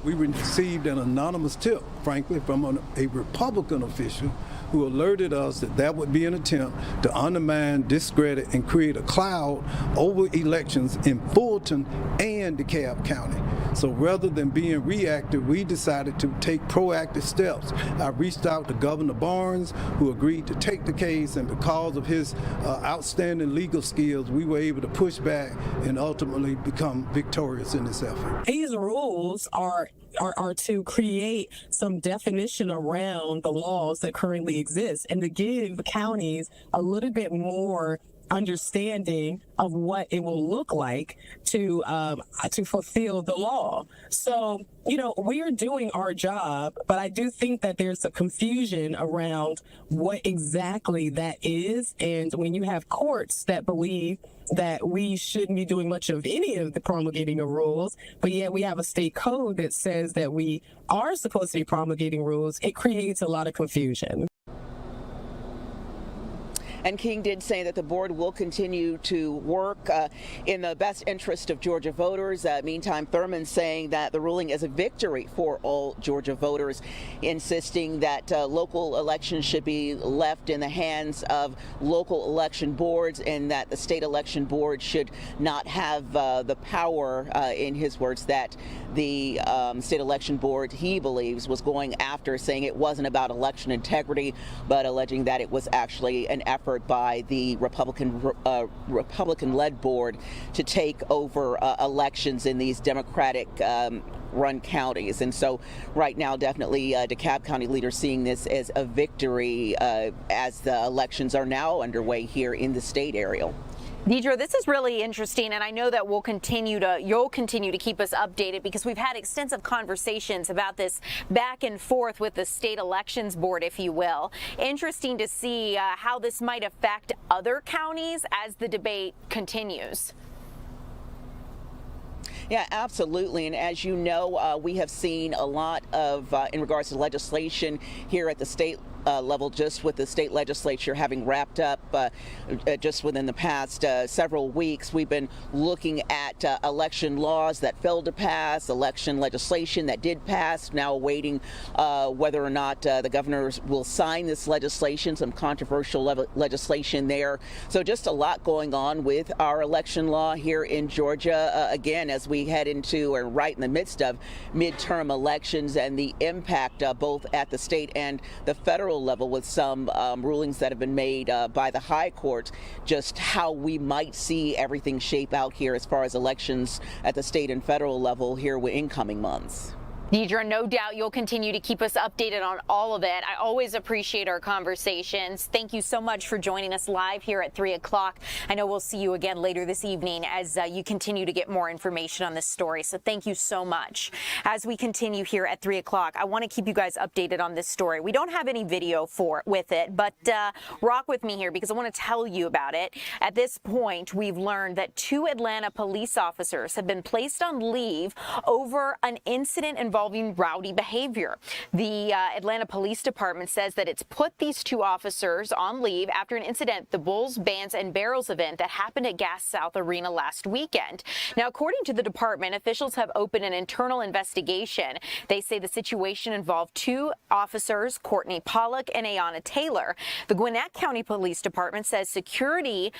We received an anonymous tip, frankly, from a Republican official who alerted us that that would be an attempt to undermine, discredit, and create a cloud over elections in Fulton and DeKalb County. So rather than being reactive, we decided to take proactive steps. I reached out to Governor Barnes, who agreed to take the case, and because of his outstanding legal skills, we were able to push back and ultimately become victorious in this effort.
These rules are to create some definition around the laws that currently exist and to give counties a little bit more understanding of what it will look like to fulfill the law. So, we are doing our job, but I do think that there's a confusion around what exactly that is. And when you have courts that believe that we shouldn't be doing much of any of the promulgating of rules, but yet we have a state code that says that we are supposed to be promulgating rules, it creates a lot of confusion.
And King did say that the board will continue to work in the best interest of Georgia voters. Meantime, Thurmond saying that the ruling is a victory for all Georgia voters, insisting that local elections should be left in the hands of local election boards and that the state election board should not have the power, in his words, that the state election board, he believes, was going after, saying it wasn't about election integrity, but alleging that it was actually an effort by the Republican-led board to take over elections in these Democratic run counties. And so right now, definitely DeKalb County leaders seeing this as a victory as the elections are now underway here in the state, Ariel.
Deidre, this is really interesting, and I know that you'll continue to keep us updated because we've had extensive conversations about this back and forth with the state elections board, if you will. Interesting to see how this might affect other counties as the debate continues.
Yeah, absolutely. And as you know, we have seen a lot of, in regards to legislation here at the state level, just with the state legislature having wrapped up just within the past several weeks. We've been looking at election laws that failed to pass, election legislation that did pass, now awaiting whether or not the governors will sign this legislation, some controversial legislation there. So just a lot going on with our election law here in Georgia, again, as we head into or right in the midst of midterm elections and the impact both at the state and the federal level with some rulings that have been made by the high court, just how we might see everything shape out here as far as elections at the state and federal level here in coming months.
Deidre, no doubt you'll continue to keep us updated on all of it. I always appreciate our conversations. Thank you so much for joining us live here at 3 o'clock. I know we'll see you again later this evening as you continue to get more information on this story. So thank you so much. As we continue here at 3 o'clock, I want to keep you guys updated on this story. We don't have any video with it, but rock with me here because I want to tell you about it. At this point, we've learned that 2 Atlanta police officers have been placed on leave over an incident involving rowdy behavior. The Atlanta Police Department says that it's put these 2 officers on leave after an incident, the Bulls, Bands, and Barrels event that happened at Gas South Arena last weekend. Now, according to the department, officials have opened an internal investigation. They say the situation involved 2 officers, Courtney Pollock and Ayanna Taylor. The Gwinnett County Police Department says security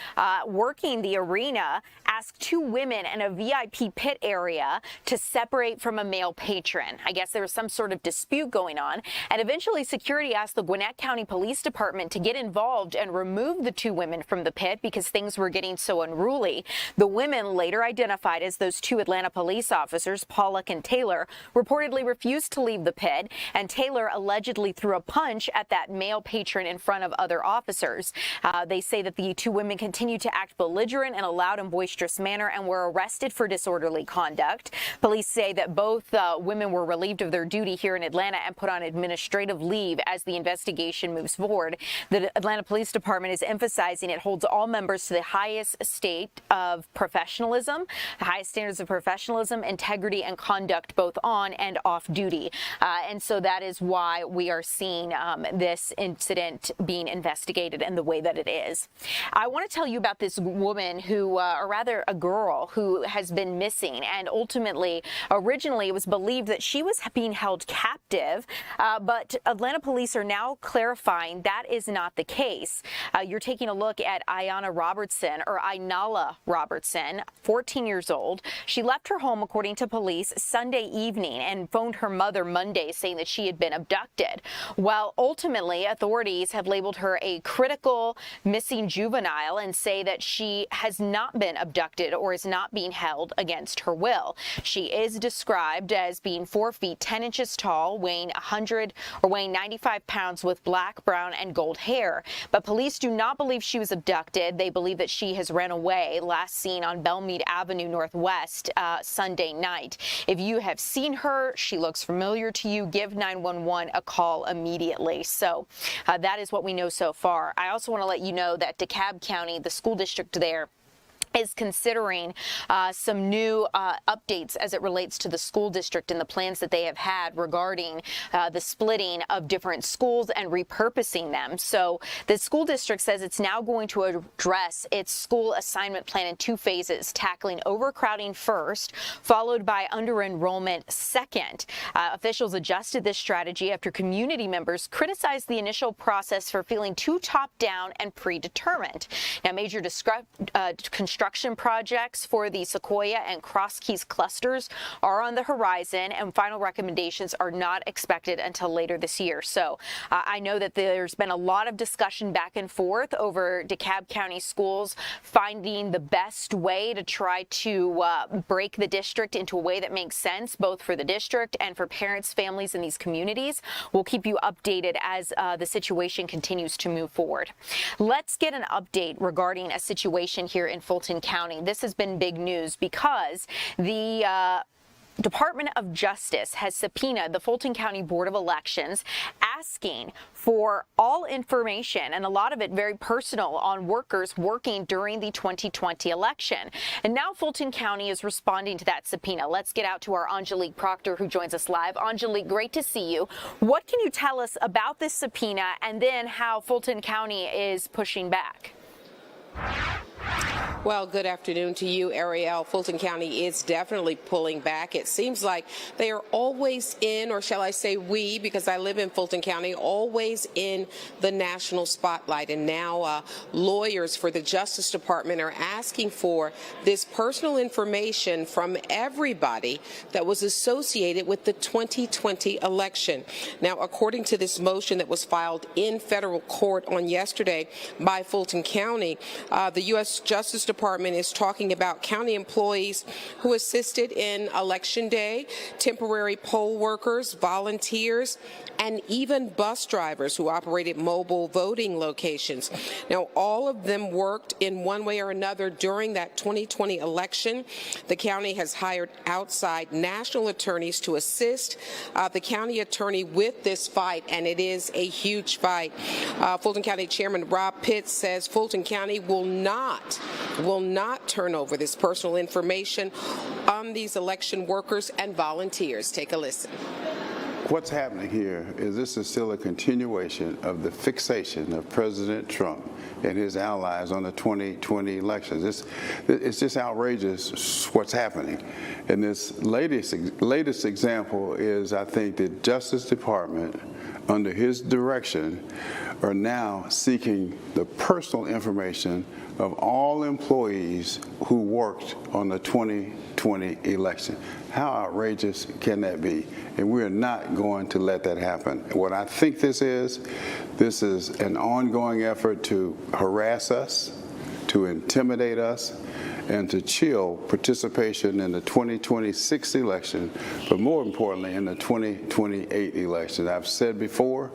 working the arena asked 2 women in a VIP pit area to separate from a male patron. I guess there was some sort of dispute going on, and eventually security asked the Gwinnett County Police Department to get involved and remove the 2 women from the pit because things were getting so unruly. The women, later identified as those 2 Atlanta police officers, Pollock and Taylor, reportedly refused to leave the pit, and Taylor allegedly threw a punch at that male patron in front of other officers. They say that the 2 women continued to act belligerent in a loud and boisterous manner and were arrested for disorderly conduct. Police say that both women were relieved of their duty here in Atlanta and put on administrative leave as the investigation moves forward. The Atlanta Police Department is emphasizing it holds all members to the highest state of professionalism, the highest standards of professionalism, integrity, and conduct both on and off duty. And so that is why we are seeing this incident being investigated in the way that it is. I want to tell you about this woman who, or rather a girl who has been missing, and ultimately, originally it was believed that she was being held captive, but Atlanta police are now clarifying that is not the case. You're taking a look at Ayanna Robertson, or Aynala Robertson, 14 years old. She left her home, according to police, Sunday evening and phoned her mother Monday saying that she had been abducted. Well, ultimately, authorities have labeled her a critical missing juvenile and say that she has not been abducted or is not being held against her will. She is described as being 4 feet 10 inches tall, weighing 95 pounds with black, brown, and gold hair. But police do not believe she was abducted. They believe that she has ran away, last seen on Belmead Avenue Northwest Sunday night. If you have seen her, she looks familiar to you, give 911 a call immediately. So that is what we know so far. I also want to let you know that DeKalb County, the school district there, is considering some new updates as it relates to the school district and the plans that they have had regarding the splitting of different schools and repurposing them. So the school district says it's now going to address its school assignment plan in 2 phases, tackling overcrowding first, followed by under-enrollment second. Officials adjusted this strategy after community members criticized the initial process for feeling too top-down and predetermined. Now, major construction projects for the Sequoia and Cross Keys clusters are on the horizon, and final recommendations are not expected until later this year. So I know that there's been a lot of discussion back and forth over DeKalb County schools finding the best way to try to break the district into a way that makes sense, both for the district and for parents, families in these communities. We'll keep you updated as the situation continues to move forward. Let's get an update regarding a situation here in Fulton County. This has been big news because the Department of Justice has subpoenaed the Fulton County Board of Elections, asking for all information, and a lot of it very personal, on workers working during the 2020 election. And now Fulton County is responding to that subpoena. Let's get out to our Angelique Proctor, who joins us live. Angelique, great to see you. What can you tell us about this subpoena and then how Fulton County is pushing back?
Well, good afternoon to you, Ariel. Fulton County is definitely pulling back. It seems like they are always in, or shall I say we, because I live in Fulton County, always in the national spotlight. And now lawyers for the Justice Department are asking for this personal information from everybody that was associated with the 2020 election. Now, according to this motion that was filed in federal court on yesterday by Fulton County, the U.S. Justice Department Department is talking about county employees who assisted in Election Day, temporary poll workers, volunteers, and even bus drivers who operated mobile voting locations. Now, all of them worked in one way or another during that 2020 election. The county has hired outside national attorneys to assist the county attorney with this fight, and it is a huge fight. Fulton County Chairman Rob Pitts says Fulton County will not turn over this personal information on these election workers and volunteers. Take a listen.
What's happening here is this is still a continuation of the fixation of President Trump and his allies on the 2020 elections. It's just outrageous what's happening. And this latest example is, I think, the Justice Department, under his direction, are now seeking the personal information of all employees who worked on the 2020 election. How outrageous can that be? And we're not going to let that happen. What I think this is an ongoing effort to harass us, to intimidate us, and to chill participation in the 2026 election, but more importantly, in the 2028 election. I've said before,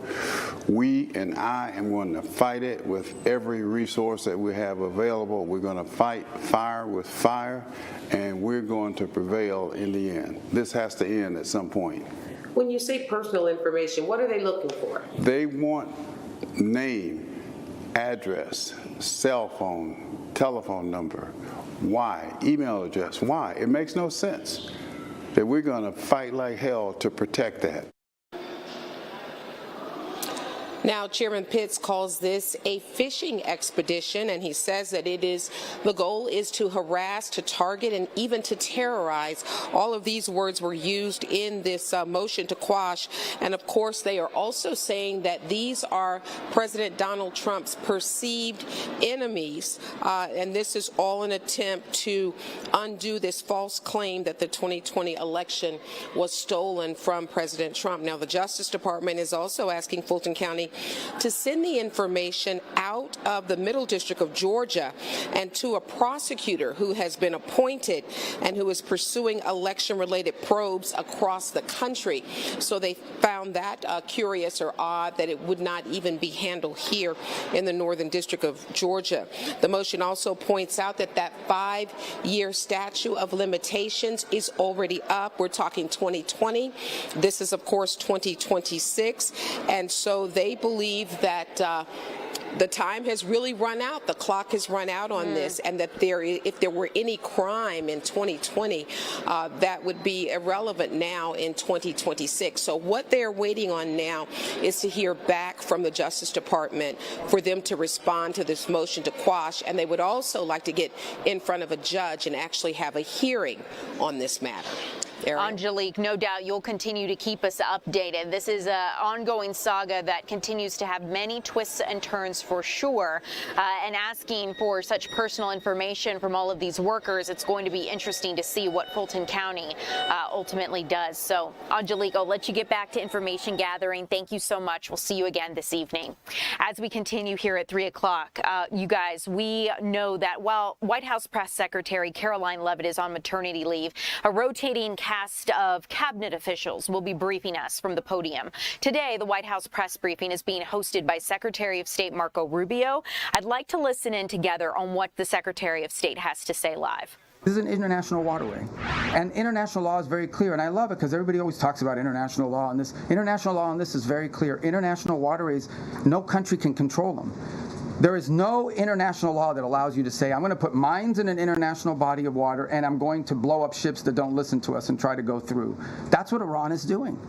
we and I am going to fight it with every resource that we have available. We're going to fight fire with fire, and we're going to prevail in the end. This has to end at some point.
When you say personal information, what are they looking for?
They want name, address, cell phone, telephone number. Why? Email address. Why? It makes no sense that we're going to fight like hell to protect that.
Now, Chairman Pitts calls this a fishing expedition, and he says that the goal is to harass, to target, and even to terrorize. All of these words were used in this motion to quash. And of course, they are also saying that these are President Donald Trump's perceived enemies. And this is all an attempt to undo this false claim that the 2020 election was stolen from President Trump. Now, the Justice Department is also asking Fulton County to send the information out of the Middle District of Georgia and to a prosecutor who has been appointed and who is pursuing election-related probes across the country. So they found that curious or odd that it would not even be handled here in the Northern District of Georgia. The motion also points out that that 5-year statute of limitations is already up. We're talking 2020. This is, of course, 2026. And so they believe that the time has really run out. The clock has run out on this, and that if there were any crime in 2020, that would be irrelevant now in 2026. So what they're waiting on now is to hear back from the Justice Department for them to respond to this motion to quash, and they would also like to get in front of a judge and actually have a hearing on this matter.
Angelique, no doubt you'll continue to keep us updated. This is an ongoing saga that continues to have many twists and turns for sure. And asking for such personal information from all of these workers, it's going to be interesting to see what Fulton County ultimately does. So, Angelique, I'll let you get back to information gathering. Thank you so much. We'll see you again this evening. As we continue here at 3 o'clock, you guys, we know that while White House Press Secretary Caroline Leavitt is on maternity leave, a rotating cast of cabinet officials will be briefing us from the podium. Today, the White House press briefing is being hosted by Secretary of State Marco Rubio. I'd like to listen in together on what the Secretary of State has to say live.
This is an international waterway, and international law is very clear, and I love it because everybody always talks about international law, and this international law on this is very clear. International waterways, no country can control them. There is no international law that allows you to say, I'm going to put mines in an international body of water and I'm going to blow up ships that don't listen to us and try to go through. That's what Iran is doing.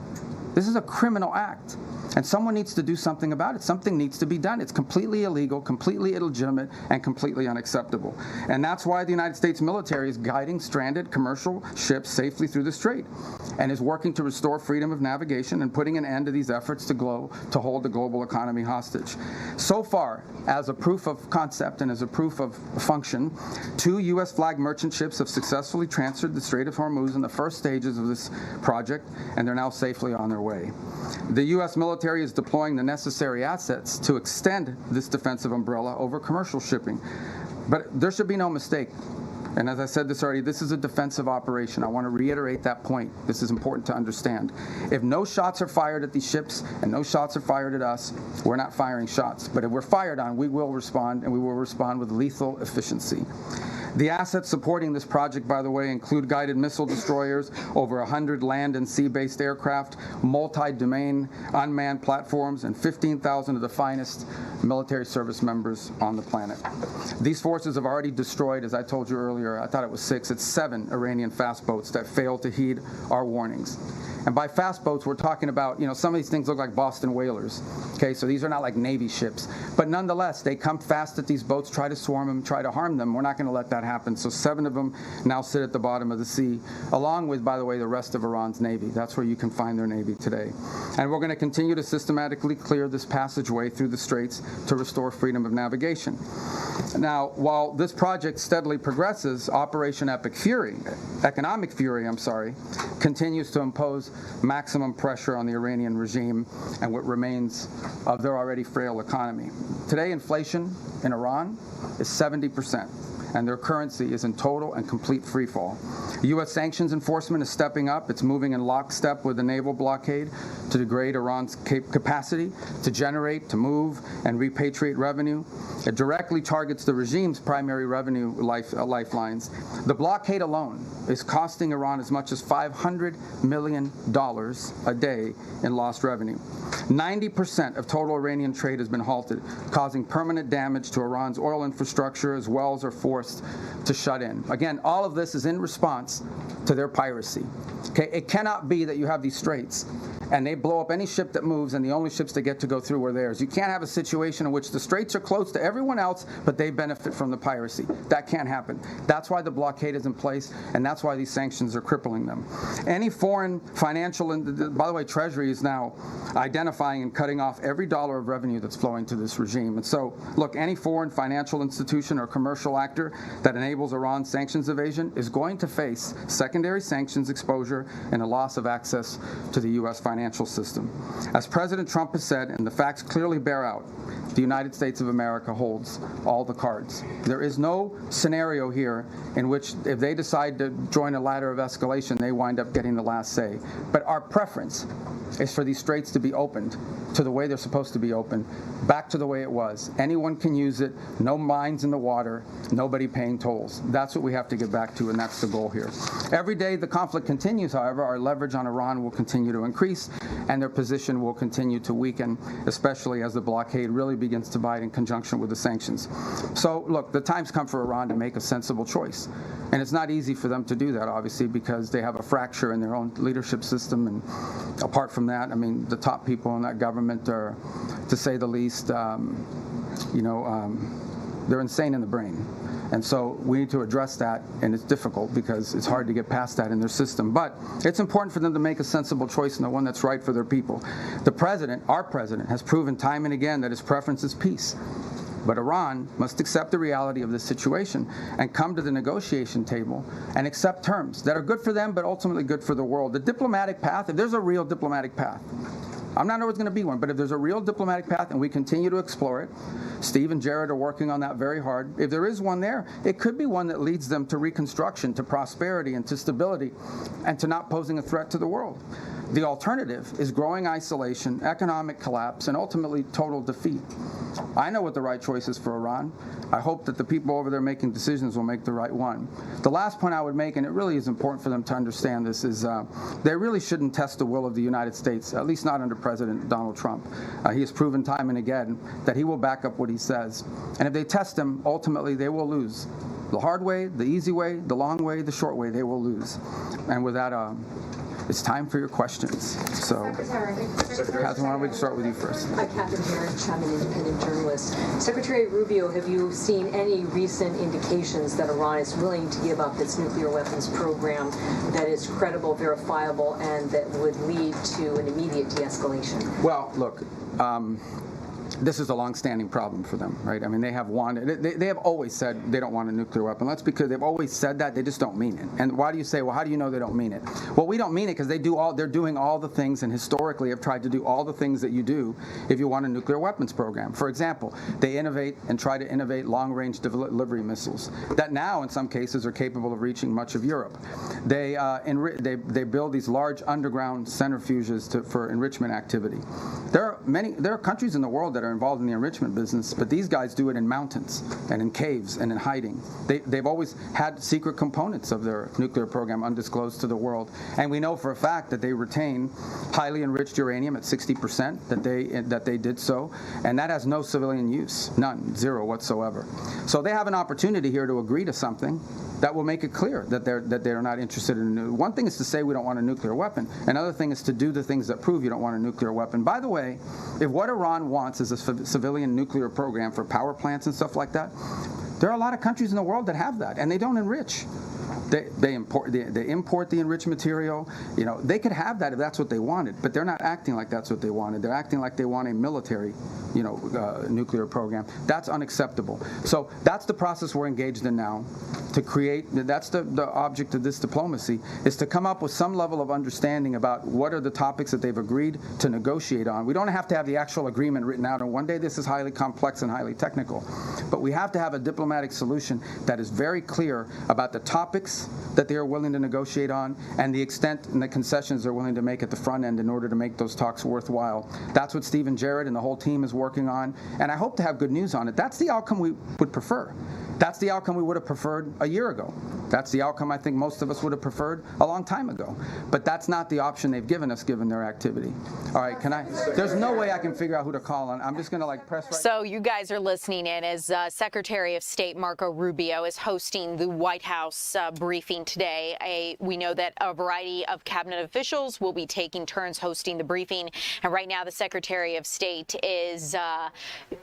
This is a criminal act, and someone needs to do something about it. Something needs to be done. It's completely illegal, completely illegitimate, and completely unacceptable. And that's why the United States military is guiding stranded commercial ships safely through the strait and is working to restore freedom of navigation and putting an end to these efforts to hold the global economy hostage. So far, as a proof of concept and as a proof of function, 2 U.S. flag merchant ships have successfully transferred the Strait of Hormuz in the first stages of this project, and they're now safely on their way. The U.S. military is deploying the necessary assets to extend this defensive umbrella over commercial shipping. But there should be no mistake. And as I said this already, this is a defensive operation. I want to reiterate that point. This is important to understand. If no shots are fired at these ships and no shots are fired at us, we're not firing shots. But if we're fired on, we will respond, and we will respond with lethal efficiency. The assets supporting this project, by the way, include guided missile destroyers, over 100 land and sea-based aircraft, multi-domain unmanned platforms, and 15,000 of the finest military service members on the planet. These forces have already destroyed, as I told you earlier, I thought it was 6, it's 7 Iranian fast boats that failed to heed our warnings. And by fast boats, we're talking about, some of these things look like Boston whalers. Okay, so these are not like Navy ships. But nonetheless, they come fast at these boats, try to swarm them, try to harm them. We're not going to let that happen. So 7 of them now sit at the bottom of the sea, along with, by the way, the rest of Iran's Navy. That's where you can find their Navy today. And we're going to continue to systematically clear this passageway through the straits to restore freedom of navigation. Now, while this project steadily progresses, Operation Economic Fury, continues to impose maximum pressure on the Iranian regime and what remains of their already frail economy. Today, inflation in Iran is 70%. And their currency is in total and complete freefall. U.S. sanctions enforcement is stepping up. It's moving in lockstep with the naval blockade to degrade Iran's capacity to generate, to move, and repatriate revenue. It directly targets the regime's primary revenue lifelines. The blockade alone is costing Iran as much as $500 million a day in lost revenue. 90% of total Iranian trade has been halted, causing permanent damage to Iran's oil infrastructure as wells are forced to shut in. Again, all of this is in response to their piracy. Okay, it cannot be that you have these straits and they blow up any ship that moves and the only ships that get to go through are theirs. You can't have a situation in which the straits are closed to everyone else, but they benefit from the piracy. That can't happen. That's why the blockade is in place, and that's why these sanctions are crippling them. Any foreign financial, by the way, Treasury is now identifying and cutting off every dollar of revenue that's flowing to this regime. And so, look, any foreign financial institution or commercial actor that enables Iran's sanctions evasion is going to face secondary sanctions exposure and a loss of access to the U.S. financial system. As President Trump has said, and the facts clearly bear out, the United States of America holds all the cards. There is no scenario here in which if they decide to join a ladder of escalation, they wind up getting the last say. But our preference is for these straits to be opened to the way they're supposed to be open, back to the way it was. Anyone can use it, no mines in the water, nobody paying tolls. That's what we have to get back to, and that's the goal here. Every day the conflict continues, however, our leverage on Iran will continue to increase, and their position will continue to weaken, especially as the blockade really begins to bite in conjunction with the sanctions. So, look, the time's come for Iran to make a sensible choice. And it's not easy for them to do that, obviously, because they have a fracture in their own leadership system. And apart from that, I mean, the top people in that government are, to say the least, they're insane in the brain. And so we need to address that, and it's difficult because it's hard to get past that in their system. But it's important for them to make a sensible choice and the one that's right for their people. The president, our president, has proven time and again that his preference is peace. But Iran must accept the reality of this situation and come to the negotiation table and accept terms that are good for them but ultimately good for the world. The diplomatic path, if there's a real diplomatic path, I'm not sure it's going to be one, but if there's a real diplomatic path and we continue to explore it, Steve and Jared are working on that very hard. If there is one there, it could be one that leads them to reconstruction, to prosperity, and to stability, and to not posing a threat to the world. The alternative is growing isolation, economic collapse, and ultimately total defeat. I know what the right choice is for Iran. I hope that the people over there making decisions will make the right one. The last point I would make, and it really is important for them to understand this, is they really shouldn't test the will of the United States, at least not under President Donald Trump. He has proven time and again that he will back up what he says. And if they test him, ultimately they will lose. The hard way, the easy way, the long way, the short way, they will lose. And with that, it's time for your questions. So, Catherine, why don't we start with you first?
Hi, Catherine Herridge. I'm an independent journalist. Secretary Rubio, have you seen any recent indications that Iran is willing to give up its nuclear weapons program that is credible, verifiable, and that would lead to an immediate de-escalation?
Well, look, this is a long-standing problem for them, right? I mean, they have wanted, they have always said they don't want a nuclear weapon. That's because they've always said that, they just don't mean it. And why do you say, well, how do you know they don't mean it? Well, we don't mean it because they're doing all the things, and historically have tried to do all the things that you do if you want a nuclear weapons program. For example, they innovate and try to innovate long-range delivery missiles that now, in some cases, are capable of reaching much of Europe. They build these large underground centrifuges for enrichment activity. There are countries in the world that are involved in the enrichment business, but these guys do it in mountains and in caves and in hiding. They've always had secret components of their nuclear program undisclosed to the world, and we know for a fact that they retain highly enriched uranium at 60%, that they did so, and that has no civilian use, none, zero whatsoever. So they have an opportunity here to agree to something that will make it clear that they're not interested in a nuclear. One thing is to say we don't want a nuclear weapon. Another thing is to do the things that prove you don't want a nuclear weapon. By the way, if what Iran wants is a civilian nuclear program for power plants and stuff like that, there are a lot of countries in the world that have that, and they don't enrich. They import the enriched material. You know, they could have that if that's what they wanted, but they're not acting like that's what they wanted. They're acting like they want a military, nuclear program. That's unacceptable. So that's the process we're engaged in now. To create, that's the object of this diplomacy, is to come up with some level of understanding about what are the topics that they've agreed to negotiate on. We don't have to have the actual agreement written out, and one day this is highly complex and highly technical. But we have to have a diplomatic solution that is very clear about the topics that they are willing to negotiate on and the extent and the concessions they're willing to make at the front end in order to make those talks worthwhile. That's what Stephen Jarrett and the whole team is working on, and I hope to have good news on it. That's the outcome we would prefer. That's the outcome we would have preferred a year ago. That's the outcome I think most of us would have preferred a long time ago. But that's not the option they've given us, given their activity. All right, there's no way I can figure out who to call on. I'm just going to press right.
So you guys are listening in as Secretary of State Marco Rubio is hosting the White House briefing today. We know that a variety of cabinet officials will be taking turns hosting the briefing. And right now the Secretary of State is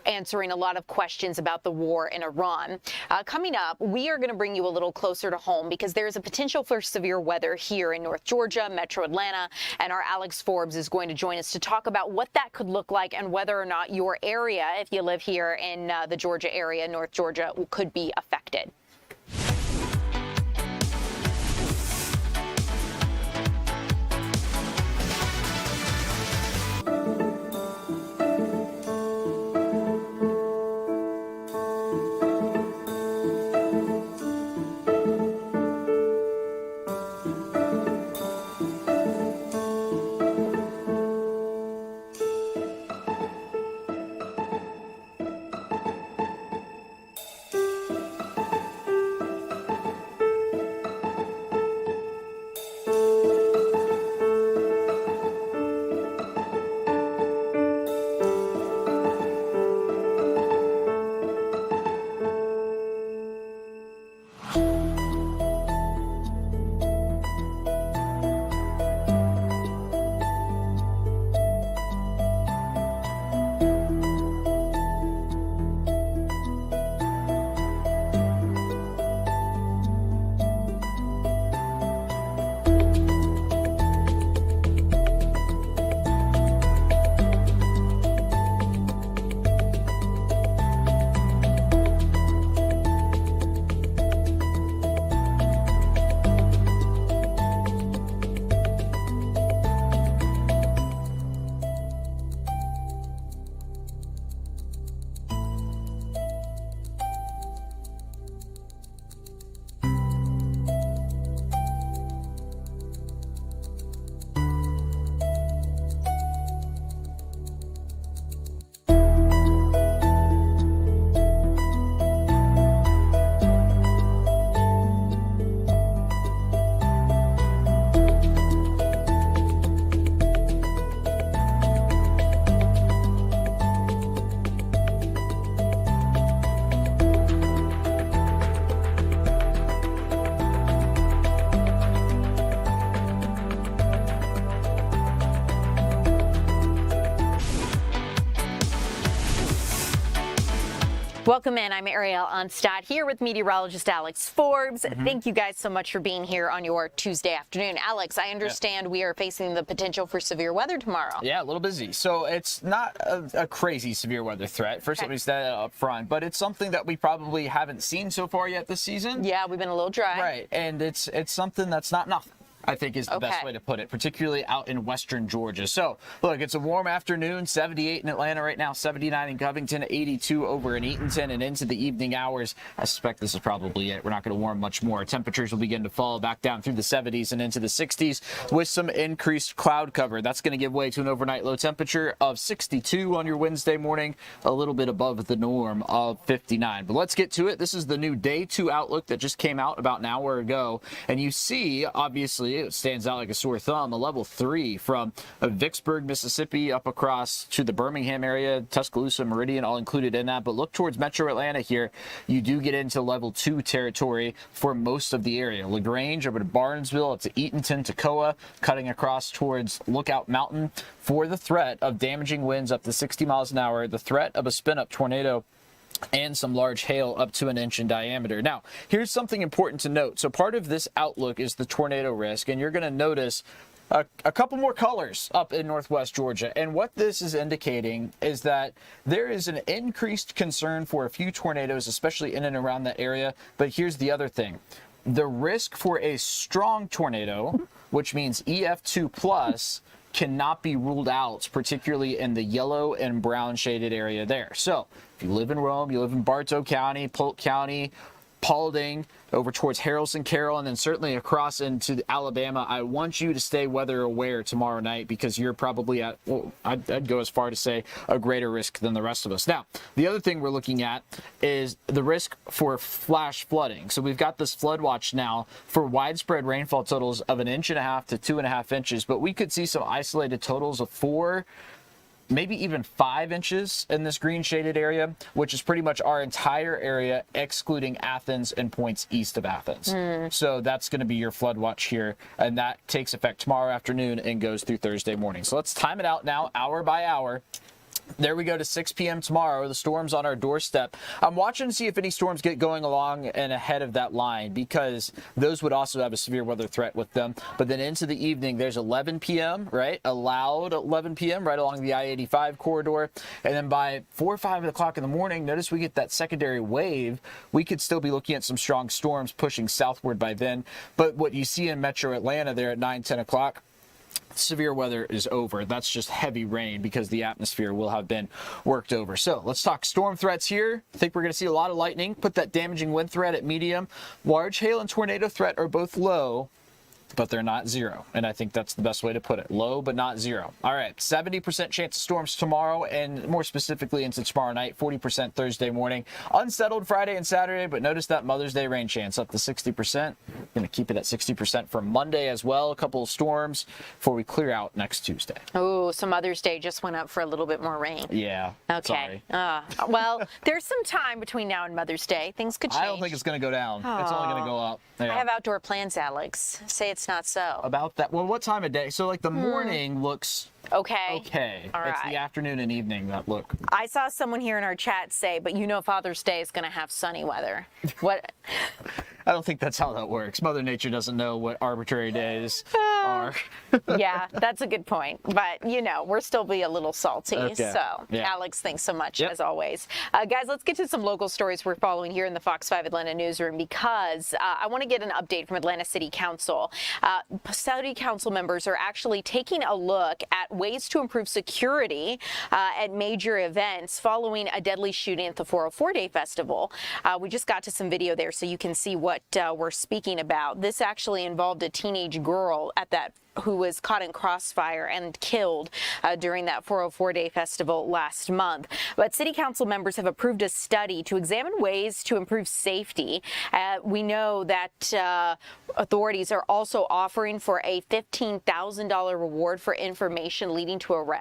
answering a lot of questions about the war in Iran. Coming up, we are going to bring you a little closer to home because there's a potential for severe weather here in North Georgia, Metro Atlanta, and our Alex Forbes is going to join us to talk about what that could look like and whether or not your area, if you live here in the Georgia area, North Georgia, could be affected. Welcome in. I'm Ariel Onstad here with meteorologist Alex Forbes. Thank you guys so much for being here on your Tuesday afternoon. Alex, I understand we are facing the potential for severe weather tomorrow.
Yeah, a little busy. So it's not a crazy severe weather threat. First, let me say that up front, but it's something that we probably haven't seen so far yet this season.
Yeah, we've been a little dry.
Right, and it's something that's not nothing, I think, is the best way to put it, particularly out in western Georgia. So, look, it's a warm afternoon, 78 in Atlanta right now, 79 in Covington, 82 over in Eatonton, and into the evening hours, I suspect this is probably it. We're not going to warm much more. Temperatures will begin to fall back down through the 70s and into the 60s with some increased cloud cover. That's going to give way to an overnight low temperature of 62 on your Wednesday morning, a little bit above the norm of 59. But let's get to it. This is the new Day 2 outlook that just came out about an hour ago, and you see, obviously, it stands out like a sore thumb, a level 3 from Vicksburg, Mississippi, up across to the Birmingham area, Tuscaloosa, Meridian, all included in that. But look towards Metro Atlanta here. You do get into level 2 territory for most of the area. LaGrange over to Barnesville, up to Eatonton, Toccoa, cutting across towards Lookout Mountain for the threat of damaging winds up to 60 miles an hour, the threat of a spin-up tornado, and some large hail up to 1 inch in diameter. Now, here's something important to note. So part of this outlook is the tornado risk, and you're going to notice a couple more colors up in northwest Georgia. And what this is indicating is that there is an increased concern for a few tornadoes, especially in and around that area. But here's the other thing. The risk for a strong tornado, which means EF2 plus, cannot be ruled out, particularly in the yellow and brown shaded area there. So if you live in Rome, you live in Bartow County, Polk County, Paulding, over towards Haralson, Carroll, and then certainly across into Alabama, I want you to stay weather aware tomorrow night because you're probably at, well, I'd go as far to say, a greater risk than the rest of us. Now, the other thing we're looking at is the risk for flash flooding. So we've got this flood watch now for widespread rainfall totals of 1.5 to 2.5 inches, but we could see some isolated totals of 4, maybe even 5 inches in this green shaded area, which is pretty much our entire area, excluding Athens and points east of Athens. So that's going to be your flood watch here, and that takes effect tomorrow afternoon and goes through Thursday morning. So let's time it out now, hour by hour. There we go to 6 p.m. tomorrow. The storm's on our doorstep. I'm watching to see if any storms get going along and ahead of that line because those would also have a severe weather threat with them. But then into the evening, there's 11 p.m., right? Allowed 11 p.m. right along the I-85 corridor. And then by 4 or 5 o'clock in the morning, notice we get that secondary wave. We could still be looking at some strong storms pushing southward by then. But what you see in Metro Atlanta there at 9, 10 o'clock, severe weather is over. That's just heavy rain because the atmosphere will have been worked over. So let's talk storm threats here. I think we're going to see a lot of lightning. Put that damaging wind threat at medium. Large hail and tornado threat are both low, but they're not zero. And I think that's the best way to put it. Low, but not zero. All right, 70% chance of storms tomorrow, and more specifically into tomorrow night, 40% Thursday morning. Unsettled Friday and Saturday, but notice that Mother's Day rain chance up to 60%. Going to keep it at 60% for Monday as well. A couple of storms before we clear out next Tuesday.
Oh, so Mother's Day just went up for a little bit more rain.
Yeah.
Okay. Well, there's some time between now and Mother's Day. Things could change.
I don't think it's going to go down. It's only going to go up. Yeah.
I have outdoor plans, Alex. Say it's not so.
About that. Well, what time of day? So like the morning looks okay.
All right.
It's the afternoon and evening that look.
I saw someone here in our chat say, but you know Father's Day is going to have sunny weather. What?
I don't think that's how that works. Mother Nature doesn't know what arbitrary days are.
Yeah, that's a good point. But, you know, we're still be a little salty.
Okay.
So,
Yeah.
Alex, thanks so much, as always. Guys, let's get to some local stories we're following here in the Fox 5 Atlanta newsroom because I want to get an update from Atlanta City Council. City Council members are actually taking a look at ways to improve security at major events following a deadly shooting at the 404 Day Festival. We just got to some video there so you can see what we're speaking about. This actually involved a teenage girl at that who was caught in crossfire and killed during that 404 Day Festival last month. But City Council members have approved a study to examine ways to improve safety. We know that authorities are also offering for a $15,000 reward for information leading to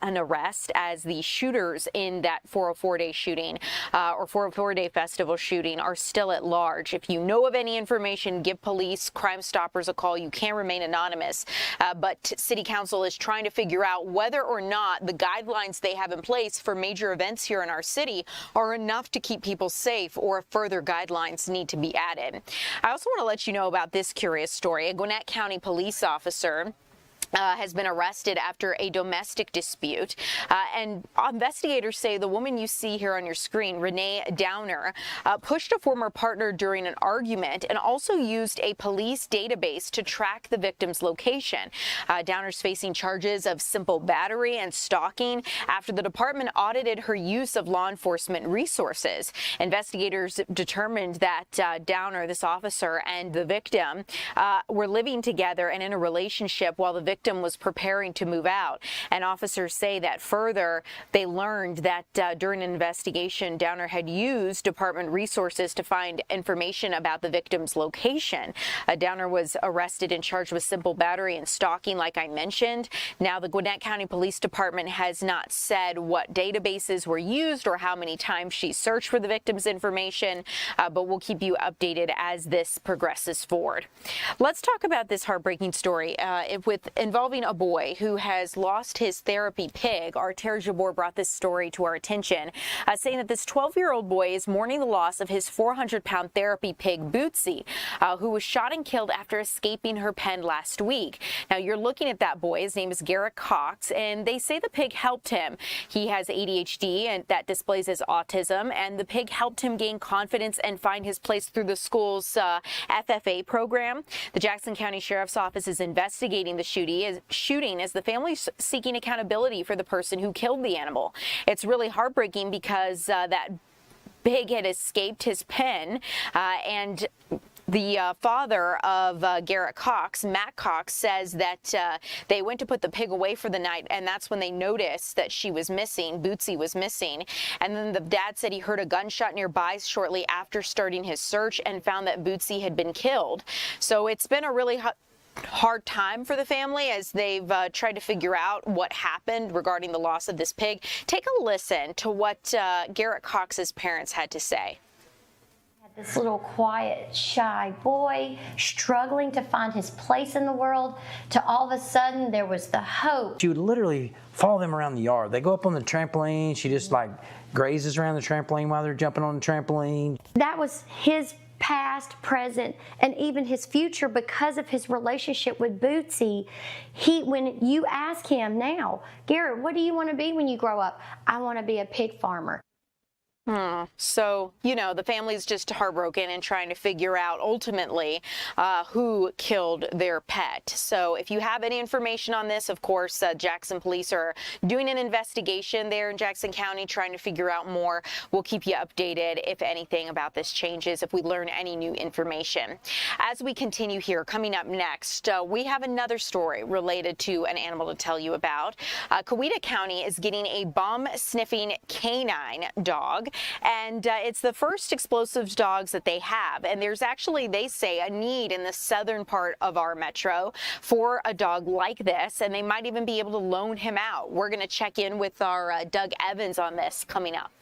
an arrest as the shooters in that 404 Day shooting or 404 Day Festival shooting are still at large. If you know of any information, give police, Crime Stoppers a call. You can remain anonymous. But City Council is trying to figure out whether or not the guidelines they have in place for major events here in our city are enough to keep people safe, or if further guidelines need to be added. I also want to let you know about this curious story. A Gwinnett County police officer has been arrested after a domestic dispute. And investigators say the woman you see here on your screen, Renee Downer, pushed a former partner during an argument and also used a police database to track the victim's location. Downer's facing charges of simple battery and stalking after the department audited her use of law enforcement resources. Investigators determined that Downer, this officer, and the victim were living together and in a relationship while the victim was preparing to move out. And officers say that further, they learned that during an investigation, Downer had used department resources to find information about the victim's location. Downer was arrested and charged with simple battery and stalking, like I mentioned. Now, the Gwinnett County Police Department has not said what databases were used or how many times she searched for the victim's information, but we'll keep you updated as this progresses forward. Let's talk about this heartbreaking story involving a boy who has lost his therapy pig. Our Terry Jabor brought this story to our attention, saying that this 12-year-old boy is mourning the loss of his 400-pound therapy pig, Bootsy, who was shot and killed after escaping her pen last week. Now, you're looking at that boy. His name is Garrett Cox, and they say the pig helped him. He has ADHD, and that displays as autism, and the pig helped him gain confidence and find his place through the school's FFA program. The Jackson County Sheriff's Office is investigating the shooting as the family's seeking accountability for the person who killed the animal. It's really heartbreaking because that pig had escaped his pen, and the father of Garrett Cox, Matt Cox, says that they went to put the pig away for the night, and that's when they noticed that she was missing, Bootsy was missing. And then the dad said he heard a gunshot nearby shortly after starting his search and found that Bootsy had been killed. So it's been a really hard time for the family as they've tried to figure out what happened regarding the loss of this pig. Take a listen to what Garrett Cox's parents had to say.
This little quiet, shy boy struggling to find his place in the world, to all of a sudden there was the hope.
She would literally follow them around the yard. They go up on the trampoline. She just like grazes around the trampoline while they're jumping on the trampoline.
That was his past, present, and even his future because of his relationship with Bootsy. When you ask him now, Garrett, what do you want to be when you grow up? I want to be a pig farmer.
So, the family's just heartbroken and trying to figure out ultimately who killed their pet. So if you have any information on this, of course, Jackson police are doing an investigation there in Jackson County, trying to figure out more. We'll keep you updated if anything about this changes, if we learn any new information. As we continue here, coming up next, we have another story related to an animal to tell you about. Coweta County is getting a bomb-sniffing canine dog. And it's the first explosives dogs that they have. And there's actually, they say, a need in the southern part of our metro for a dog like this. And they might even be able to loan him out. We're going to check in with our Doug Evans on this coming up.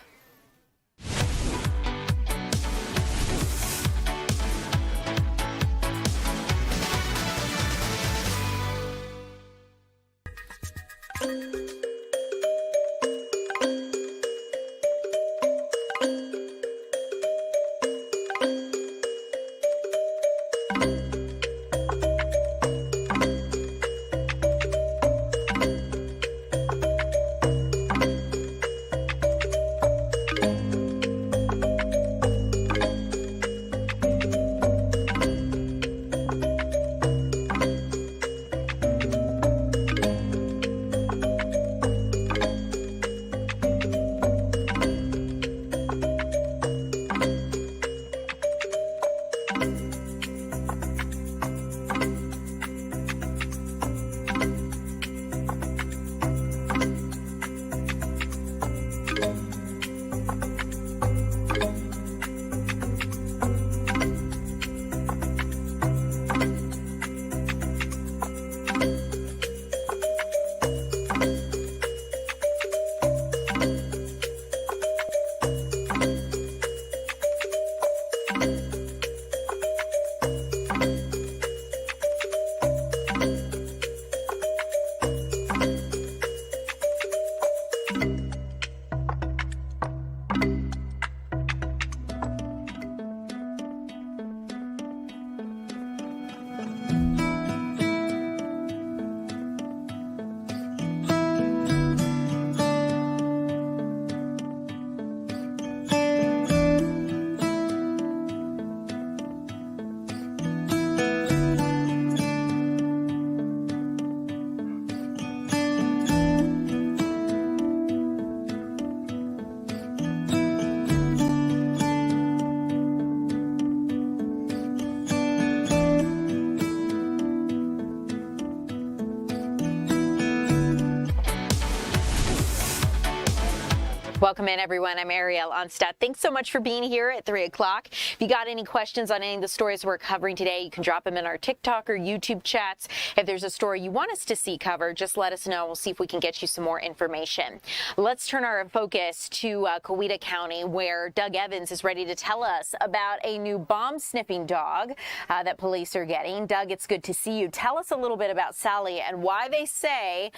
Welcome in, everyone. I'm Ariel Onstad. Thanks so much for being here at 3 o'clock. If you got any questions on any of the stories we're covering today, you can drop them in our TikTok or YouTube chats. If there's a story you want us to see covered, just let us know. We'll see if we can get you some more information. Let's turn our focus to Coweta County, where Doug Evans is ready to tell us about a new bomb-sniffing dog that police are getting. Doug, it's good to see you. Tell us a little bit about Sally and why they say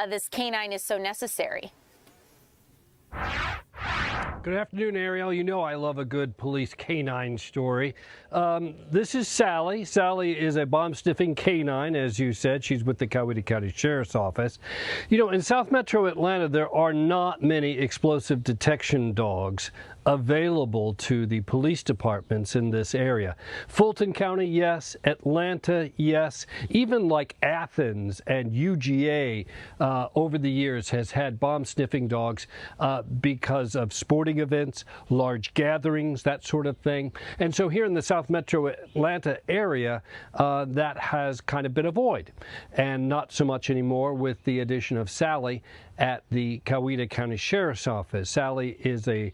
this canine is so necessary.
Good afternoon, Ariel. You know I love a good police canine story. This is Sally. Sally is a bomb-sniffing canine, as you said. She's with the Coweta County Sheriff's Office. You know, in South Metro Atlanta, there are not many explosive detection dogs available to the police departments in this area. Fulton County, yes. Atlanta, yes. Even like Athens and UGA over the years has had bomb-sniffing dogs because of sporting events, large gatherings, that sort of thing. And so here in the South Metro Atlanta area, that has kind of been a void, and not so much anymore with the addition of Sally at the Coweta County Sheriff's Office. Sally is a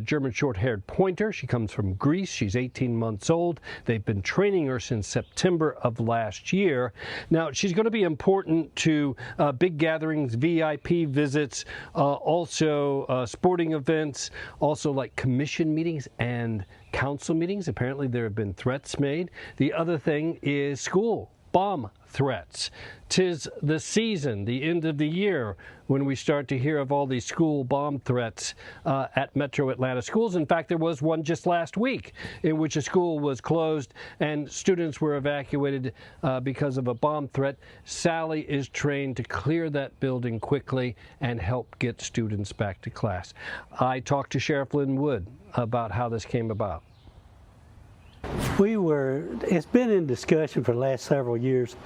German short-haired pointer. She comes from Greece. She's 18 months old. They've been training her since September of last year. Now, she's going to be important to big gatherings, VIP visits, also sporting events, also like commission meetings and council meetings. Apparently, there have been threats made. The other thing is school bomb threats. 'Tis the season, the end of the year, when we start to hear of all these school bomb threats at Metro Atlanta schools. In fact, there was one just last week in which a school was closed and students were evacuated because of a bomb threat. Sally is trained to clear that building quickly and help get students back to class. I talked to Sheriff Lynn Wood about how this came about.
It's been in discussion for the last several years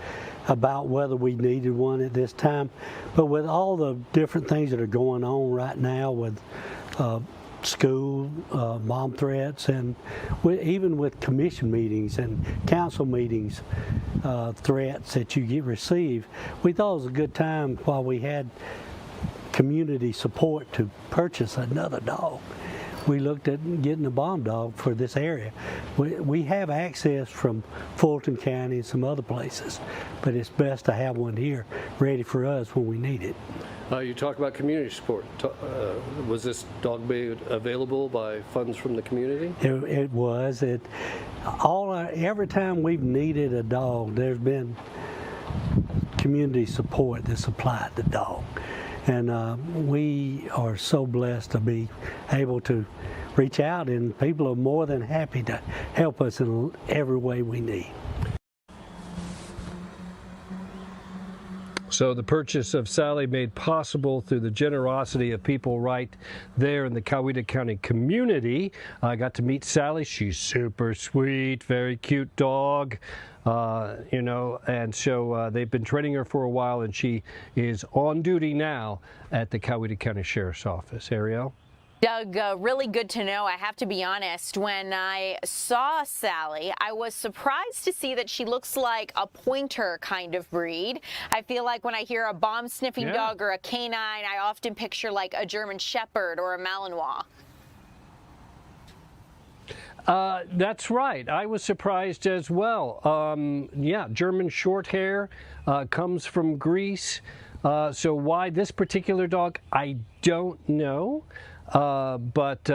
about whether we needed one at this time, but with all the different things that are going on right now with school bomb threats, and even with commission meetings and council meetings, threats that you receive, we thought it was a good time while we had community support to purchase another dog. We looked at getting a bomb dog for this area. We have access from Fulton County and some other places, but it's best to have one here ready for us when we need it.
You talk about community support. Was this dog made available by funds from the community?
It was. Every time we've needed a dog, there's been community support that supplied the dog. And we are so blessed to be able to reach out, and people are more than happy to help us in every way we need.
So the purchase of Sally made possible through the generosity of people right there in the Coweta County community. I got to meet Sally. She's super sweet, very cute dog. You know, and so they've been training her for a while, and she is on duty now at the Coweta County Sheriff's Office. Ariel?
Doug, really good to know. I have to be honest, when I saw Sally, I was surprised to see that she looks like a pointer kind of breed. I feel like when I hear a bomb-sniffing dog or a canine, I often picture like a German Shepherd or a Malinois.
That's right. I was surprised as well. Yeah, German short hair, comes from Greece. So why this particular dog, I don't know. But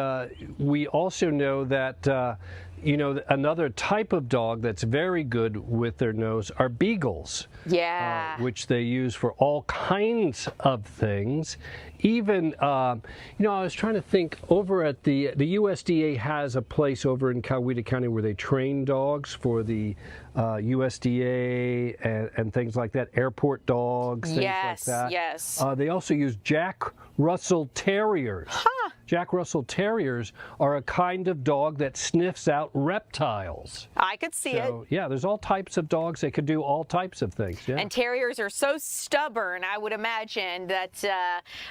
we also know that, you know, another type of dog that's very good with their nose are beagles.
Yeah.
Which they use for all kinds of things. Even, you know, I was trying to think, over at the USDA has a place over in Coweta County where they train dogs for the USDA and things like that, airport dogs, things like that.
Yes.
They also use Jack Russell Terriers.
Huh.
Jack Russell Terriers are a kind of dog that sniffs out reptiles.
I could see it.
Yeah, there's all types of dogs that could do all types of things. Yeah.
And terriers are so stubborn, I would imagine that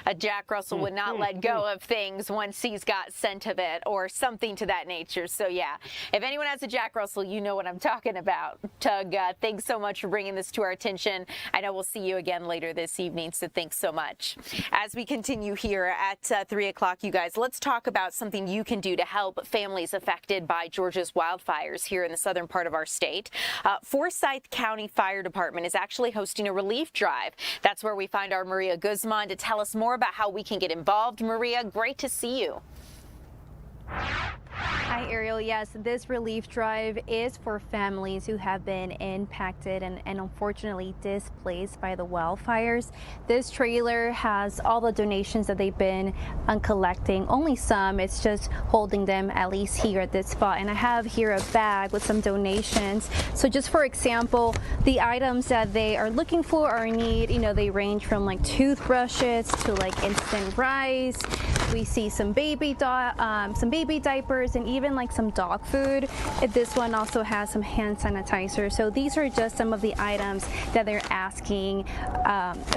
a Jack Russell would not let go of things once he's got scent of it or something to that nature. So yeah, if anyone has a Jack Russell, you know what I'm talking about. Tug, thanks so much for bringing this to our attention. I know we'll see you again later this evening, so thanks so much. As we continue here at 3 o'clock, you guys, let's talk about something you can do to help families affected by Georgia's wildfires here in the southern part of our state. Forsyth County Fire Department is actually hosting a relief drive. That's where we find our Maria Guzman to tell us more about how we can get involved. Maria, great to see you.
Hi, Ariel. Yes, this relief drive is for families who have been impacted and unfortunately displaced by the wildfires. This trailer has all the donations that they've been collecting. Only some, it's just holding them at least here at this spot. And I have here a bag with some donations. So just for example, the items that they are looking for or need, you know, they range from like toothbrushes to like instant rice. We see some baby diapers and even like some dog food. This one also has some hand sanitizer. So these are just some of the items that they're asking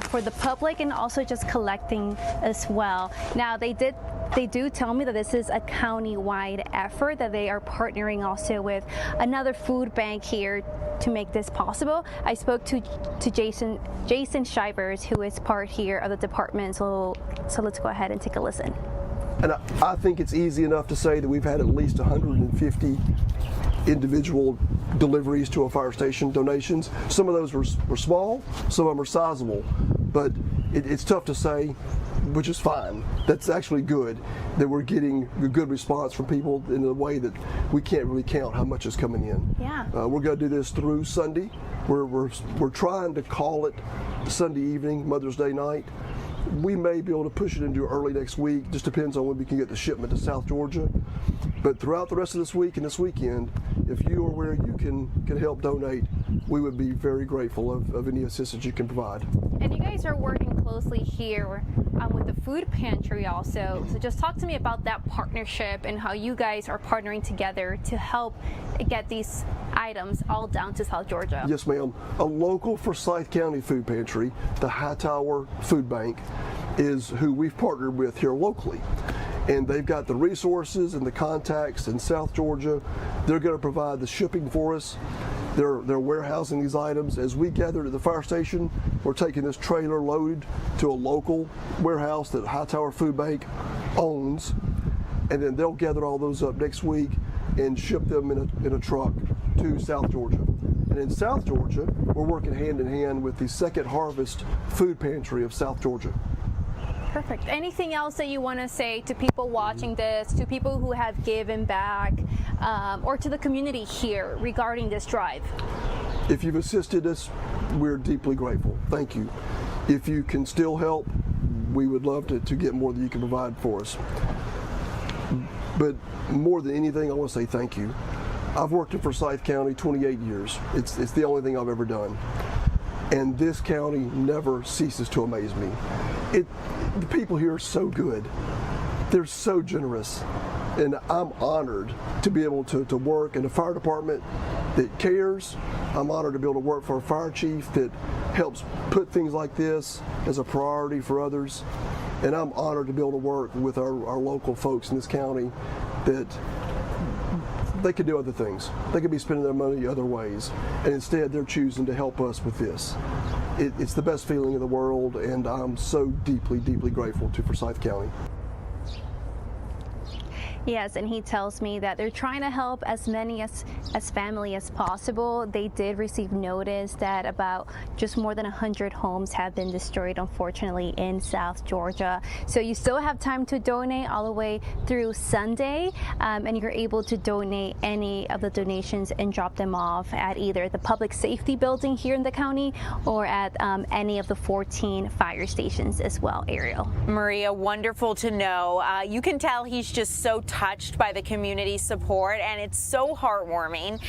for the public and also just collecting as well. Now they do tell me that this is a county-wide effort, that they are partnering also with another food bank here to make this possible. I spoke to Jason Shivers, who is part here of the department. So let's go ahead and take a listen.
And I think it's easy enough to say that we've had at least 150 individual deliveries to a fire station, donations. Some of those were small, some of them are sizable, but it's tough to say, which is fine. That's actually good that we're getting a good response from people in a way that we can't really count how much is coming in.
Yeah.
We're going to do this through Sunday. We're trying to call it Sunday evening, Mother's Day night. We may be able to push it into early next week. Just depends on when we can get the shipment to South Georgia. But throughout the rest of this week and this weekend, if you are where you can help donate, we would be very grateful of any assistance you can provide.
And you guys are working closely here with the food pantry also. So just talk to me about that partnership and how you guys are partnering together to help get these items all down to South Georgia.
Yes, ma'am. A local Forsyth County food pantry, the Hightower Food Bank, is who we've partnered with here locally. And they've got the resources and the contacts in South Georgia. They're going to provide the shipping for us. They're warehousing these items. As we gather at the fire station, we're taking this trailer loaded to a local warehouse that Hightower Food Bank owns, and then they'll gather all those up next week and ship them in a truck to South Georgia. And in South Georgia, we're working hand in hand with the Second Harvest Food Pantry of South Georgia.
Perfect. Anything else that you want to say to people watching this, to people who have given back, or to the community here regarding this drive?
If you've assisted us, we're deeply grateful. Thank you. If you can still help, we would love to get more than you can provide for us. But more than anything, I want to say thank you. I've worked in Forsyth County 28 years. It's the only thing I've ever done. And this county never ceases to amaze me. The people here are so good. They're so generous. And I'm honored to be able to work in a fire department that cares. I'm honored to be able to work for a fire chief that helps put things like this as a priority for others. And I'm honored to be able to work with our local folks in this county that they could do other things. They could be spending their money other ways. And instead, they're choosing to help us with this. It's the best feeling in the world, and I'm so deeply, deeply grateful to Forsyth County.
Yes, and he tells me that they're trying to help as many as family as possible. They did receive notice that about just more than 100 homes have been destroyed, unfortunately, in South Georgia. So you still have time to donate all the way through Sunday, and you're able to donate any of the donations and drop them off at either the public safety building here in the county or at any of the 14 fire stations as well, Ariel.
Maria, wonderful to know. You can tell he's just so touched by the community support, and it's so heartwarming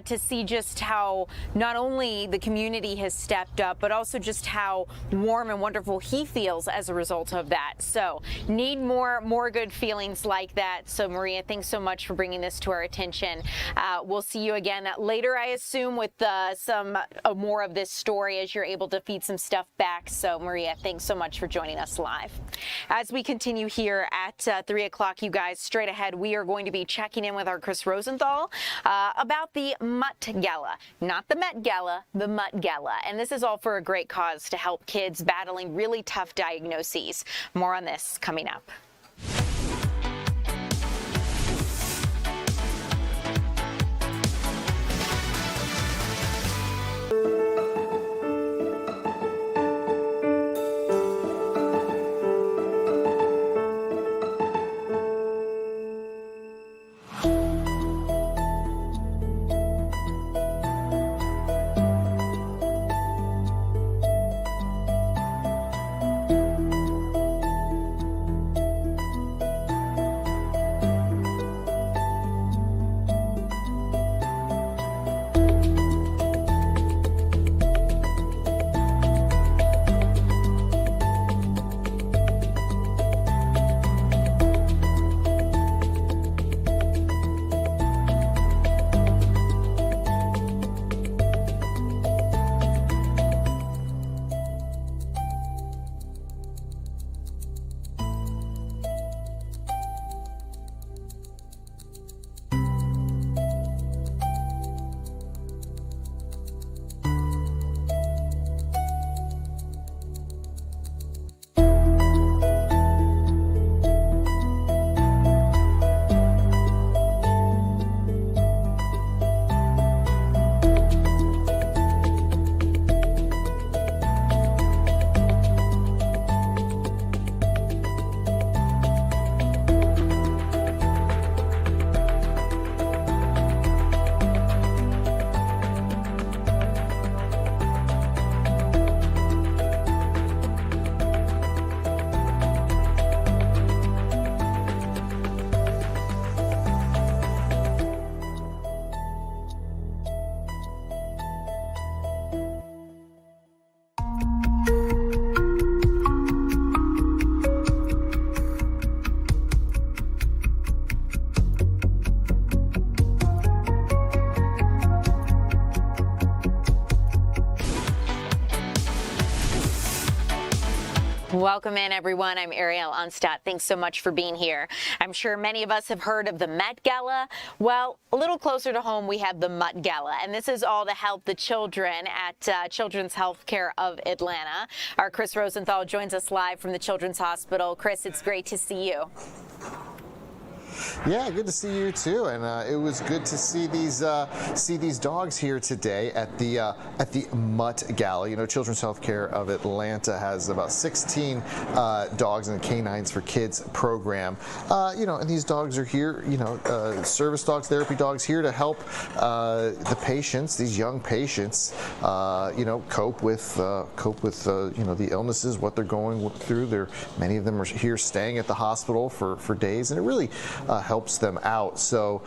to see just how not only the community has stepped up, but also just how warm and wonderful he feels as a result of that. So need more good feelings like that. So Maria, thanks so much for bringing this to our attention. We'll see you again later, I assume, with some more of this story as you're able to feed some stuff back. So Maria, thanks so much for joining us live. As we continue here at 3 o'clock, you guys, straight ahead, we are going to be checking in with our Chris Rosenthal about the Met Gala. Not the Met Gala, the Met Gala. And this is all for a great cause to help kids battling really tough diagnoses. More on this coming up. Welcome in, everyone. I'm Ariel Onstadt. Thanks so much for being here. I'm sure many of us have heard of the Met Gala. Well, a little closer to home, we have the Met Gala, and this is all to help the children at Children's Healthcare of Atlanta. Our Chris Rosenthal joins us live from the Children's Hospital. Chris, it's great to see you.
Yeah, good to see you too, and it was good to see these dogs here today at the Met Gala. You know, Children's Healthcare of Atlanta has about 16 dogs in the Canines for Kids program. You know, and these dogs are here. You know, service dogs, therapy dogs, here to help the patients, these young patients, you know, cope with you know, the illnesses, what they're going through. Many of them are here staying at the hospital for days, and it really helps them out. So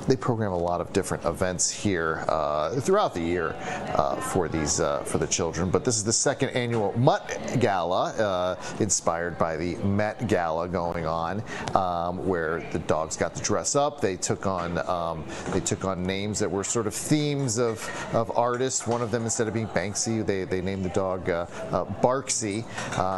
they program a lot of different events here throughout the year for the children. But this is the second annual Met Gala, inspired by the Met Gala going on, where the dogs got to dress up. They took on names that were sort of themes of artists. One of them, instead of being Banksy, they named the dog Barksy.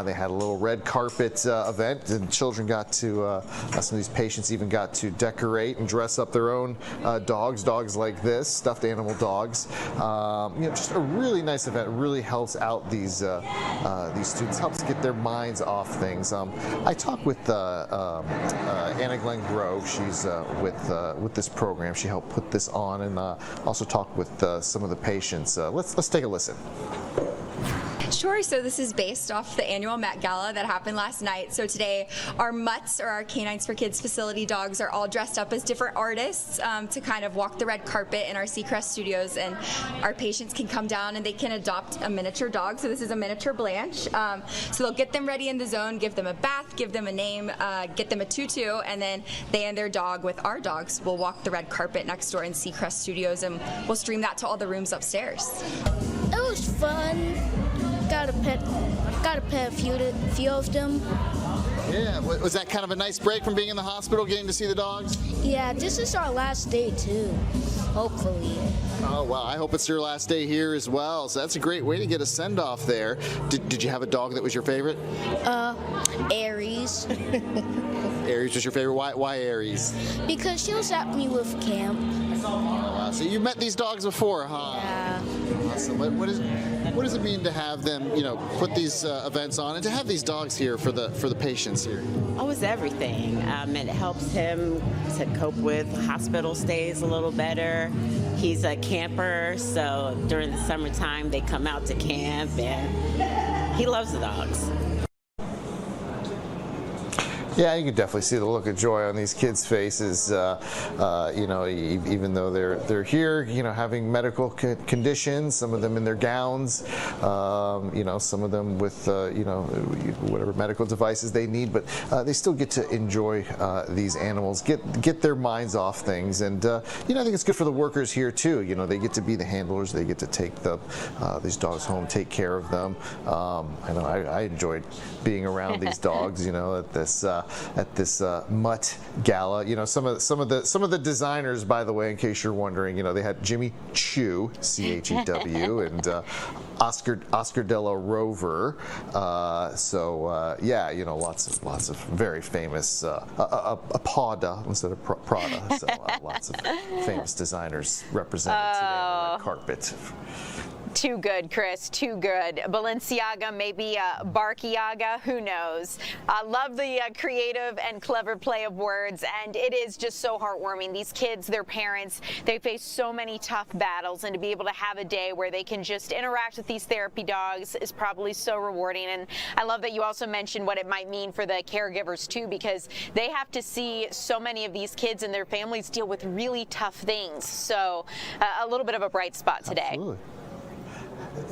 They had a little red carpet event, and children got to some of these patients even got to decorate and dress up their own dogs like this, stuffed animal dogs. You know, just a really nice event. It really helps out these students, helps get their minds off things. I talked with Anna Glenn Grove. She's with this program. She helped put this on, and also talked with some of the patients. Let's take a listen.
Sure. So this is based off the annual Met Gala that happened last night. So today our Mutts, or our Canines for Kids facility dogs, are all dressed up as different artists to kind of walk the red carpet in our Seacrest studios, and our patients can come down and they can adopt a miniature dog. So this is a miniature Blanche. So they'll get them ready in the zone, give them a bath, give them a name, get them a tutu, and then they and their dog with our dogs will walk the red carpet next door in Seacrest studios, and we'll stream that to all the rooms upstairs.
It was fun. Got to pet a few of them.
Yeah, was that kind of a nice break from being in the hospital, getting to see the dogs?
Yeah, this is our last day too, hopefully.
Oh, well, I hope it's your last day here as well. So that's a great way to get a send-off there. Did you have a dog that was your favorite?
Aries.
Aries was your favorite. Why Aries?
Because she was at me with camp.
Wow, so you met these dogs before, huh?
Yeah.
Awesome. What does it mean to have them, put these events on, and to have these dogs here for the patients here?
Oh, it's everything. It helps him to cope with hospital stays a little better. He's a camper, so during the summertime they come out to camp, and he loves the dogs.
Yeah, you can definitely see the look of joy on these kids' faces. Even though they're here, having medical conditions. Some of them in their gowns. Some of them with whatever medical devices they need. But they still get to enjoy these animals, get their minds off things, and I think it's good for the workers here too. They get to be the handlers. They get to take these dogs home, take care of them. I know I enjoyed being around these dogs. At this Mutt Gala. Some of the designers, by the way, in case you're wondering, they had Jimmy Chew, CHEW, and Oscar de la Rover. Lots of very famous Pada instead of Prada. So lots of famous designers represented today on the red carpet.
Too good, Chris, too good. Balenciaga, maybe Barkiaga, who knows. Love the creative and clever play of words, and it is just so heartwarming. These kids, their parents, they face so many tough battles, and to be able to have a day where they can just interact with these therapy dogs is probably so rewarding. And I love that you also mentioned what it might mean for the caregivers too, because they have to see so many of these kids and their families deal with really tough things. So a little bit of a bright spot today.
Absolutely.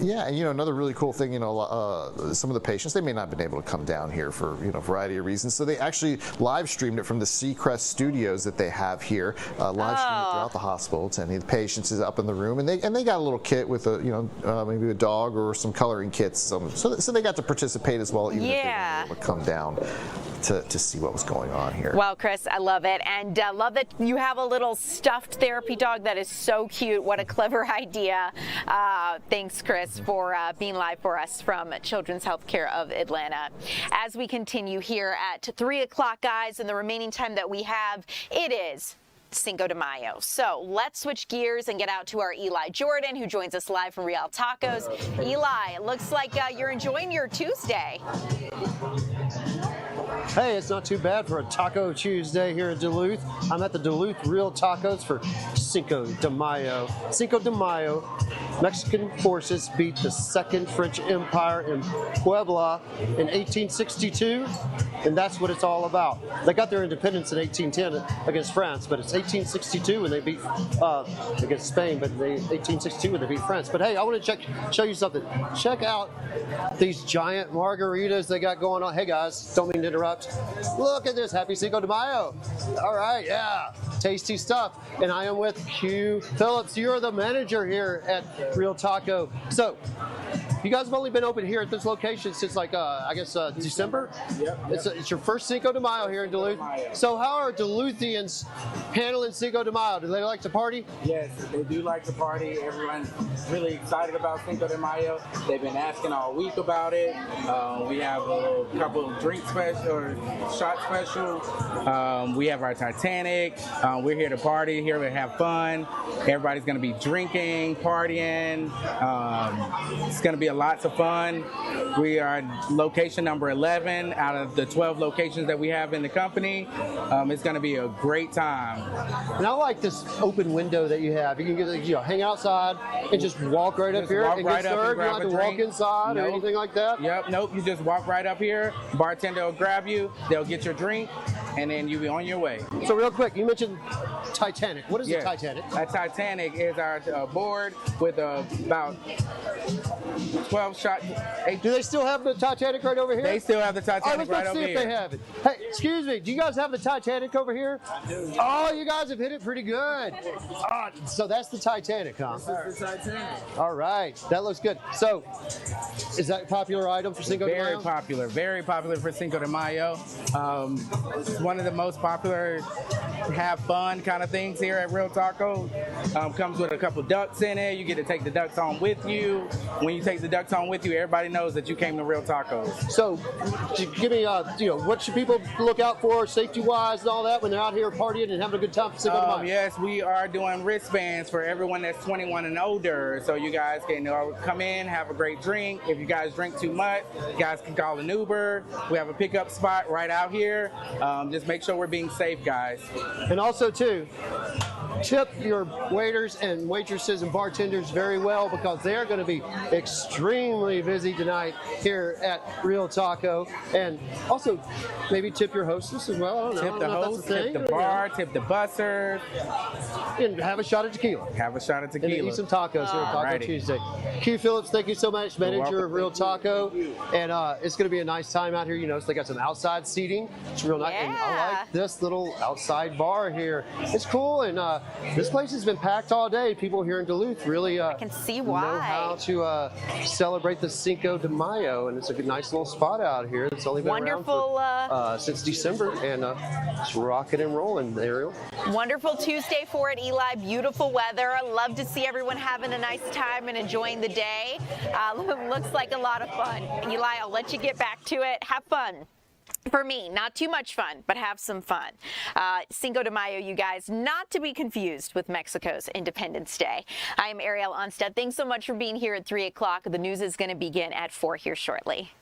Yeah, and another really cool thing, some of the patients, they may not have been able to come down here for a variety of reasons, so they actually live streamed it from the Seacrest studios that they have here, live streamed it throughout the hospital to any of the patients is up in the room, and they got a little kit with maybe a dog or some coloring kits, so they got to participate as well, even if they weren't able to come down to see what was going on here.
Well, Chris, I love it, and love that you have a little stuffed therapy dog that is so cute. What a clever idea. Thanks, Chris, for being live for us from Children's Healthcare of Atlanta. As we continue here at 3 o'clock, guys, and the remaining time that we have, it is Cinco de Mayo. So let's switch gears and get out to our Eli Jordan, who joins us live from Real Tacos. Eli, it looks like you're enjoying your Tuesday.
Hey, it's not too bad for a Taco Tuesday here in Duluth. I'm at the Duluth Real Tacos for Cinco de Mayo. Cinco de Mayo, Mexican forces beat the Second French Empire in Puebla in 1862, and that's what it's all about. They got their independence in 1810 against France, but it's 1862 when they beat against Spain, but 1862 when they beat France. But hey, I want to show you something. Check out these giant margaritas they got going on. Hey guys, don't mean to interrupt. Look at this. Happy Cinco de Mayo. All right, yeah. Tasty stuff. And I am with Hugh Phillips. You're the manager here at Real Taco. So, you guys have only been open here at this location since December? Yep. It's your first Cinco de Mayo here in Duluth. So how are Duluthians handling Cinco de Mayo? Do they like to party?
Yes, they do like to party. Everyone's really excited about Cinco de Mayo. They've been asking all week about it. We have a couple of drink special or shot specials. We have our Titanic. We're here to party, here to have fun. Everybody's going to be drinking, partying. It's going to be be lots of fun. We are location number 11 out of the 12 locations that we have in the company. It's going to be a great time.
And I like this open window that you have. You can get, hang outside and just walk right up here and get served. You don't have to walk inside or anything like that.
Yep, nope. You just walk right up here. Bartender will grab you. They'll get your drink, and then you'll be on your way.
So real quick, you mentioned Titanic. What is a Titanic?
A Titanic is our board with about 12 shots.
Do they still have the Titanic right over here?
They still have the Titanic right over here.
Let's see if they have it. Hey, excuse me. Do you guys have the Titanic over here? I do. Oh, you guys have hit it pretty good. So that's the Titanic, huh?
This is the Titanic.
All right. That looks good. So, is that a popular item for Cinco de Mayo?
Very popular for Cinco de Mayo. It's one of the most popular have fun kind of things here at Real Taco. Comes with a couple ducks in it. You get to take the ducks home with you. When you take the ducks home with you, everybody knows that you came to Real Tacos.
So, give me, what should people look out for safety-wise and all that when they're out here partying and having a good time for Cinco de Mayo?
Yes, we are doing wristbands for everyone that's 21 and older, so you guys can come in, have a great drink. If you guys drink too much, you guys can call an Uber. We have a pickup spot right out here. Just make sure we're being safe, guys.
And also, too, tip your waiters and waitresses and bartenders very well because they're going to be extremely busy tonight here at Real Taco. And also, maybe tip your hostess as well.
Tip the host, tip the bar, tip the busser.
And have a shot of tequila.
Have a shot of tequila.
And eat some tacos here at Taco Tuesday. Q Phillips, thank you so much, manager of Real Taco. And it's going to be a nice time out here. So they got some outside seating. It's real nice. And I like this little outside bar here. It's cool. And this place has been packed all day. People here in Duluth really
I can see why.
know how to celebrate the Cinco de Mayo. And it's a nice little spot out here. It's only been around for, since December. And it's rocking and rolling, Ariel.
Wonderful Tuesday for it, Eli. Beautiful weather. I love to see everyone having a nice time and enjoying the day. Looks like a lot of fun. Eli, I'll let you get back to it. Have fun. For me, not too much fun, but have some fun. Cinco de Mayo, you guys, not to be confused with Mexico's Independence Day. I am Ariel Onstead. Thanks so much for being here at 3 o'clock. The news is going to begin at 4 here shortly.